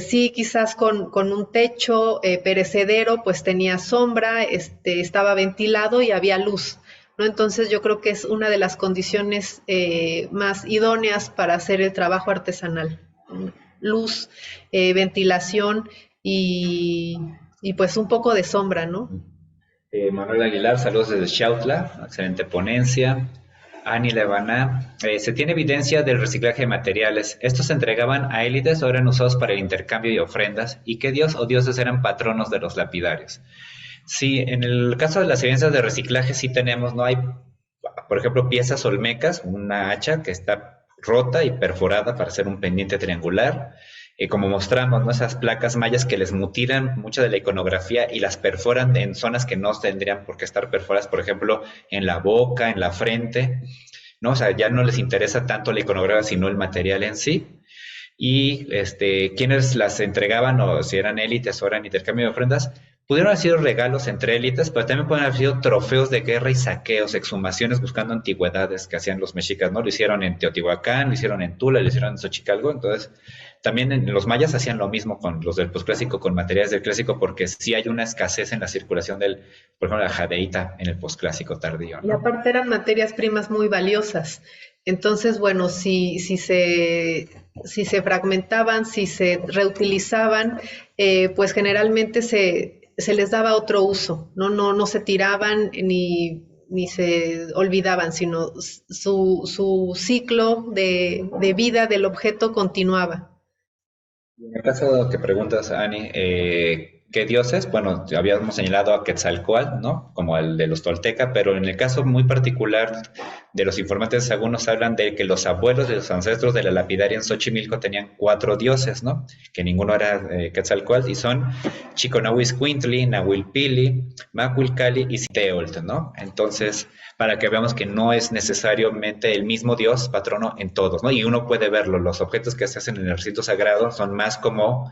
sí, quizás con un techo perecedero, pues tenía sombra, estaba ventilado y había luz, ¿no? Entonces yo creo que es una de las condiciones más idóneas para hacer el trabajo artesanal. Luz, ventilación y pues un poco de sombra, ¿no? Manuel Aguilar, saludos desde Xautla, excelente ponencia. Ani Levaná, se tiene evidencia del reciclaje de materiales. Estos se entregaban a élites o eran usados para el intercambio y ofrendas, y que dios o dioses eran patronos de los lapidarios. Sí, en el caso de las evidencias de reciclaje sí tenemos, ¿no? Hay, por ejemplo, piezas olmecas, una hacha que está rota y perforada para hacer un pendiente triangular. Como mostramos, ¿no? Esas placas mayas que les mutilan mucha de la iconografía y las perforan en zonas que no tendrían por qué estar perforadas, por ejemplo, en la boca, en la frente, ¿no? O sea, ya no les interesa tanto la iconografía, sino el material en sí. Y quienes las entregaban, o si eran élites o eran intercambio de ofrendas, pudieron haber sido regalos entre élites, pero también pueden haber sido trofeos de guerra y saqueos, exhumaciones buscando antigüedades que hacían los mexicas, ¿no? Lo hicieron en Teotihuacán, lo hicieron en Tula, lo hicieron en Xochicalco, entonces también los mayas hacían lo mismo con los del posclásico, con materiales del clásico, porque sí hay una escasez en la circulación por ejemplo, la jadeíta en el posclásico tardío, ¿no? Y aparte eran materias primas muy valiosas. Entonces, bueno, si se fragmentaban, si se reutilizaban, pues generalmente se les daba otro uso, no se tiraban ni se olvidaban, sino su ciclo de vida del objeto continuaba. En el caso que preguntas, Ani, ¿qué dioses? Bueno, habíamos señalado a Quetzalcóatl, ¿no? Como el de los tolteca, pero en el caso muy particular de los informantes, algunos hablan de que los abuelos de los ancestros de la lapidaria en Xochimilco tenían cuatro dioses, ¿no? Que ninguno era Quetzalcóatl, y son Chiconahuizcuintli, Nahuilpili, Macuilcali y Citeolt, ¿no? Entonces, para que veamos que no es necesariamente el mismo dios patrono en todos, ¿no? Y uno puede verlo, los objetos que se hacen en el recinto sagrado son más como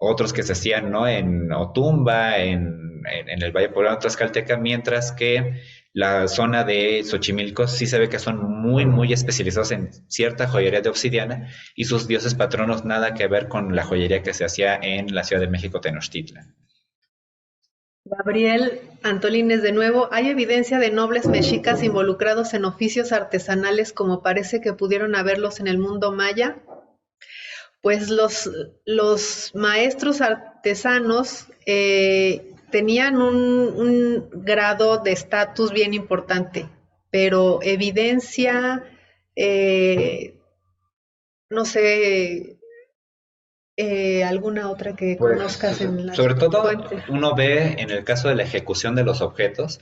otros que se hacían, ¿no? En Otumba, en el Valle Poblano Tlaxcalteca, mientras que la zona de Xochimilco sí se ve que son muy, muy especializados en cierta joyería de obsidiana y sus dioses patronos nada que ver con la joyería que se hacía en la Ciudad de México, Tenochtitlan. Gabriel Antolínez de nuevo, ¿hay evidencia de nobles mexicas involucrados en oficios artesanales como parece que pudieron haberlos en el mundo maya? Pues los maestros artesanos tenían un grado de estatus bien importante, pero evidencia, no sé, alguna otra que conozcas Pues en las sobre todo fuentes. uno ve en el caso de la ejecución de los objetos,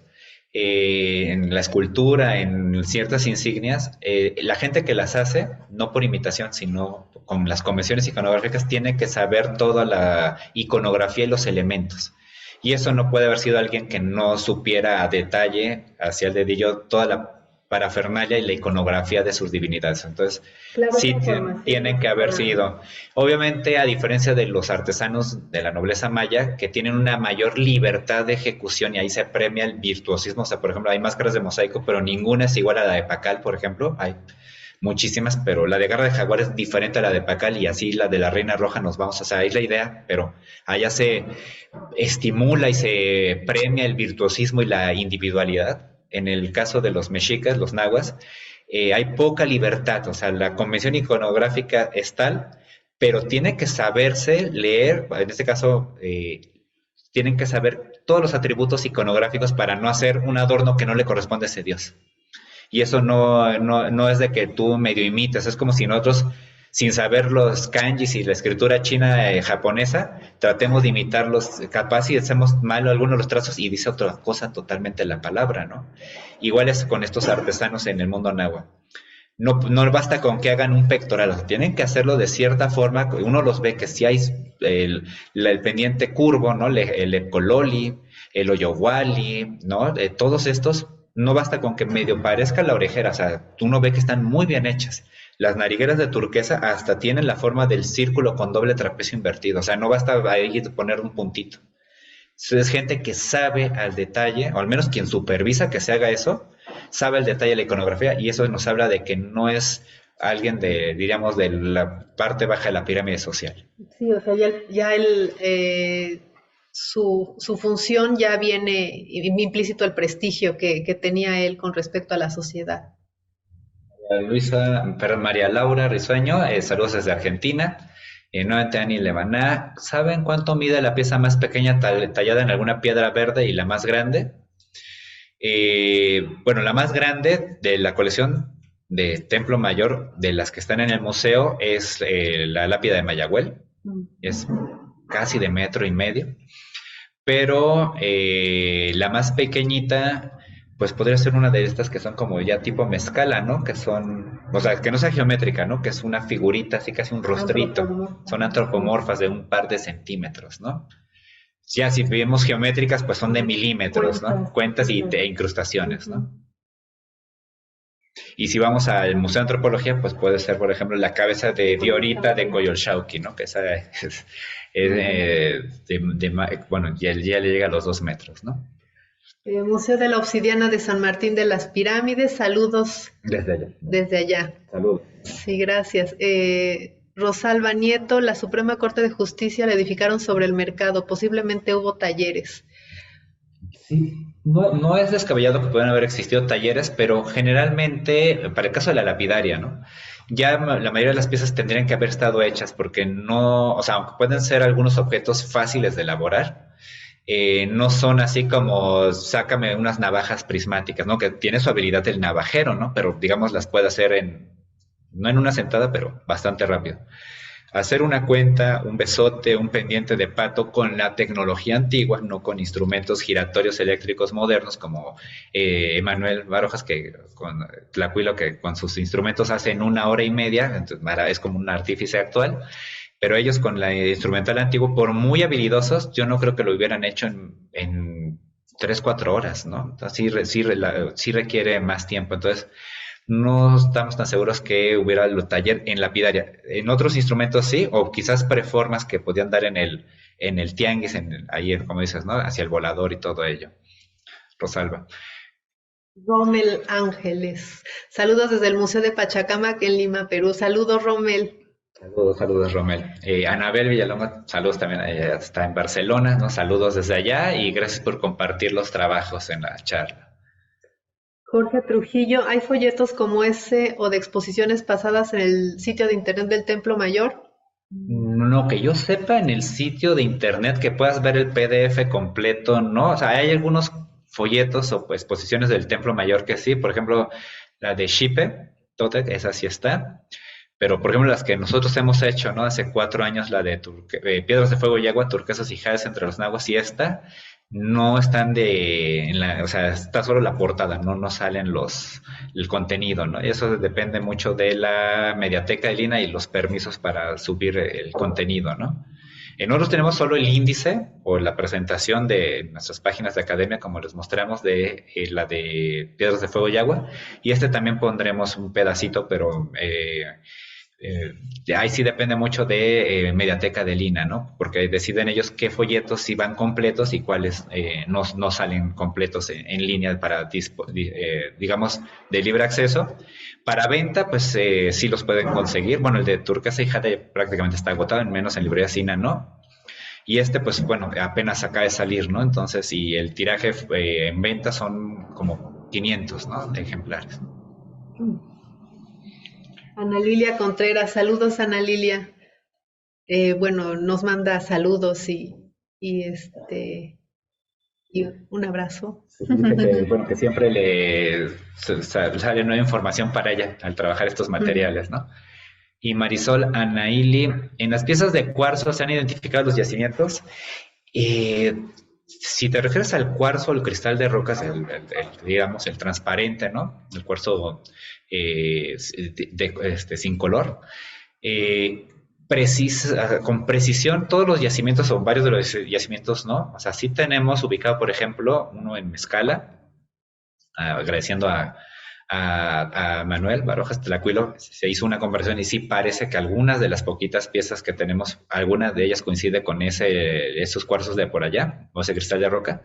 en la escultura, en ciertas insignias, la gente que las hace, no por imitación, sino con las convenciones iconográficas, tiene que saber toda la iconografía y los elementos. Y eso no puede haber sido alguien que no supiera a detalle, hacia el dedillo, toda la parafernalia y la iconografía de sus divinidades. Entonces, Claro, esa sí información tienen que haber sido. Obviamente, a diferencia de los artesanos de la nobleza maya, que tienen una mayor libertad de ejecución y ahí se premia el virtuosismo. O sea, por ejemplo, hay máscaras de mosaico, pero ninguna es igual a la de Pacal, por ejemplo. Hay muchísimas, pero la de Garra de Jaguar es diferente a la de Pacal y así la de la Reina Roja nos vamos a saber la idea, pero allá se estimula y se premia el virtuosismo y la individualidad. En el caso de los mexicas, los nahuas, hay poca libertad, o sea, la convención iconográfica es tal, pero tiene que saberse leer, en este caso, tienen que saber todos los atributos iconográficos para no hacer un adorno que no le corresponde a ese dios. Y eso no es de que tú medio imites, es como si nosotros, sin saber los kanjis y la escritura china japonesa, tratemos de imitarlos capaz y hacemos mal algunos de los trazos y dice otra cosa totalmente la palabra, ¿no? Igual es con estos artesanos en el mundo náhuatl. No basta con que hagan un pectoral, o sea, tienen que hacerlo de cierta forma, uno los ve que si hay el pendiente curvo, ¿no? El ecololi, el oyowali, ¿no? Todos estos, no basta con que medio parezca la orejera, o sea, uno ve que están muy bien hechas. Las narigueras de turquesa hasta tienen la forma del círculo con doble trapecio invertido, o sea, no basta ahí poner un puntito. Es gente que sabe al detalle, o al menos quien supervisa que se haga eso, sabe el detalle de la iconografía y eso nos habla de que no es alguien de, diríamos, de la parte baja de la pirámide social. Sí, o sea, su función ya viene implícito el prestigio que tenía él con respecto a la sociedad. María Laura Risueño, saludos desde Argentina. Nuevamente Ani Lebaná, ¿saben cuánto mide la pieza más pequeña tallada en alguna piedra verde y la más grande? Bueno, la más grande de la colección de Templo Mayor, de las que están en el museo, es la lápida de Mayagüel, es casi de 1,5 metros, pero la más pequeñita, pues podría ser una de estas que son como ya tipo mezcala, ¿no? Que son, o sea, que no sea geométrica, ¿no? Que es una figurita, así casi un rostrito, son antropomorfas de un par de centímetros, ¿no? Ya si vemos geométricas, pues son de milímetros, ¿no? Cuentas e incrustaciones, ¿no? Y si vamos al Museo de Antropología, pues puede ser, por ejemplo, la cabeza de Diorita de Coyolxauhqui, ¿no? Que esa bueno, ya le llega a los 2 metros, ¿no? Museo de la Obsidiana de San Martín de las Pirámides, saludos Desde allá. desde allá. Saludos. Sí, gracias. Rosalba Nieto, la Suprema Corte de Justicia la edificaron sobre el mercado, posiblemente hubo talleres. Sí, no es descabellado que puedan haber existido talleres, pero generalmente, para el caso de la lapidaria, ¿no? Ya la mayoría de las piezas tendrían que haber estado hechas porque no, o sea, aunque pueden ser algunos objetos fáciles de elaborar, no son así como sácame unas navajas prismáticas, ¿no? Que tiene su habilidad el navajero, ¿no? Pero digamos las puede hacer no en una sentada, pero bastante rápido. hacer una cuenta, un besote, un pendiente de pato con la tecnología antigua, no con instrumentos giratorios eléctricos modernos como Emanuel Barojas, que con Tlacuilo, que con sus instrumentos hace en 1 hora y media, entonces es como un artífice actual, pero ellos con la instrumental antiguo, por muy habilidosos, yo no creo que lo hubieran hecho en 3, 4 horas, ¿no? Entonces sí requiere más tiempo, entonces no estamos tan seguros que hubiera el taller en lapidaria. En otros instrumentos sí, o quizás preformas que podían dar en el tianguis, ahí, como dices, ¿no? Hacia el volador y todo ello. Rosalba. Rommel Ángeles. Saludos desde el Museo de Pachacamac en Lima, Perú. Saludos, Rommel. Saludos, Romel. Anabel Villalonga, saludos también, ella está en Barcelona, ¿no? Saludos desde allá y gracias por compartir los trabajos en la charla. Jorge Trujillo, ¿hay folletos como ese o de exposiciones pasadas en el sitio de internet del Templo Mayor? No, que yo sepa en el sitio de internet que puedas ver el PDF completo, ¿no? O sea, hay algunos folletos o pues, exposiciones del Templo Mayor que sí, por ejemplo, la de Xipe, Totec, esa sí está. Pero, por ejemplo, las que nosotros hemos hecho, ¿no? Hace 4 años, la de Piedras de Fuego y Agua, Turquesas y Jades entre los Nahuas y esta, no están o sea, está solo la portada, no salen el contenido, ¿no? Y eso depende mucho de la mediateca de Lina y los permisos para subir el contenido, ¿no? En otros tenemos solo el índice o la presentación de nuestras páginas de academia, como les mostramos, de la de Piedras de Fuego y Agua, y también pondremos un pedacito, pero ahí sí depende mucho de Mediateca de Lina, ¿no? Porque deciden ellos qué folletos sí van completos y cuáles no salen completos en línea para, digamos, de libre acceso. Para venta, pues sí los pueden conseguir. Bueno, el de Turquesa y Jade prácticamente está agotado, en menos en librería Sina, ¿no? Y pues bueno, apenas acaba de salir, ¿no? Entonces, y el tiraje en venta son como 500, ¿no? De ejemplares. Ana Lilia Contreras, saludos Ana Lilia. Bueno, nos manda saludos y un abrazo. Bueno, que siempre sale nueva información para ella al trabajar estos materiales, ¿no? Y Marisol Anaili, en las piezas de cuarzo se han identificado los yacimientos. Si te refieres al cuarzo, el cristal de rocas, digamos, el transparente, ¿no? El cuarzo sin color. Con precisión, todos los yacimientos o varios de los yacimientos, ¿no? O sea, sí tenemos ubicado, por ejemplo, uno en Mezcala, agradeciendo a Manuel Barojas Tlacuilo, se hizo una conversión y sí parece que algunas de las poquitas piezas que tenemos, algunas de ellas coincide con esos cuarzos de por allá, o ese cristal de roca,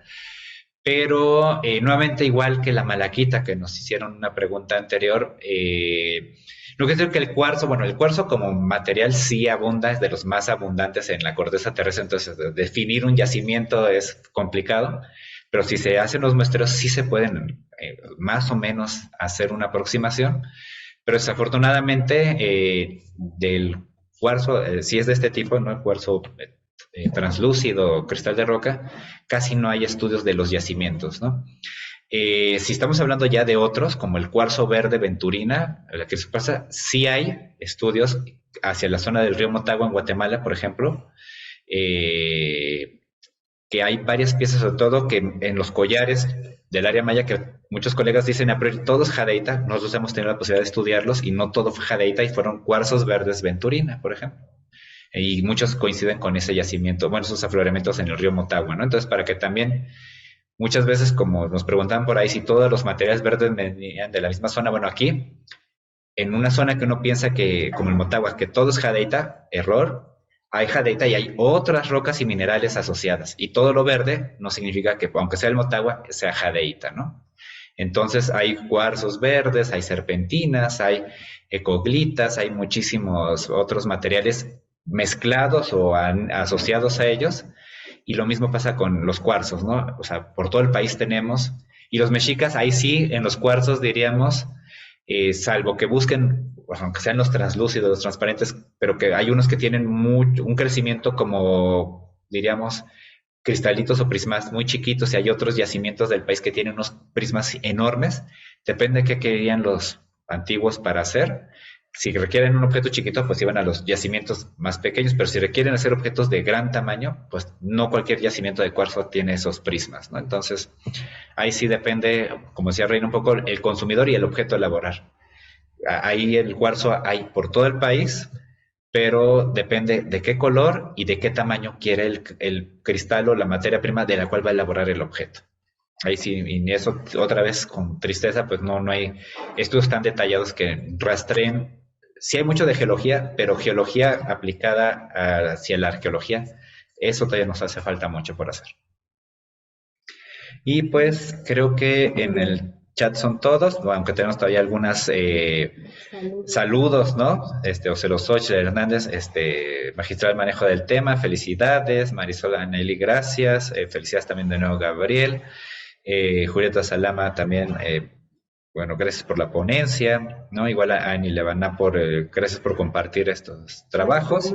pero nuevamente igual que la malaquita que nos hicieron una pregunta anterior, lo que es que el cuarzo como material sí abunda, es de los más abundantes en la corteza terrestre, entonces definir un yacimiento es complicado, pero si se hacen los muestreos sí se pueden más o menos hacer una aproximación, pero desafortunadamente del cuarzo, si es de este tipo, ¿no? El cuarzo translúcido, cristal de roca, casi no hay estudios de los yacimientos, ¿no? Si estamos hablando ya de otros, como el cuarzo verde Venturina, la que se pasa, sí hay estudios hacia la zona del río Motagua en Guatemala, por ejemplo, que hay varias piezas, sobre todo que en los collares del área maya, que muchos colegas dicen a priori, todos jadeita, nosotros hemos tenido la posibilidad de estudiarlos y no todo fue jadeita y fueron cuarzos verdes Venturina, por ejemplo. Y muchos coinciden con ese yacimiento, bueno, esos afloramientos en el río Motagua, ¿no? Entonces, para que también, muchas veces, como nos preguntaban por ahí, si todos los materiales verdes venían de la misma zona, bueno, aquí, en una zona que uno piensa que, como el Motagua, que todo es jadeita, error, hay jadeita y hay otras rocas y minerales asociadas. Y todo lo verde no significa que, aunque sea el Motagua, sea jadeita, ¿no? Entonces hay cuarzos verdes, hay serpentinas, hay ecoglitas, hay muchísimos otros materiales mezclados o asociados a ellos. Y lo mismo pasa con los cuarzos, ¿no? O sea, por todo el país tenemos. Y los mexicas, ahí sí, en los cuarzos diríamos, salvo que busquen, aunque sean los translúcidos, los transparentes, pero que hay unos que tienen un crecimiento como, diríamos, cristalitos o prismas muy chiquitos, y hay otros yacimientos del país que tienen unos prismas enormes. Depende de qué querían los antiguos para hacer. Si requieren un objeto chiquito, pues iban a los yacimientos más pequeños, pero si requieren hacer objetos de gran tamaño, pues no cualquier yacimiento de cuarzo tiene esos prismas, ¿no? Entonces, ahí sí depende, como decía Reina, un poco el consumidor y el objeto a elaborar. Ahí el cuarzo hay por todo el país, pero depende de qué color y de qué tamaño quiere el cristal o la materia prima de la cual va a elaborar el objeto. Ahí sí, y eso otra vez con tristeza, pues no hay estudios tan detallados que rastreen. Sí hay mucho de geología, pero geología aplicada hacia la arqueología, eso todavía nos hace falta mucho por hacer. Y pues creo que en el chat son todos, aunque tenemos todavía algunas saludos, ¿no? Ocelosoch Hernández, magistral manejo del tema, felicidades, Marisol Aneli, gracias, felicidades también de nuevo Gabriel, Julieta Salama también, bueno, gracias por la ponencia, ¿no? Igual a Ani Levana gracias por compartir estos trabajos.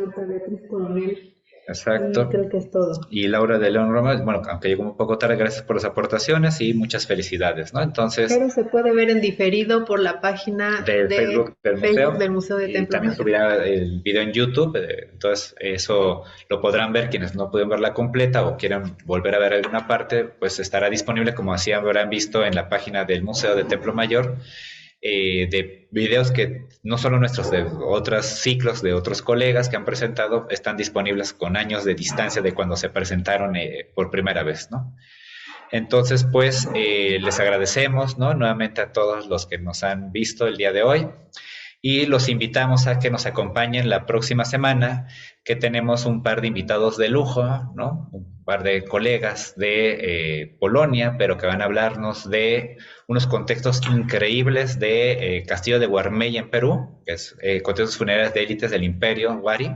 Exacto. Y creo que es todo. Y Laura de León Roma, bueno, aunque llegó un poco tarde, gracias por las aportaciones y muchas felicidades, ¿no? Entonces... Pero se puede ver en diferido por la página de Facebook del Museo de Templo y también Mayor. subirá el video en YouTube, entonces eso lo podrán ver quienes no pudieron verla completa o quieran volver a ver alguna parte, pues estará disponible, como así habrán visto, en la página del Museo de Templo Mayor, de videos que no solo nuestros, de otros ciclos de otros colegas que han presentado, están disponibles con años de distancia de cuando se presentaron por primera vez, ¿no? Entonces, pues, les agradecemos, ¿no? Nuevamente a todos los que nos han visto el día de hoy y los invitamos a que nos acompañen la próxima semana, que tenemos un par de invitados de lujo, ¿no? Un par de colegas de Polonia, pero que van a hablarnos de unos contextos increíbles de Castillo de Guarmey en Perú, que es contextos funerarios de élites del Imperio Wari,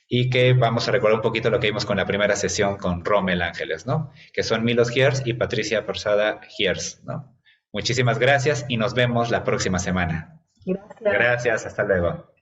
y que vamos a recordar un poquito lo que vimos con la primera sesión con Rommel Ángeles, ¿no? Que son Milos Giers y Patricia Persada Giers, ¿no? Muchísimas gracias y nos vemos la próxima semana. Gracias. Gracias, hasta luego.